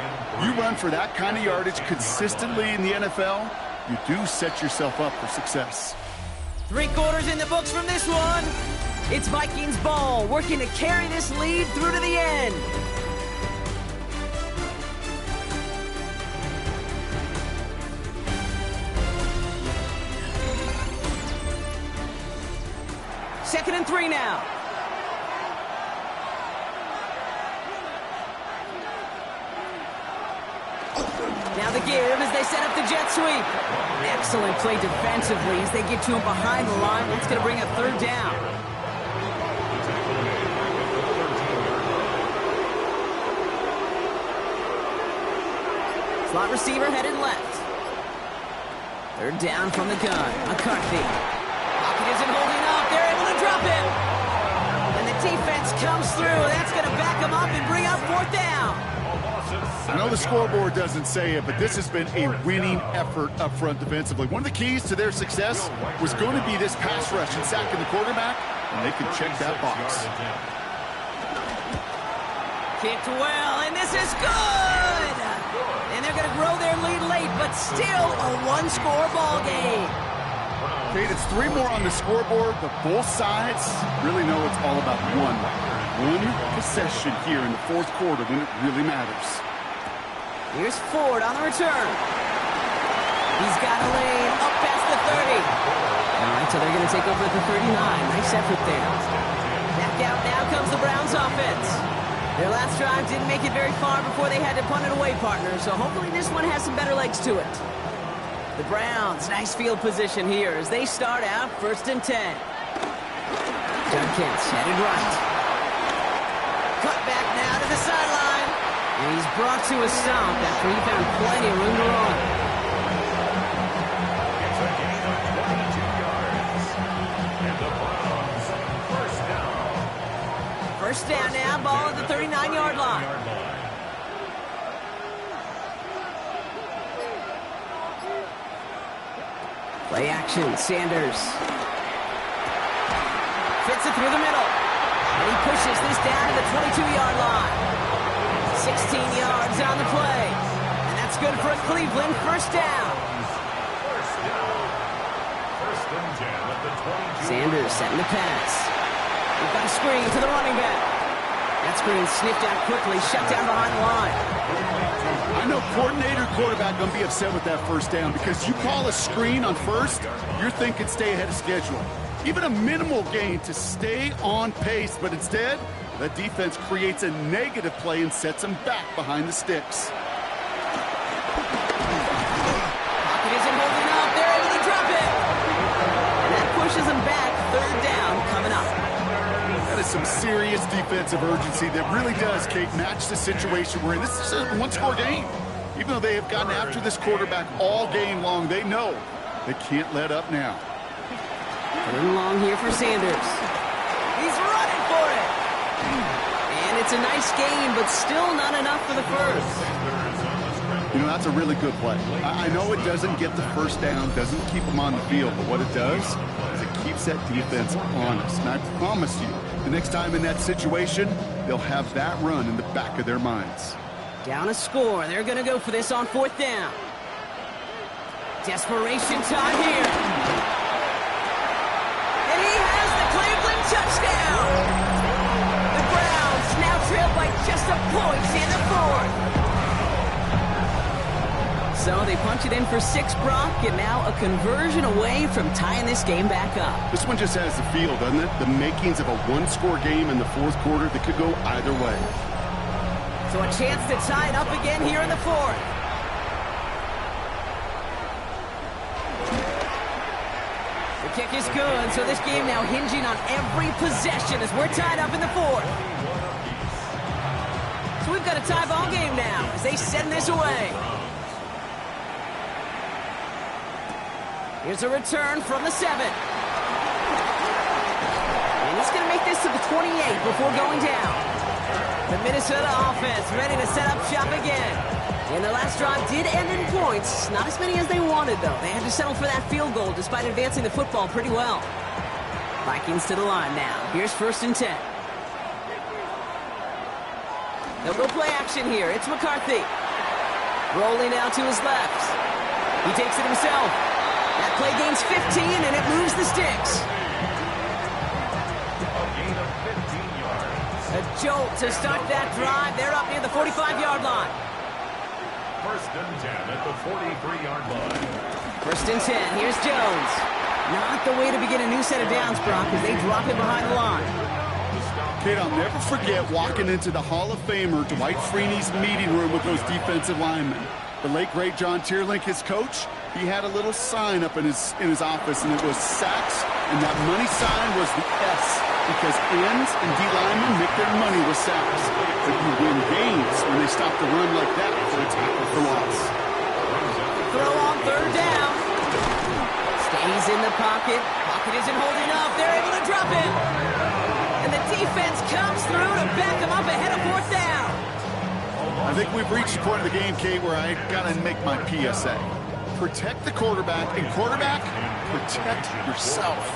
You run for that kind of yardage consistently in the NFL, you do set yourself up for success. 3 quarters in the books from this one. It's Vikings ball, working to carry this lead through to the end. Second and 3 now. Now the give as they set up the jet sweep. Excellent play defensively as they get to him behind the line. That's going to bring a 3rd down. Slot receiver headed left. 3rd down from the gun. McCarthy. Pocket isn't holding up. They're able to drop him. And the defense comes through. That's going to back him up and bring up 4th down. I know the scoreboard doesn't say it, but this has been a winning effort up front defensively. One of the keys to their success was going to be this pass rush and sacking the quarterback, and they can check that box. Kicked well, and this is good! And they're going to grow their lead late, but still a 1-score ball game. Kate, it's 3 more on the scoreboard, but both sides really know it's all about one possession here in the 4th quarter when it really matters. Here's Ford on the return. He's got a lane up past the 30. All right, so they're going to take over at the 39. Nice effort there. Back out now comes the Browns offense. Their last drive didn't make it very far before they had to punt it away, partner, so hopefully this one has some better legs to it. The Browns, nice field position here as they start out 1st and 10. Judkins headed right. Cut back now to the sideline. And he's brought to a stop after he found plenty of room to run. It's a gain of 22 yards. And the Browns, 1st down. 1st down now, ball at the 39-yard line. Play action, Sanders. Fits it through the middle. And he pushes this down to the 22-yard line. 16 yards on the play. And that's good for a Cleveland 1st down. 1st and 10 at the 22. Sanders setting the pass. We've got a screen to the running back. That screen sniffed out quickly, shut down behind the line. I know coordinator quarterback going to be upset with that 1st down because you call a screen on 1st, you're thinking stay ahead of schedule. Even a minimal gain to stay on pace, but instead, that defense creates a negative play and sets them back behind the sticks. Pocket isn't holding up. They're able to drop it. And that pushes them back. 3rd down coming up. That is some serious defensive urgency that really does, Kate, match the situation we're in. This is a 1-score game. Even though they have gotten after this quarterback all game long, they know they can't let up now. 3rd and long here for Sanders. He's running for it. And it's a nice game, but still not enough for the 1st. You know, that's a really good play. I know it doesn't get the 1st down, doesn't keep them on the field, but what it does is it keeps that defense honest. And I promise you, the next time in that situation, they'll have that run in the back of their minds. Down a score. They're going to go for this on 4th down. Desperation time here. And he has the Cleveland touchdown. The Browns now trail by just a point in the 4th. So they punch it in for 6, Brock, and now a conversion away from tying this game back up. This one just has the feel, doesn't it? The makings of a 1-score game in the 4th quarter that could go either way. So a chance to tie it up again here in the 4th. The kick is good, so this game now hinging on every possession as we're tied up in the 4th. So we've got a tie ball game now as they send this away. Here's a return from the 7. And he's going to make this to the 28 before going down. The Minnesota offense ready to set up shop again. And their last drive did end in points. Not as many as they wanted, though. They had to settle for that field goal despite advancing the football pretty well. Vikings to the line now. Here's 1st and 10. They'll go play action here. It's McCarthy. Rolling out to his left. He takes it himself. That play gains 15, and it moves the sticks. A gain of 15 yards. A jolt to start that drive. They're up near the 45-yard line. 1st and 10 at the 43-yard line. 1st and 10. Here's Jones. Not the way to begin a new set of downs, Brock, as they drop him behind the line. Kate, I'll never forget walking into the Hall of Famer Dwight Freeney's meeting room with those defensive linemen. The late, great John Tierlink, his coach, he had a little sign up in his office, and it was sacks, and that money sign was the S, because ends and D linemen make their money with sacks. But you win games when they stop the run like that for a tackle for loss. Throw on 3rd down. Stays in the pocket. Pocket isn't holding up. They're able to drop him. And the defense comes through to back him up ahead of 4th down. I think we've reached the point of the game, Kate, where I got to make my PSA. Protect the quarterback, and quarterback, protect yourself.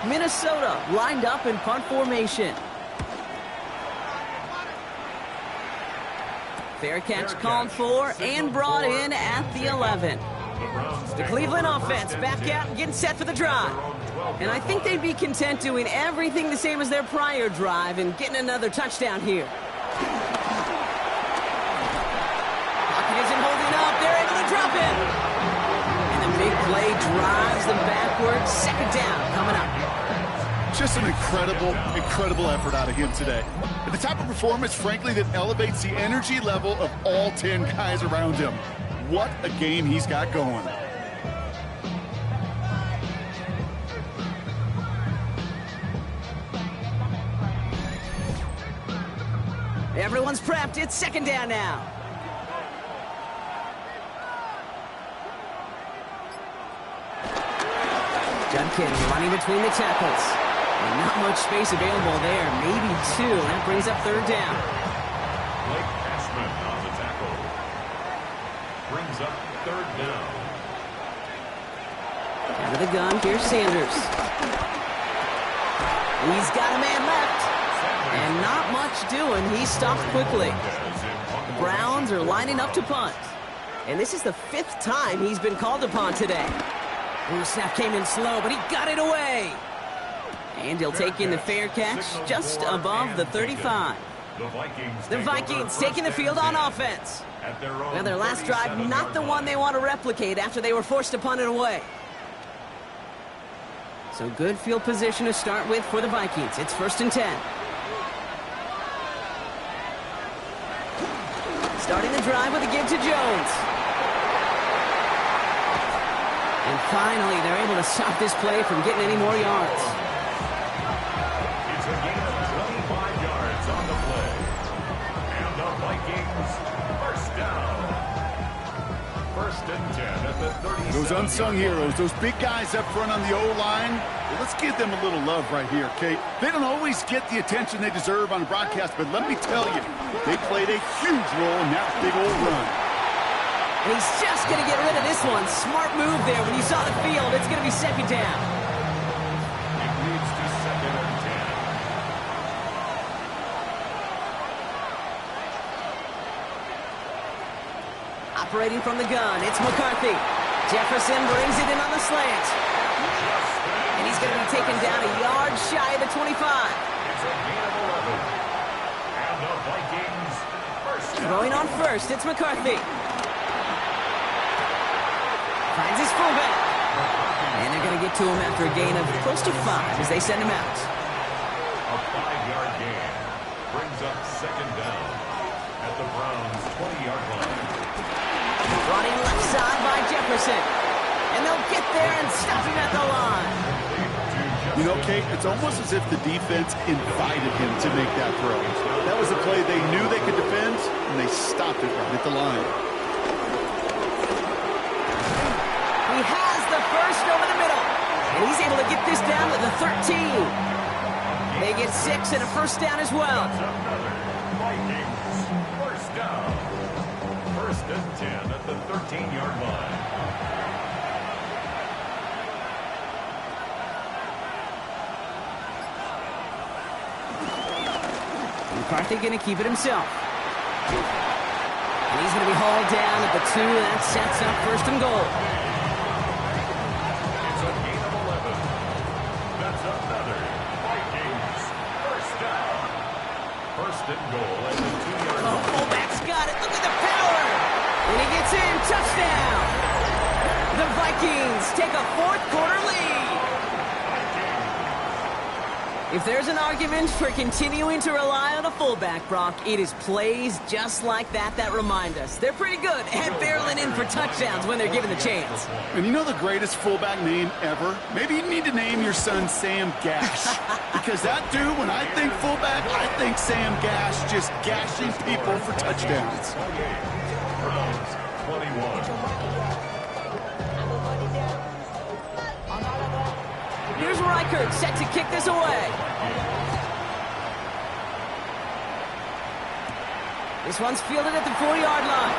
Minnesota lined up in punt formation. Fair catch called for and brought in at the 11. The Cleveland offense back out and getting set for the drive. And I think they'd be content doing everything the same as their prior drive and getting another touchdown here. Pocket isn't holding up. They're able to drop it. And the big play drives them backwards. 2nd down coming up. Just an incredible effort out of him today. And the type of performance, frankly, that elevates the energy level of all 10 guys around him. What a game he's got going. Everyone's prepped. It's 2nd down now. Judkin running between the tackles. And not much space available there. Maybe 2. That brings up 3rd down. Blake Cashman on the tackle. Brings up 3rd down. Out of the gun, here's Sanders. He's got a man left. And not much doing. He stopped quickly. The Browns are lining up to punt. And this is the 5th time he's been called upon today. Ooh, snap came in slow, but he got it away. And he'll take in the fair catch just above the 35. The Vikings taking the field on offense. Well, their last drive, not the one they want to replicate after they were forced to punt it away. So good field position to start with for the Vikings. It's 1st and 10. Starting the drive with a give to Jones. And finally, they're able to stop this play from getting any more yards. It's a gain of 25 yards on the play. And the Vikings, 1st down. 1st and 10 at the 37. Those unsung heroes, those big guys up front on the O-line, well, let's give them a little love right here, Kate. They don't always get the attention they deserve on a broadcast, but let me tell you, they played a huge role in that big old run. And he's just going to get rid of this one. Smart move there. When you saw the field, it's going to be 2nd down. It leads to 2nd and 10. Operating from the gun, it's McCarthy. Jefferson brings it in on the slant. And he's going to be taken down a yard shy of the 25. It's a gain of 11. And the Vikings, 1st down. Throwing on 1st, it's McCarthy. Finds his fullback. And they're going to get to him after a gain of close to 5 as they send him out. A 5-yard gain brings up 2nd down at the Browns' 20-yard line. Brought in left side by Jefferson. And they'll get there and stop him at the line. You know, Kate, it's almost as if the defense invited him to make that throw. That was a play they knew they could defend, and they stopped it right at the line. He has the first over the middle. And he's able to get this down to the 13. They get 6 and a 1st down as well. Vikings, 1st down. First and 10 at the 13-yard line. McCarthy going to keep it himself. And he's going to be hauled down at the 2, and that sets up first and goal. It's a gain of 11. That's another Vikings first down. First and goal at the 2-yard line. Oh, fullback's got it. Look at the power. And he gets in. Touchdown. The Vikings take a fourth-quarter lead. If there's an argument for continuing to rely on a fullback, Brock, it is plays just like that that remind us. They're pretty good at barreling in for touchdowns when they're given the chance. And you know the greatest fullback name ever? Maybe you need to name your son Sam Gash. Because that dude, when I think fullback, I think Sam Gash just gashing people for touchdowns. Browns 21. Here's Reichert set to kick this away. This one's fielded at the 4-yard line.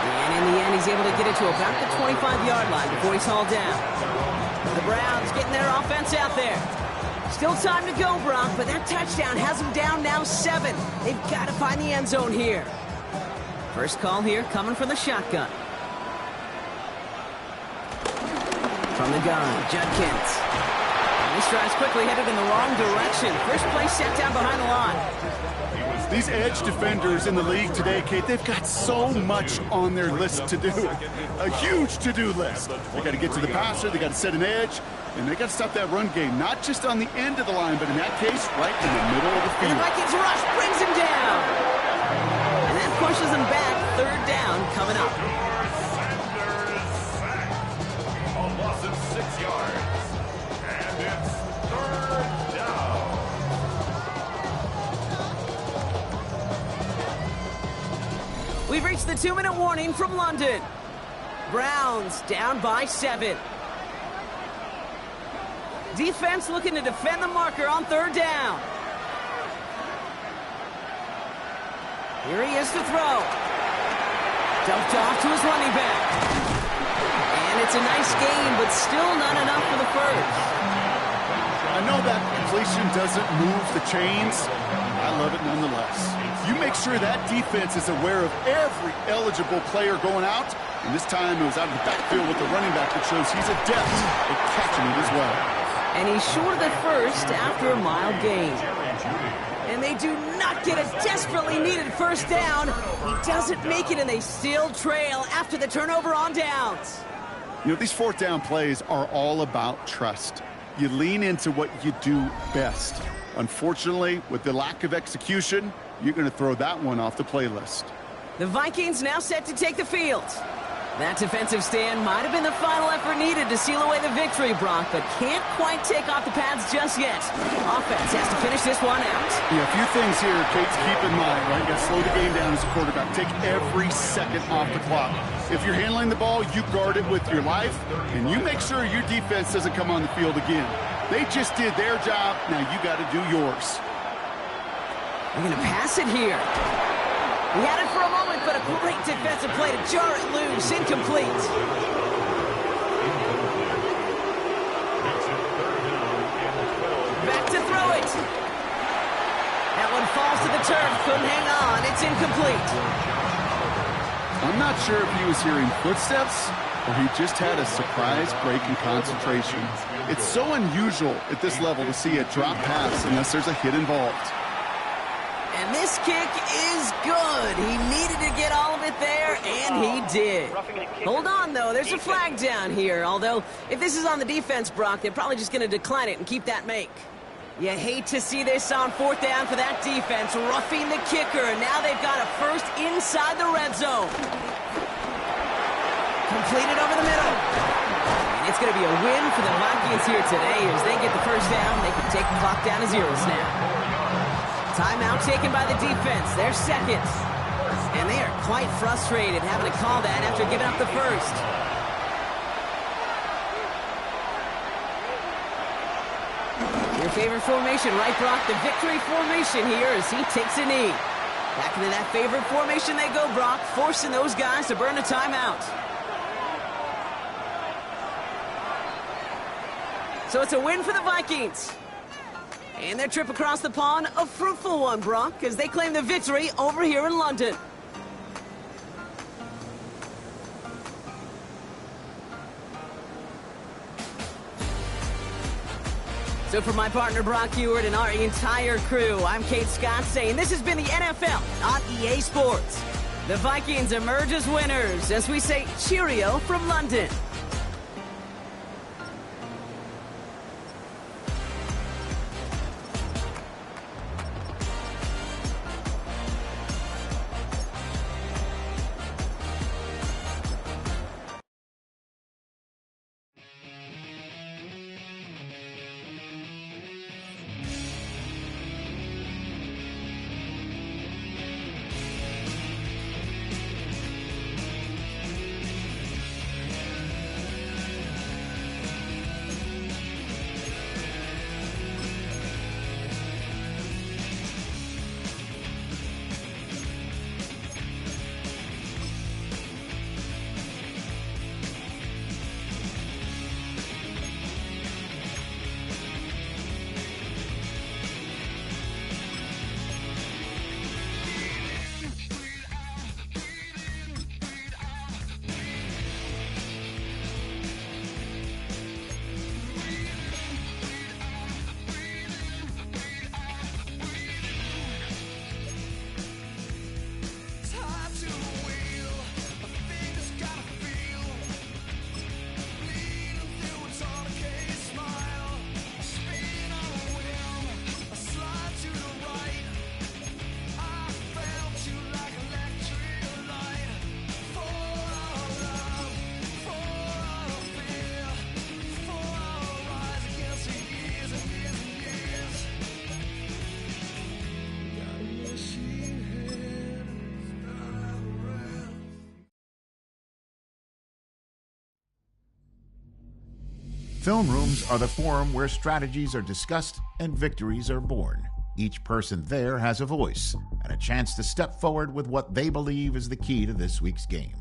And in the end, he's able to get it to about the 25-yard line before he's hauled down. The Browns getting their offense out there. Still time to go, Brock, but that touchdown has them down now 7. They've got to find the end zone here. First call here coming from the shotgun. From the gun, Judkins. And this drive's quickly headed in the wrong direction. First play set down behind the line. These edge defenders in the league today, Kate, they've got so much on their list to do. A huge to-do list. They got to get to the passer, they got to set an edge, and they got to stop that run game, not just on the end of the line, but in that case, right in the middle of the field. And the Vikings rush brings him down. And that pushes him back. Third down coming up. A loss of 6 yards. And it's third down. We've reached the 2-minute warning from London. Browns down by 7. Defense looking to defend the marker on third down. Here he is to throw. Dumped off to his running back. And it's a nice game, but still not enough for the first. I know that completion doesn't move the chains. I love it nonetheless. You make sure that defense is aware of every eligible player going out. And this time it was out of the backfield with the running back that shows he's adept at catching it as well. And he's short of the first after a mild gain. And they do not get a desperately needed first down. He doesn't make it, and they still trail after the turnover on downs. You know, these fourth down plays are all about trust. You lean into what you do best. Unfortunately, with the lack of execution, you're going to throw that one off the playlist. The Vikings now set to take the field. That defensive stand might have been the final effort needed to seal away the victory, Brock, but can't quite take off the pads just yet. Offense has to finish this one out. Yeah, a few things here, Kate, to keep in mind, right? You got to slow the game down as a quarterback. Take every second off the clock. If you're handling the ball, you guard it with your life, and you make sure your defense doesn't come on the field again. They just did their job. Now you got to do yours. They're going to pass it here. He had it for a moment, but a great defensive play to jar it loose. Incomplete. Back to throw it. That one falls to the turf. Couldn't hang on. It's incomplete. I'm not sure if he was hearing footsteps or he just had a surprise break in concentration. It's so unusual at this level to see a drop pass unless there's a hit involved. And this kick is good. He needed to get all of it there, and he did. Hold on, though. There's a flag down here. Although, if this is on the defense, Brock, they're probably just going to decline it and keep that make. You hate to see this on fourth down for that defense, roughing the kicker. Now they've got a first inside the red zone. Completed over the middle. And it's going to be a win for the Vikings here today. As they get the first down, they can take the clock down to 0 now. Timeout taken by the defense. They're second. And they are quite frustrated having to call that after giving up the first. Your favorite formation, right, Brock? The victory formation here as he takes a knee. Back into that favorite formation they go, Brock, forcing those guys to burn a timeout. So it's a win for the Vikings. And their trip across the pond, a fruitful one, Brock, as they claim the victory over here in London. So for my partner, Brock Huard, and our entire crew, I'm Kate Scott saying this has been the NFL on EA Sports. The Vikings emerge as winners as we say cheerio from London. Film rooms are the forum where strategies are discussed and victories are born. Each person there has a voice and a chance to step forward with what they believe is the key to this week's game.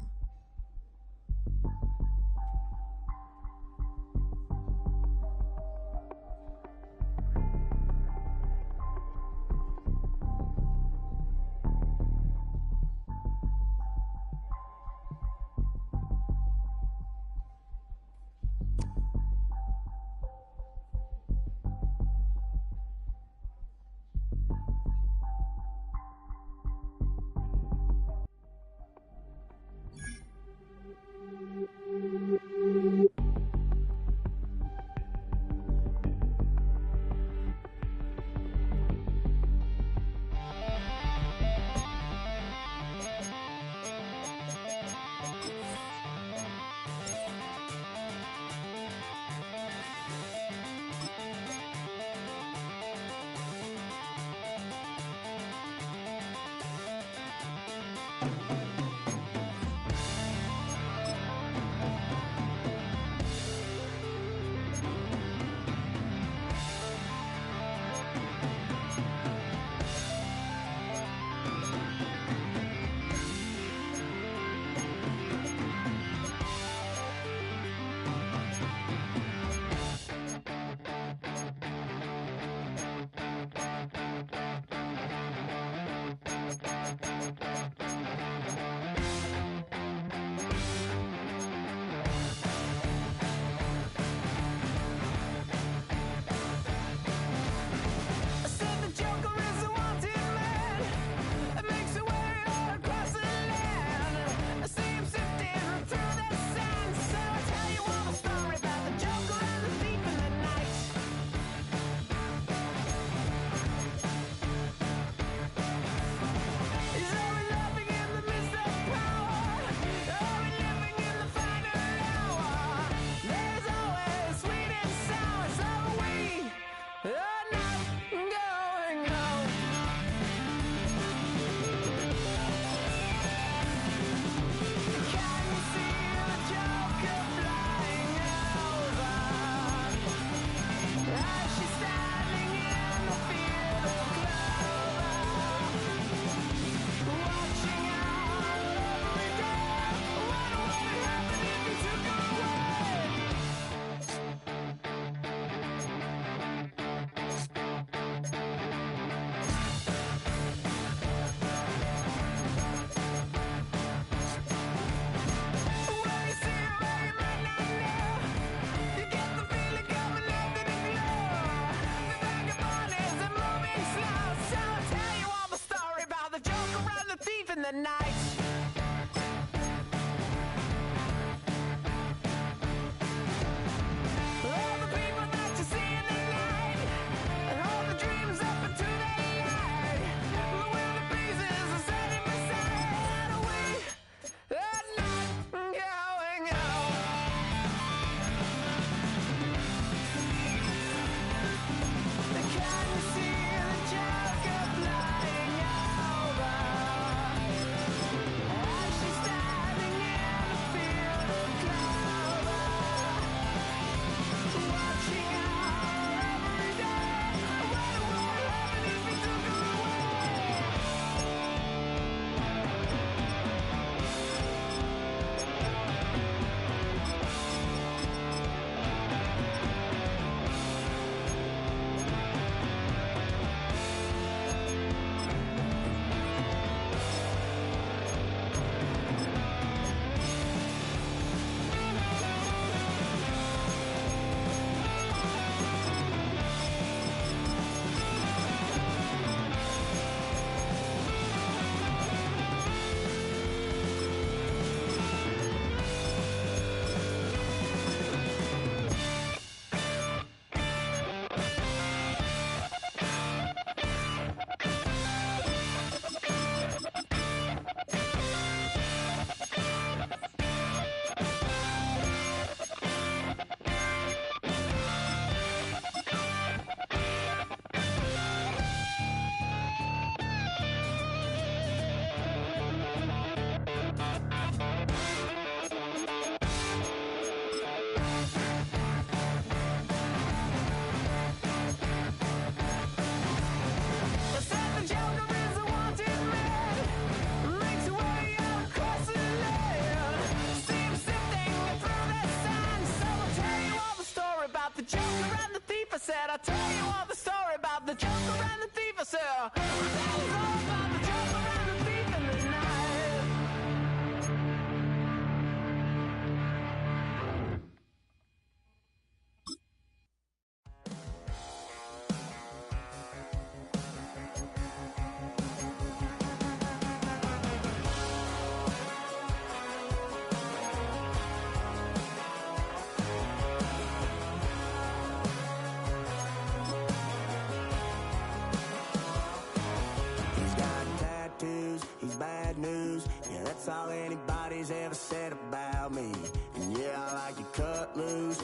said, I'll tell you all the story about the joker and the thief. I said, I'll tell you all about the joker and the thief in the night. Bad news, yeah, that's all anybody's ever said about me. And yeah, I like to cut loose,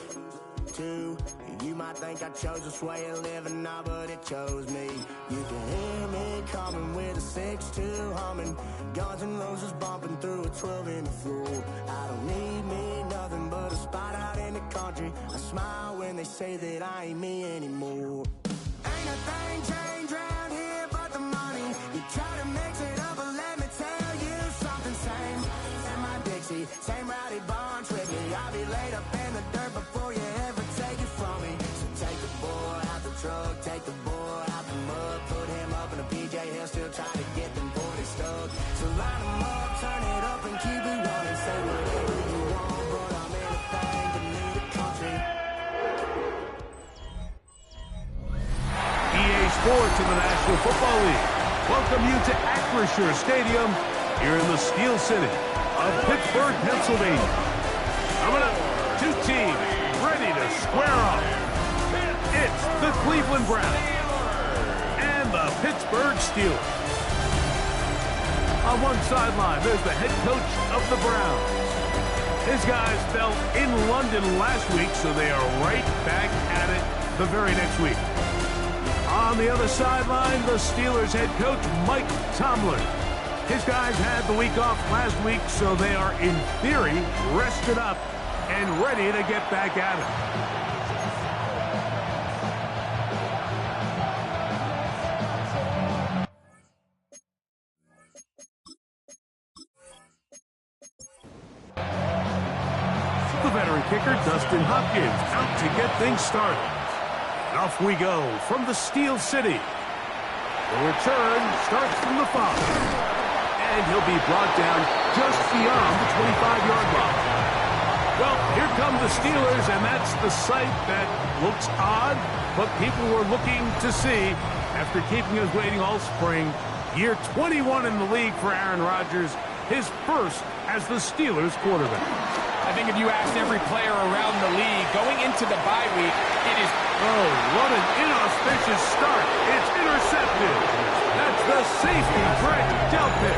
too. You might think I chose this way of living now, but it chose me. You can hear me coming with a 6-2 humming, Guns N' Roses bumping through a 12-inch floor. I don't need me nothing but a spot out in the country. I smile when they say that I ain't me anymore. Ain't a thing changed round here but the money. You try to mix it up, but let me tell you something. Same my Dixie, same rowdy bunch with me. I'll be laid up in the dirt before you ever take it from me. So take the boy out the truck, take the boy out the mud, put him up in a PJ Hill, still trying to get them 40 stuck. So line them up, turn it up and keep it running. Say whatever you want, but I'm anything to lead the country. EA Sports in the National Football League welcome you to Acrisure Stadium here in the Steel City of Pittsburgh, Pennsylvania. Coming up, two teams ready to square up. It's the Cleveland Browns and the Pittsburgh Steelers. On one sideline, there's the head coach of the Browns. His guys fell in London last week, so they are right back at it the very next week. On the other sideline, the Steelers head coach, Mike Tomlin. His guys had the week off last week, so they are, in theory, rested up and ready to get back at it. The veteran kicker, Dustin Hopkins, out to get things started. Off we go from the Steel City. The return starts from the 5. And he'll be brought down just beyond the 25-yard line. Well, here come the Steelers, and that's the sight that looks odd, but people were looking to see after keeping us waiting all spring. Year 21 in the league for Aaron Rodgers, his first as the Steelers quarterback. I think if you asked every player around the league going into the bye week, it is... Oh, what an inauspicious start. It's intercepted. That's the safety, Greg Delpit.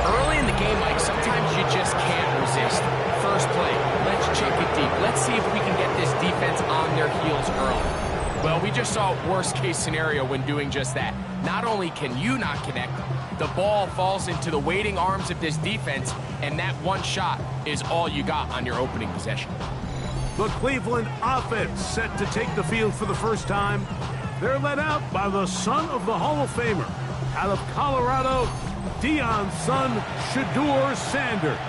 Early in the game, Mike, sometimes you just can't resist. First play, let's check it deep. Let's see if we can get this defense on their heels early. Well, we just saw worst-case scenario when doing just that. Not only can you not connect, the ball falls into the waiting arms of this defense, and that one shot is all you got on your opening possession. The Cleveland offense set to take the field for the first time. They're led out by the son of the Hall of Famer. Out of Colorado, Deion's son, Shedeur Sanders.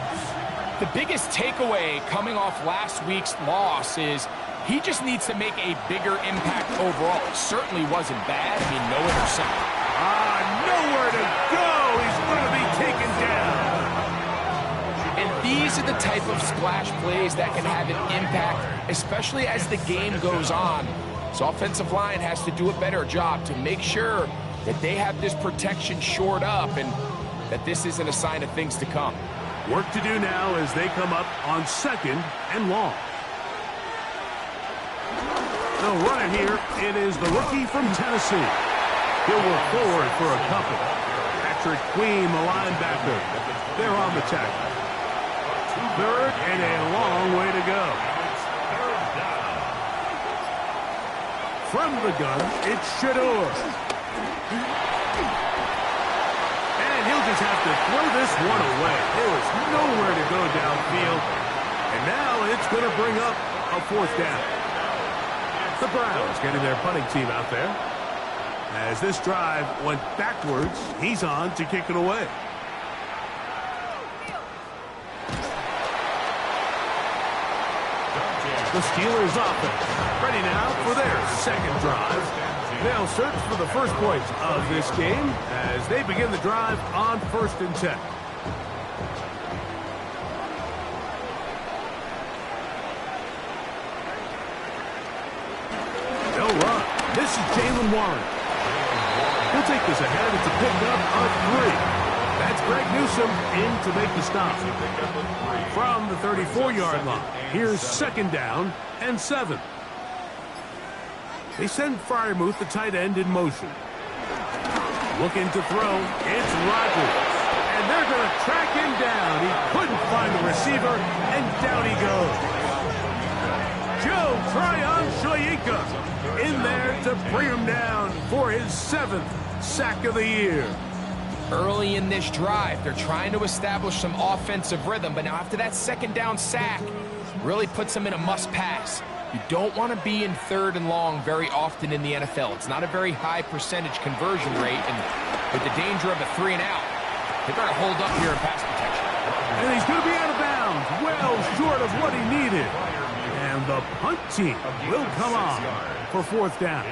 The biggest takeaway coming off last week's loss is he just needs to make a bigger impact overall. It certainly wasn't bad. I mean, no interception. Nowhere to go. He's going to be taken down. And these are the type of splash plays that can have an impact, especially as the game goes on. So offensive line has to do a better job to make sure that they have this protection shored up and that this isn't a sign of things to come. Work to do now as they come up on 2nd and long. The runner here, it is the rookie from Tennessee. He'll work forward for a couple. Patrick Queen, the linebacker. They're on the tackle. 3rd and a long way to go. From the gun, it's Shedeur. And he'll just have to throw this one away. There was nowhere to go downfield. And now it's going to bring up a 4th down. The Browns getting their punting team out there. As this drive went backwards, he's on to kick it away. the Steelers offense. Ready now for their second drive. They'll search for the first points of this game as they begin the drive on 1st and 10. They'll run. This is Jaylen Warren. He'll take this ahead. It's a pickup of 3. That's Greg Newsome in to make the stop. From the 34-yard line, here's 2nd down and 7. They send Freiermuth, the tight end, in motion. Looking to throw, it's Rodgers. And they're going to track him down. He couldn't find the receiver, and down he goes. Joe Tryon-Shoyinka in there to bring him down for his 7th sack of the year. Early in this drive, they're trying to establish some offensive rhythm, but now after that 2nd down sack, really puts them in a must-pass. You don't want to be in 3rd and long very often in the NFL. It's not a very high percentage conversion rate, and with the danger of a 3 and out, they better hold up here in pass protection. And he's going to be out of bounds, well short of what he needed. And the punt team will come on for 4th down.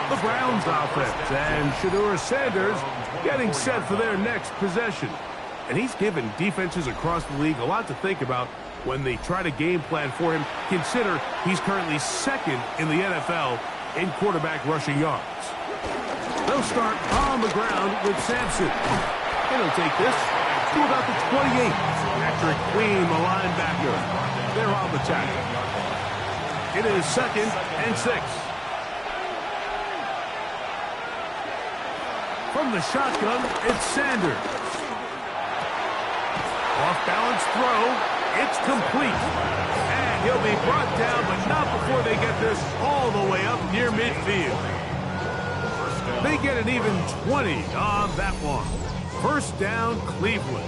The Browns offense and Shedeur Sanders getting set for their next possession. And he's given defenses across the league a lot to think about when they try to game plan for him. Consider he's currently 2nd in the NFL in quarterback rushing yards. They'll start on the ground with Sampson. And he'll take this to about the 28. Patrick Queen, the linebacker. They're on the tackle. It is 2nd and 6. From the shotgun, it's Sanders. Off-balance throw. It's complete. And he'll be brought down, but not before they get this all the way up near midfield. They get an even 20 on that one. 1st down, Cleveland.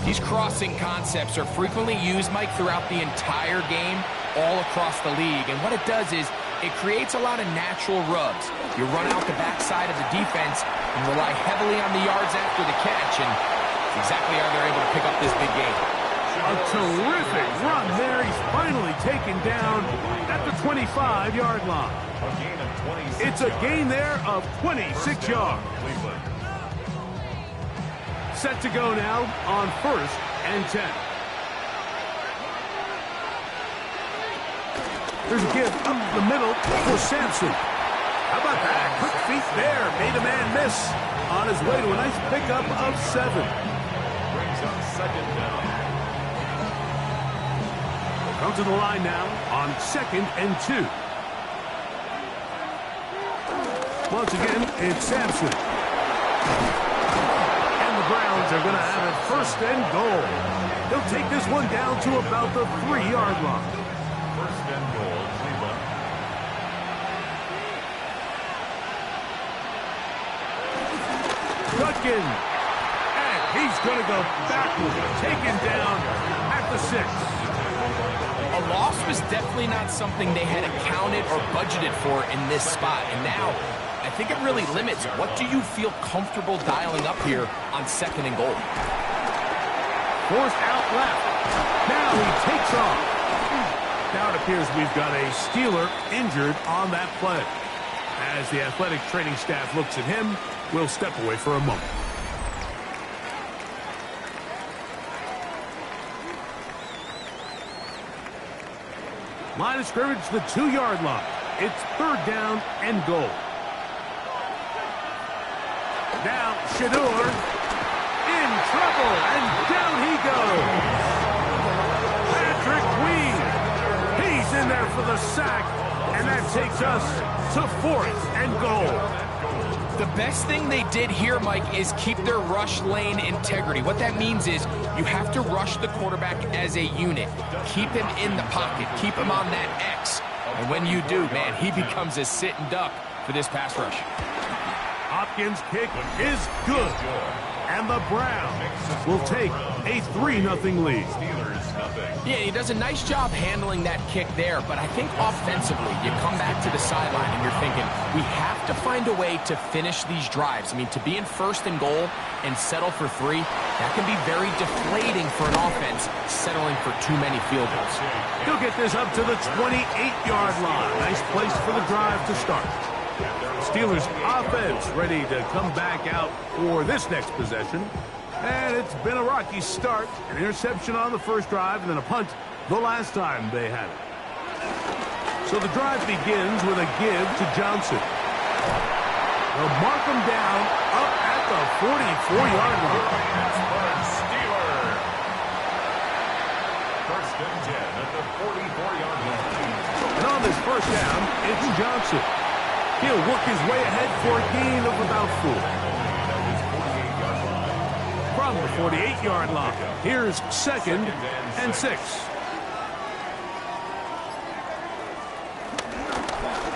These crossing concepts are frequently used, Mike, throughout the entire game, all across the league. And what it does is it creates a lot of natural rubs. You run out the backside of the defense and rely heavily on the yards after the catch, and it's exactly how they're able to pick up this big game. A terrific run there. He's finally taken down at the 25-yard line. It's a gain there of 26 yards. Set to go now on 1st and 10. There's a give up the middle for Sampson. How about that? Quick feet there. Made a man miss on his way to a nice pickup of 7. Brings up 2nd down. They'll come to the line now on 2nd and 2. Once again, it's Sampson. And the Browns are going to have it 1st and goal. They'll take this one down to about the 3-yard line. 1st and goal, Cleveland. Gutkin. And he's going to go backward. Taken down at the 6. A loss was definitely not something they had accounted or budgeted for in this spot. And now, I think it really limits. What do you feel comfortable dialing up here on 2nd and goal? Forced out left. Now he takes off. Now it appears we've got a Steeler injured on that play. As the athletic training staff looks at him, we'll step away for a moment. Line of scrimmage, the 2-yard line. It's 3rd down and goal. Now Shedeur in trouble, and down he goes. Patrick Queen. He's in there for the sack, and that takes us to 4th and goal. The best thing they did here, Mike, is keep their rush lane integrity. What that means is you have to rush the quarterback as a unit. Keep him in the pocket. Keep him on that X. And when you do, man, he becomes a sitting duck for this pass rush. Hopkins' kick is good. And the Browns will take a 3-0 lead. Steelers 0. Yeah, he does a nice job handling that kick there, but I think offensively, you come back to the sideline and you're thinking, we have to find a way to finish these drives. I mean, to be in first and goal and settle for 3, that can be very deflating for an offense, settling for too many field goals. He'll get this up to the 28-yard line. Nice place for the drive to start. Steelers offense ready to come back out for this next possession. And it's been a rocky start. An interception on the first drive and then a punt the last time they had it. So the drive begins with a give to Johnson. They'll mark him down up at the 44-yard line. Steelers. First and 10 at the 44-yard line. And on this first down, it's Johnson. He'll work his way ahead for a gain of about 4. From the 48-yard line, here's 2nd and 6.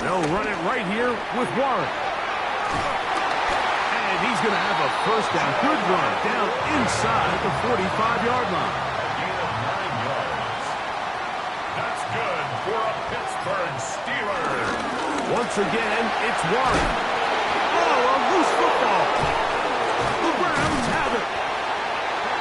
They'll run it right here with Warren. And he's going to have a first down. Good run down inside the 45-yard line. That's good for a Pittsburgh Steelers. Once again, it's Warren. Oh, a loose football. The Browns have it.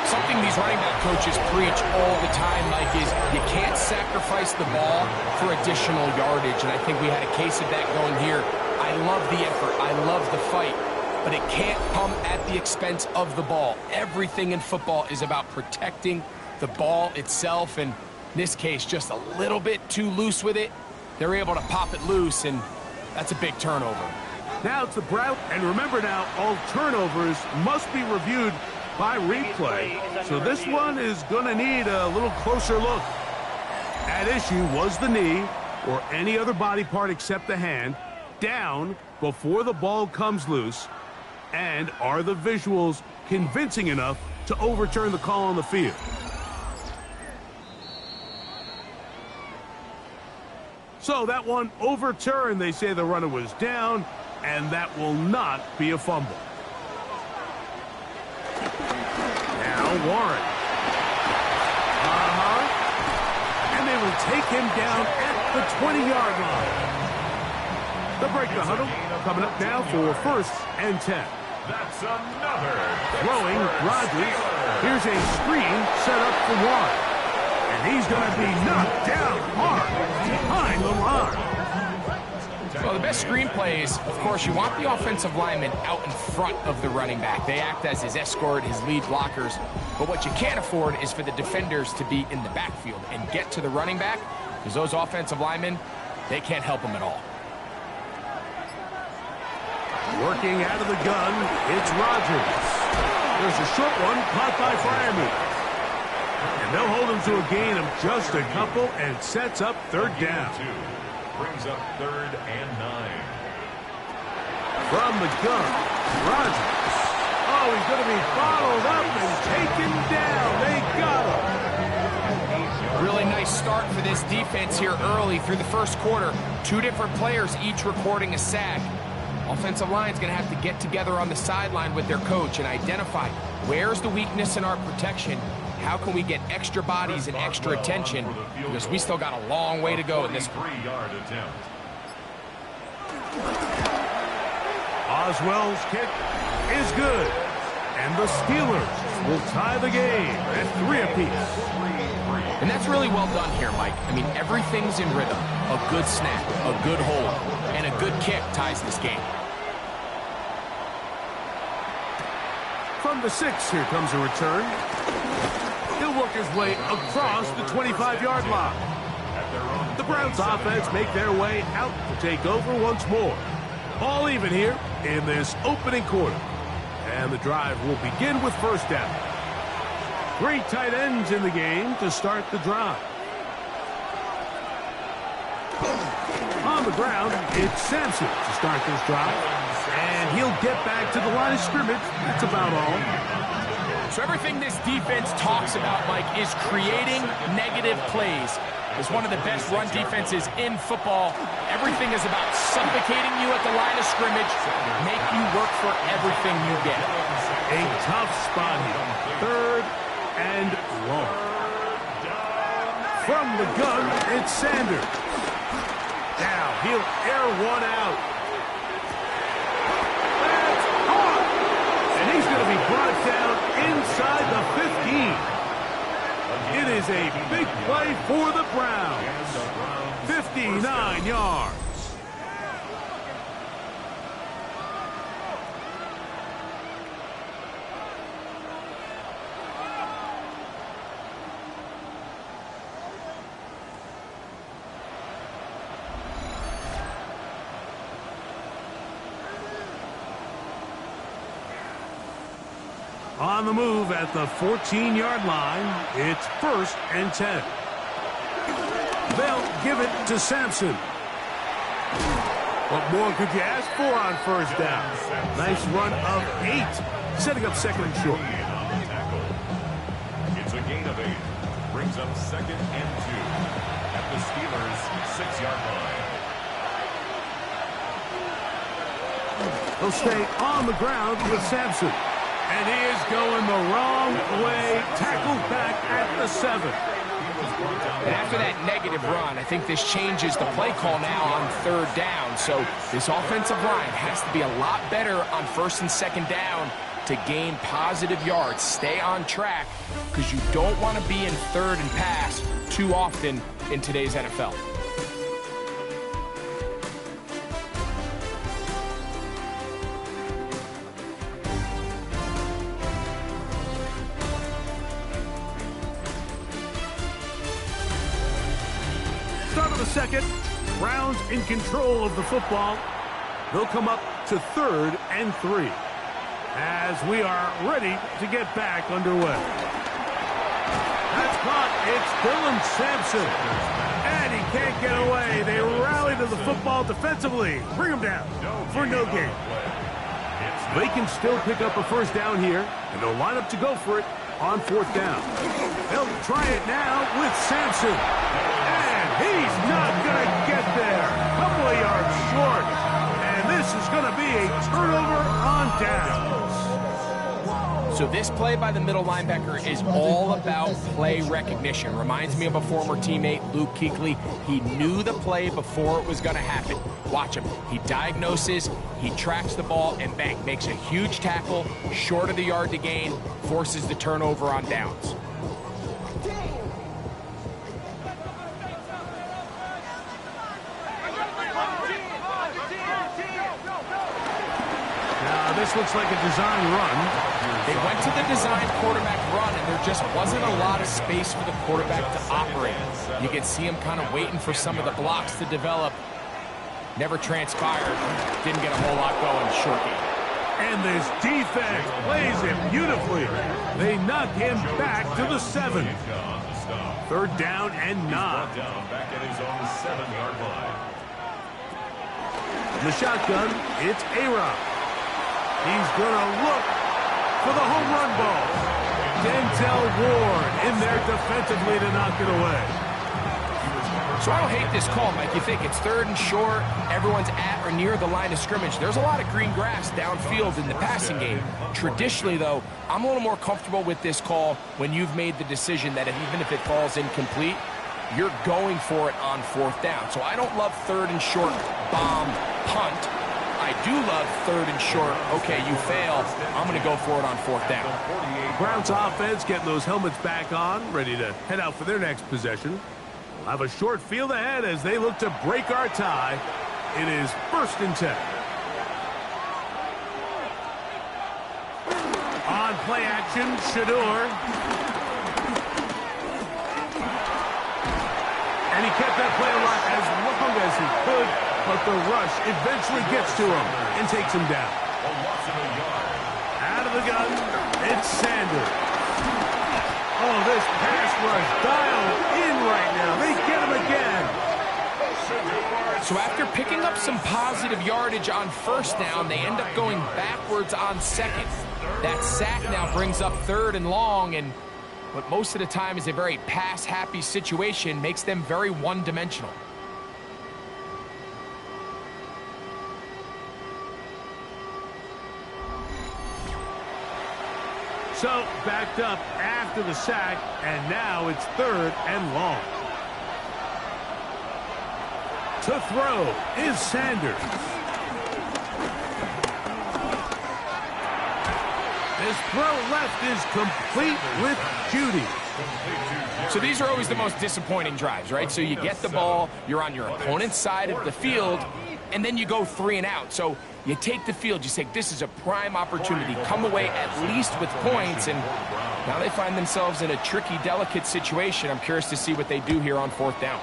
Something these running back coaches preach all the time, Mike, is you can't sacrifice the ball for additional yardage, and I think we had a case of that going here. I love the effort. I love the fight, but it can't come at the expense of the ball. Everything in football is about protecting the ball itself, and in this case, just a little bit too loose with it. They're able to pop it loose, and that's a big turnover. Now it's the Browns, and remember now, all turnovers must be reviewed by replay, so this one is going to need a little closer look. At issue was the knee, or any other body part except the hand, down before the ball comes loose, and are the visuals convincing enough to overturn the call on the field? So that one overturned. They say the runner was down, and that will not be a fumble. Warren. And they will take him down at the 20-yard line. They'll break the huddle. Coming up now for 1st and 10. That's another. Throwing Rodgers. Here's a screen set up for Warren. And he's going to be knocked down hard behind the line. Well, the best screenplay is, of course, you want the offensive lineman out in front of the running back. They act as his escort, his lead blockers. But what you can't afford is for the defenders to be in the backfield and get to the running back, because those offensive linemen, they can't help him at all. Working out of the gun, it's Rodgers. There's a short one caught by Freiermuth. And they'll hold him to a gain of just a couple and sets up 3rd down. Brings up 3rd and 9. From the gun, Rodgers. Oh, he's going to be followed up and taken down. They got him. Really nice start for this defense here early through the first quarter. 2 different players each recording a sack. Offensive line's going to have to get together on the sideline with their coach and identify where's the weakness in our protection. How can we get extra bodies and extra attention? Because we still got a long way to go in this 3-yard attempt. Oswell's kick is good. And the Steelers will tie the game at 3 apiece. And that's really well done here, Mike. I mean, everything's in rhythm. A good snap, a good hold, and a good kick ties this game. From the 6, here comes a return. He'll work his way across the 25-yard line. The Browns offense make their way out to take over once more. All even here in this opening quarter. And the drive will begin with 1st down. 3 tight ends in the game to start the drive. On the ground, it's Sampson to start this drive. And he'll get back to the line of scrimmage. That's about all. So everything this defense talks about, Mike, is creating negative plays. It's one of the best run defenses in football. Everything is about suffocating you at the line of scrimmage, make you work for everything you get. A tough spot here. 3rd and long. From the gun, it's Sanders. Now he'll air one out. That's caught! And he's going to be brought down inside the 15. It is a big play for the Browns. 59 yards. On the move at the 14-yard line, it's 1st and 10. They'll give it to Sampson. What more could you ask for on 1st down? Nice run of 8, setting up 2nd and short. It's a gain of 8. Brings up 2nd and 2 at the Steelers' 6-yard line. He'll stay on the ground with Sampson. And he is going the wrong way. Tackled back at the 7. And after that negative run, I think this changes the play call now on 3rd down. So this offensive line has to be a lot better on 1st and 2nd down to gain positive yards. Stay on track because you don't want to be in 3rd and pass too often in today's NFL. Start of the 2nd. Browns in control of the football. They'll come up to 3rd and 3 as we are ready to get back underway. That's caught. It's Dylan Sampson. And he can't get away. They rally to the football defensively. Bring him down for no gain. They can still pick up a 1st down here, and they'll line up to go for it on 4th down. They'll try it now with Sampson. And he's not going to get there. Couple of yards short. And this is going to be a turnover on downs. So this play by the middle linebacker is all about play recognition. Reminds me of a former teammate, Luke Kuechly. He knew the play before it was going to happen. Watch him. He diagnoses, he tracks the ball, and bang, makes a huge tackle, short of the yard to gain, forces the turnover on downs. This looks like a design run. They went to the design quarterback run, and there just wasn't a lot of space for the quarterback to operate. You can see him kind of waiting for some of the blocks to develop. Never transpired. Didn't get a whole lot going short game. And this defense plays it beautifully. They knock him back to the 7. 3rd down and 9. Back at his own 7-yard line. In the shotgun, it's A-Rob. He's going to look for the home run ball. Denzel Ward in there defensively to knock it away. So I don't hate this call, Mike. You think it's 3rd and short, everyone's at or near the line of scrimmage. There's a lot of green grass downfield in the passing game. Traditionally, though, I'm a little more comfortable with this call when you've made the decision that even if it falls incomplete, you're going for it on 4th down. So I don't love 3rd and short, bomb, punt. I do love 3rd and short. Okay, you fail. I'm going to go for it on 4th down. Browns offense getting those helmets back on, ready to head out for their next possession. We'll have a short field ahead as they look to break our tie. It is 1st and 10. On play action, Shador. And he kept that play alive as long as he could. But the rush eventually gets to him and takes him down. Out of the gun, it's Sanders. Oh, this pass rush dialed in right now. They get him again. So after picking up some positive yardage on 1st down, they end up going backwards on 2nd. That sack now brings up 3rd and long, and what most of the time is a very pass-happy situation makes them very one-dimensional. So, backed up after the sack, and now it's 3rd and long. To throw is Sanders. His throw left is complete with Judy. So these are always the most disappointing drives, right? So you get the ball, you're on your opponent's side of the field, and then you go 3 and out. So you take the field, you say, this is a prime opportunity. Come away at least with points, and now they find themselves in a tricky, delicate situation. I'm curious to see what they do here on 4th down.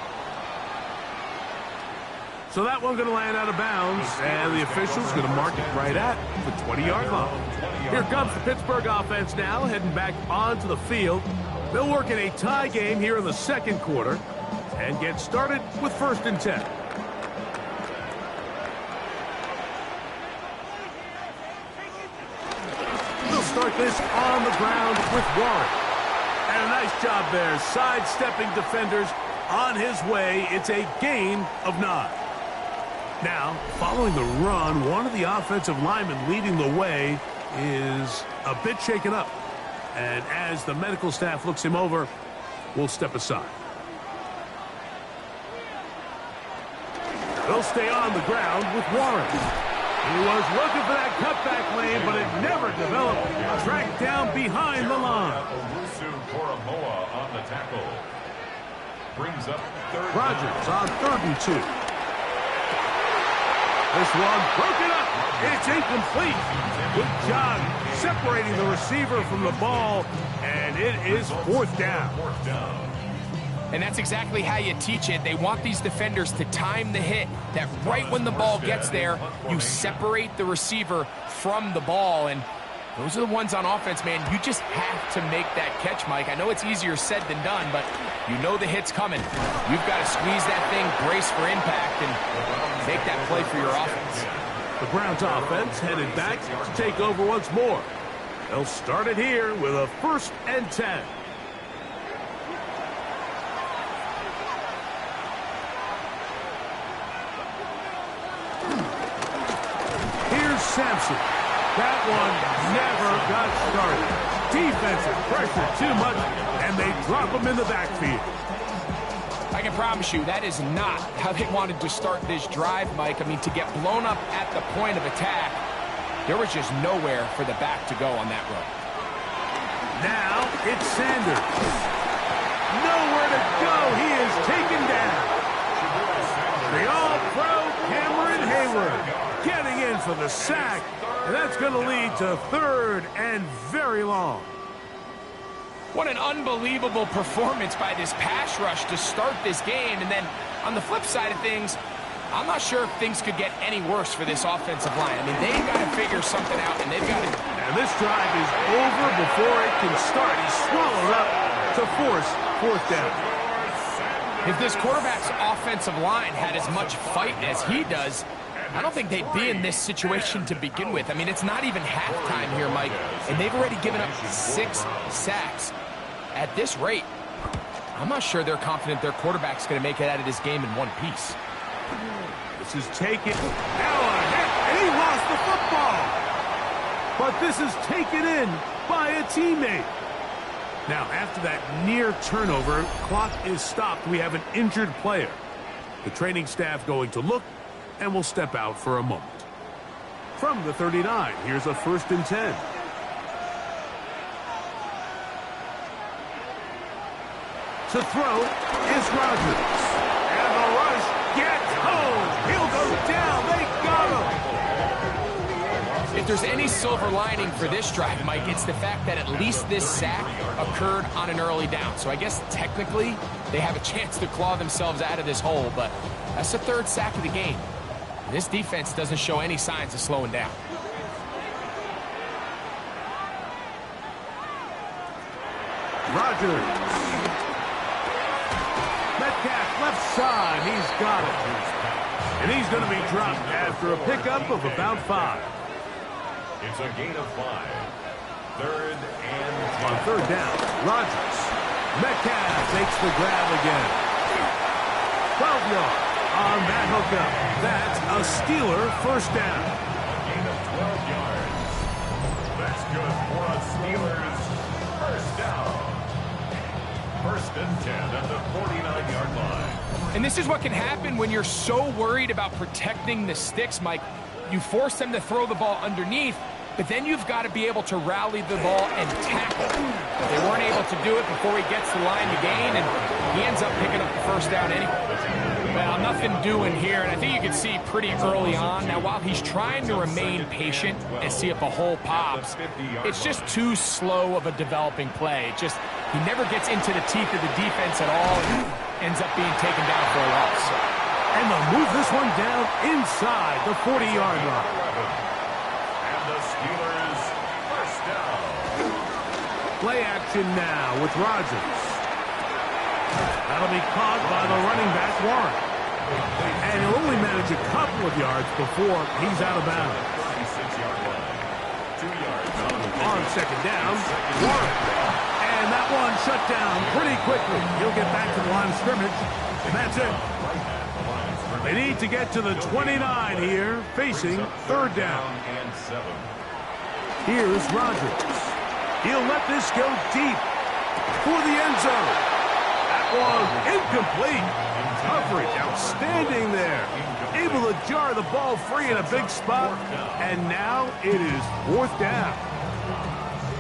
So that one going to land out of bounds, and the official's going to mark it right at the 20-yard line. Here comes the Pittsburgh offense now, heading back onto the field. They'll work in a tie game here in the 2nd quarter and get started with 1st and 10. They'll start this on the ground with Warren. And a nice job there, sidestepping defenders on his way. It's a gain of 9. Now, following the run, one of the offensive linemen leading the way is a bit shaken up. And as the medical staff looks him over, we'll step aside. They'll stay on the ground with Warren. He was looking for that cutback lane, but it never developed. Tracked down behind the line. Owusu Koromoa on the tackle. Brings up 3rd. Rodgers on 3rd and 2. This one broken up. It's incomplete. Good job separating the receiver from the ball, and it is 4th down. And that's exactly how you teach it. They want these defenders to time the hit, that right when the ball gets there, you separate the receiver from the ball. And those are the ones on offense, man. You just have to make that catch, Mike. I know it's easier said than done, but you know the hit's coming. You've got to squeeze that thing, brace for impact, and make that play for your offense. The Browns offense headed back to take over once more. They'll start it here with a 1st and 10. Here's Sampson. That one never got started. Defensive pressure too much, and they drop him in the backfield. I can promise you that is not how they wanted to start this drive, Mike. I mean, to get blown up at the point of attack, there was just nowhere for the back to go on that run. Now it's Sanders. Nowhere to go. He is taken down. The All-Pro Cameron Hayward getting in for the sack. And that's going to lead to 3rd and very long. What an unbelievable performance by this pass rush to start this game. And then on the flip side of things, I'm not sure if things could get any worse for this offensive line. I mean, they've got to figure something out, and they've got to... And this drive is over before it can start. He's swallowed up to force 4th down. If this quarterback's offensive line had as much fight as he does, I don't think they'd be in this situation to begin with. I mean, it's not even halftime here, Mike, and they've already given up 6 sacks. At this rate, I'm not sure they're confident their quarterback's going to make it out of this game in one piece. This is taken. Now a hit, and he lost the football. But this is taken in by a teammate. Now, after that near turnover, clock is stopped. We have an injured player. The training staff going to look, and will step out for a moment. From the 39, here's a 1st and 10. To throw is Rodgers. And the rush gets home. He'll go down. They got him. If there's any silver lining for this drive, Mike, it's the fact that at least this sack occurred on an early down. So I guess technically they have a chance to claw themselves out of this hole, but that's the 3rd sack of the game. This defense doesn't show any signs of slowing down. Rodgers. Metcalf left side. He's got it. And he's going to be dropped after a pickup of about 5. It's a gain of 5. 3rd and 10. On 3rd down, Rodgers. Metcalf takes the grab again. 12 yards on that hookup. That's a Steeler 1st down. A gain of 12 yards. That's good for a Steelers 1st down. First and 10 at the 49-yard line. And this is what can happen when you're so worried about protecting the sticks, Mike. You force them to throw the ball underneath, but then you've got to be able to rally the ball and tackle. They weren't able to do it before he gets the line to gain, and he ends up picking up the first down anyway. Well, nothing doing here, and I think you can see pretty early on. Now, while he's trying to remain patient and see if a hole pops, it's just too slow of a developing play. He never gets into the teeth of the defense at all and ends up being taken down for a loss. And they'll move this one down inside the 40-yard line. And the Steelers first down. Play action now with Rodgers. That'll be caught by the running back, Warren. And he'll only manage a couple of yards before he's out of bounds. 36-yard line. 2 yards on second down, Warren. And that one shut down pretty quickly. He'll get back to the line of scrimmage. That's it. They need to get to the 29 here, facing third down. Here's Rodgers. He'll let this go deep for the end zone. That one incomplete. Coverage outstanding there. Able to jar the ball free in a big spot. And now it is fourth down.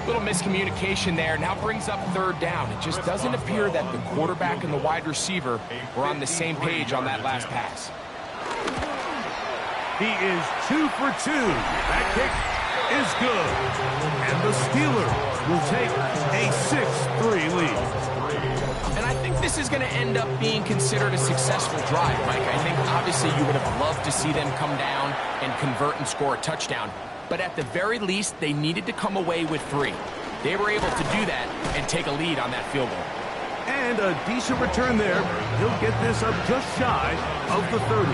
Little miscommunication there. Now brings up third down. It just doesn't appear that the quarterback and the wide receiver were on the same page on that last pass. He is 2 for 2. That kick is good. And the Steelers will take a 6-3 lead. And I think this is going to end up being considered a successful drive, Mike. I think obviously you would have loved to see them come down and convert and score a touchdown. But at the very least, they needed to come away with 3. They were able to do that and take a lead on that field goal. And a decent return there. He'll get this up just shy of the 30.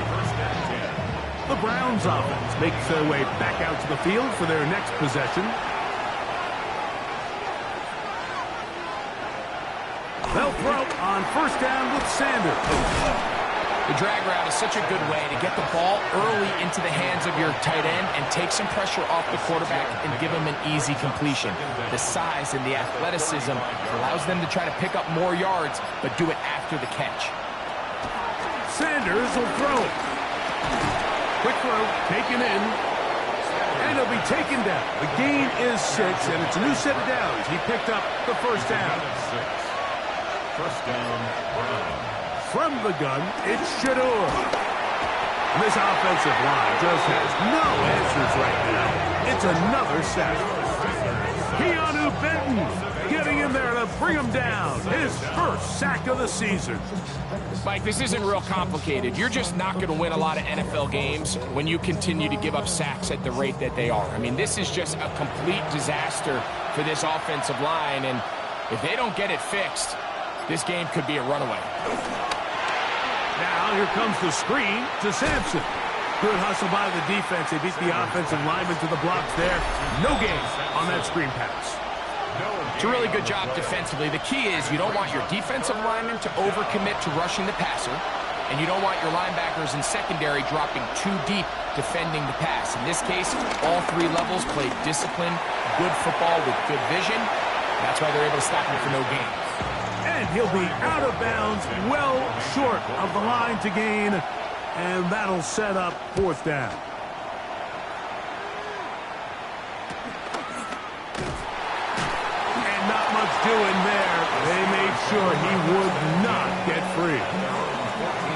The Browns offense makes their way back out to the field for their next possession. They'll throw on first down with Sanders. The drag route is such a good way to get the ball early into the hands of your tight end and take some pressure off the quarterback and give him an easy completion. The size and the athleticism allows them to try to pick up more yards, but do it after the catch. Sanders will throw. Quick throw, taken in, and he'll be taken down. The gain is 6, and it's a new set of downs. He picked up the first down. First down, Browns. From the gun, it's Shador. This offensive line just has no answers right now. It's another sack. Keanu Benton getting in there to bring him down. His first sack of the season. Mike, this isn't real complicated. You're just not going to win a lot of NFL games when you continue to give up sacks at the rate that they are. I mean, this is just a complete disaster for this offensive line, and if they don't get it fixed, this game could be a runaway. Now here comes the screen to Sampson. Good hustle by the defense. They beat the offensive lineman to the blocks there. No gain on that screen pass. It's a really good job defensively. The key is you don't want your defensive lineman to overcommit to rushing the passer, and you don't want your linebackers in secondary dropping too deep defending the pass. In this case, all 3 levels played disciplined, good football with good vision. That's why they're able to stop him for no gain. And he'll be out of bounds, well short of the line to gain, and that'll set up fourth down. And not much doing there. They made sure he would not get free.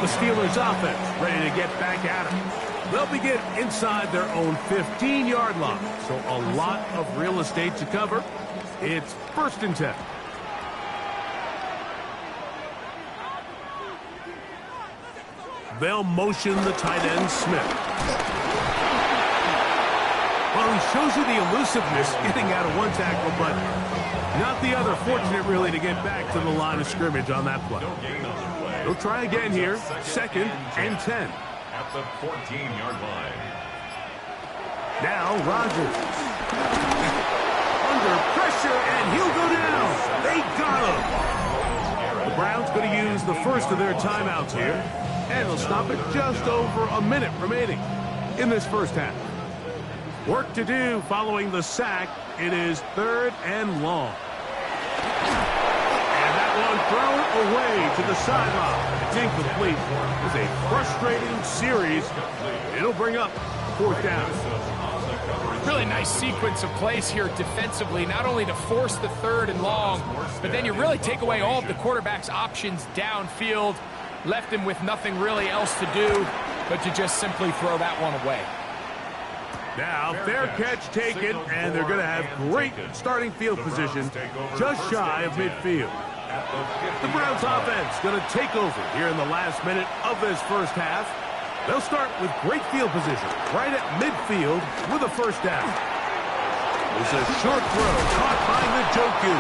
The Steelers offense ready to get back at him. They'll begin inside their own 15-yard line, so a lot of real estate to cover. It's first and 10. They'll motion the tight end, Smith. Well, he shows you the elusiveness getting out of one tackle, but not the other. Fortunate, really, to get back to the line of scrimmage on that play. He'll try again here. Second and 10. At the 14-yard line. Now Rodgers. Under pressure, and he'll go down. They got him. The Browns going to use the first of their timeouts here. And they'll stop it just over a minute remaining in this first half. Work to do following the sack. It is third and long. And that one thrown away to the sideline. It's incomplete. It's a frustrating series. It'll bring up 4th down. Really nice sequence of plays here defensively, not only to force the 3rd and long, but then you really take away all of the quarterback's options downfield, left him with nothing really else to do but to just simply throw that one away. Now, fair catch taken, and they're going to have great starting field position just shy of midfield. The Browns offense going to take over here in the last minute of this first half. They'll start with great field position right at midfield with a 1st down. It's a short throw caught by Njoku.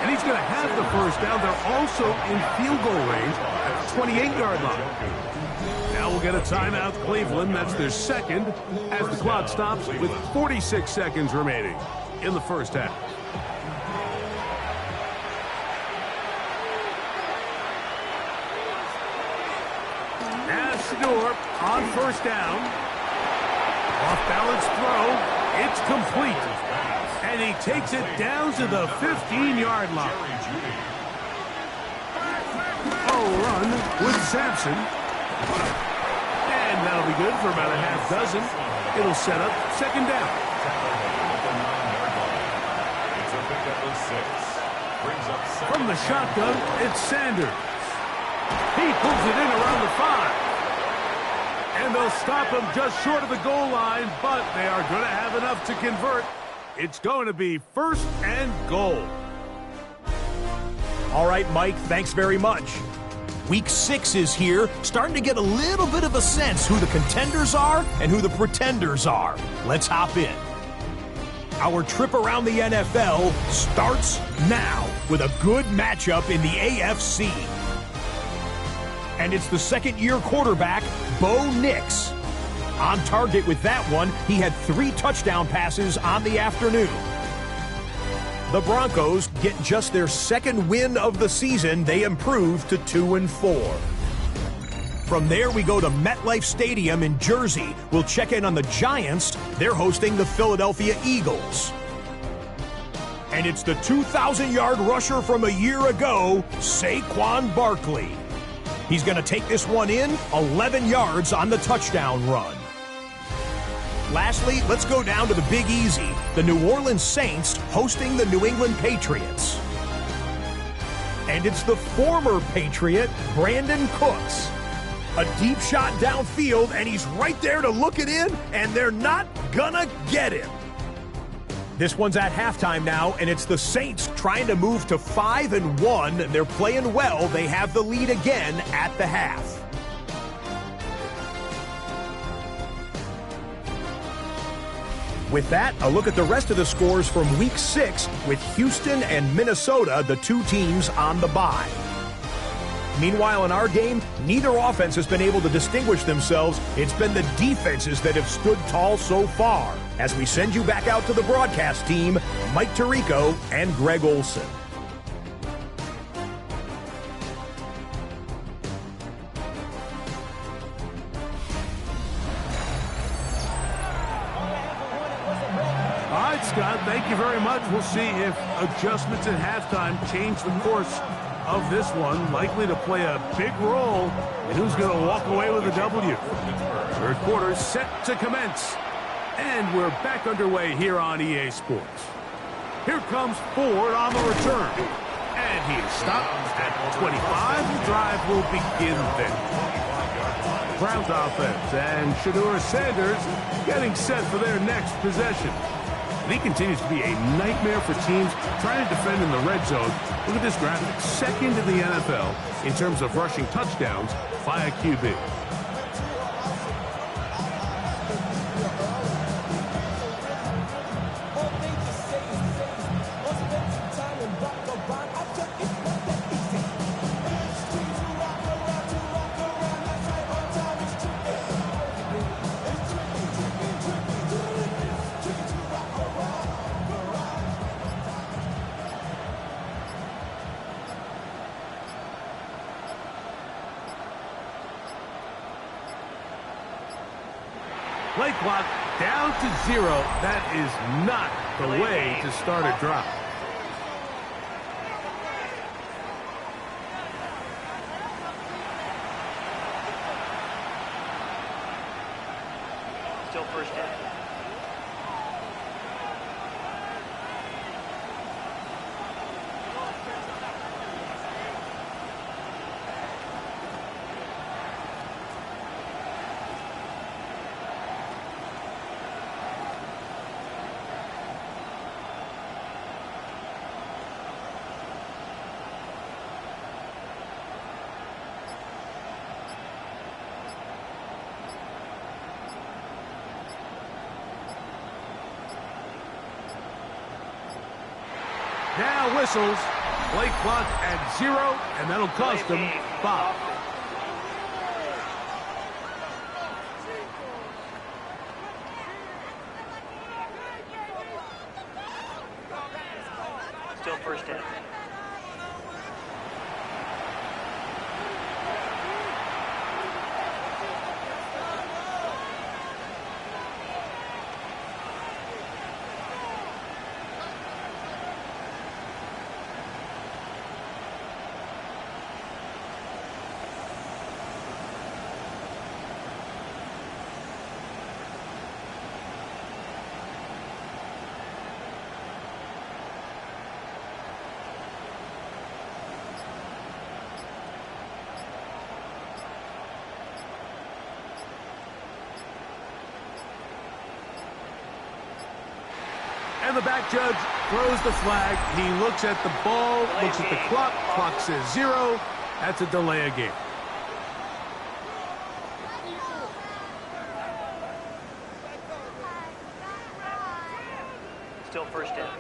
And he's going to have the 1st down. They're also in field goal range at the 28-yard line. Now we'll get a timeout, Cleveland. That's their 2nd as the clock stops with 46 seconds remaining in the first half. Shador on 1st down. Off-balance throw. It's complete. And he takes it down to the 15-yard line. Run with Sampson. And that'll be good for about a half dozen. It'll set up 2nd down. From the shotgun, it's Sanders. He pulls it in around the 5. And they'll stop him just short of the goal line, but they are going to have enough to convert. It's going to be 1st and goal. All right, Mike, thanks very much. Week 6 is here, starting to get a little bit of a sense who the contenders are and who the pretenders are. Let's hop in. Our trip around the NFL starts now with a good matchup in the AFC. And it's the 2nd-year quarterback, Bo Nix. On target with that one, he had 3 touchdown passes on the afternoon. The Broncos get just their 2nd win of the season. They improve to 2-4. From there, we go to MetLife Stadium in Jersey. We'll check in on the Giants. They're hosting the Philadelphia Eagles. And it's the 2,000-yard rusher from a year ago, Saquon Barkley. He's going to take this one in, 11 yards on the touchdown run. Lastly, let's go down to the Big Easy. The New Orleans Saints hosting the New England Patriots. And it's the former Patriot, Brandon Cooks. A deep shot downfield, and he's right there to look it in, and they're not gonna get him. This one's at halftime now, and it's the Saints trying to move to 5-1. They're playing well. They have the lead again at the half. With that, a look at the rest of the scores from Week 6 with Houston and Minnesota, the 2 teams on the bye. Meanwhile, in our game, neither offense has been able to distinguish themselves. It's been the defenses that have stood tall so far. As we send you back out to the broadcast team, Mike Tirico and Greg Olson. All right, Scott, thank you very much. We'll see if adjustments at halftime change the course of this one. Likely to play a big role in who's going to walk away with a W. 3rd quarter set to commence. And we're back underway here on EA Sports. Here comes Ford on the return. And he is stopped at 25. The drive will begin then. Browns offense and Shedeur Sanders getting set for their next possession. And he continues to be a nightmare for teams trying to defend in the red zone. Look at this graphic. 2nd in the NFL in terms of rushing touchdowns by a QB. Play clock down to 0. That is not the way to start a drive. Still first down. Now whistles. Play clock at 0, and that'll cost them 5. Still first down. And the back judge throws the flag. He looks at the ball, looks at the clock. Clock says 0. That's a delay of game. Still first down.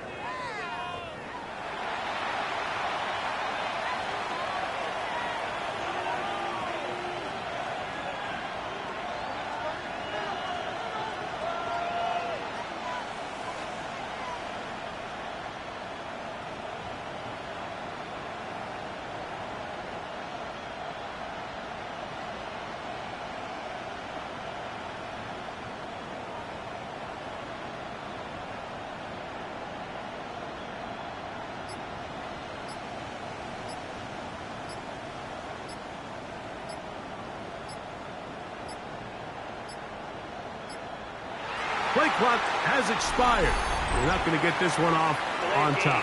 Play clock has expired. We're not going to get this one off on top.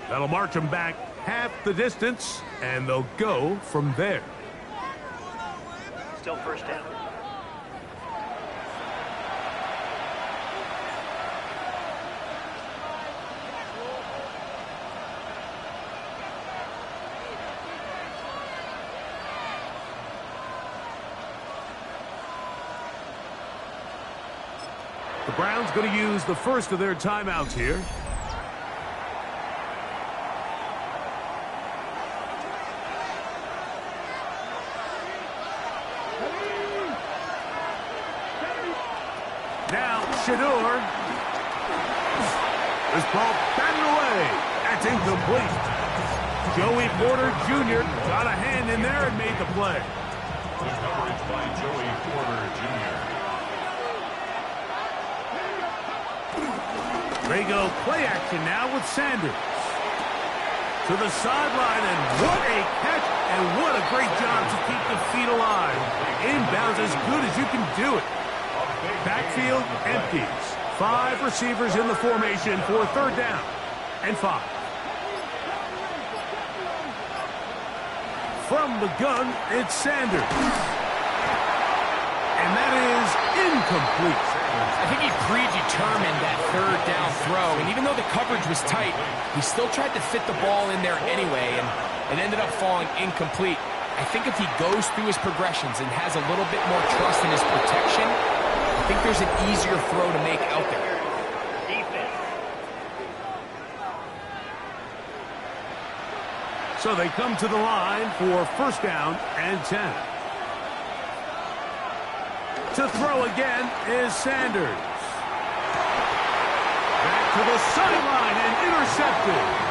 That'll march them back half the distance, and they'll go from there. Still first down. The Browns going to use the first of their timeouts here. Now Shador. This ball batted away. That's incomplete. Joey Porter Jr. got a hand in there and made the play. Good coverage by Joey Porter Jr. They go play action now with Sanders. To the sideline, and what a catch, and what a great job to keep the feet alive. Inbounds as good as you can do it. Backfield empties. 5 receivers in the formation for 3rd down and 5. From the gun, it's Sanders. And that is incomplete. I think he predetermined that 3rd down throw, and even though the coverage was tight, he still tried to fit the ball in there anyway, and it ended up falling incomplete. I think if he goes through his progressions and has a little bit more trust in his protection, I think there's an easier throw to make out there. So they come to the line for 1st down and 10. To throw again is Sanders. Back to the sideline and intercepted.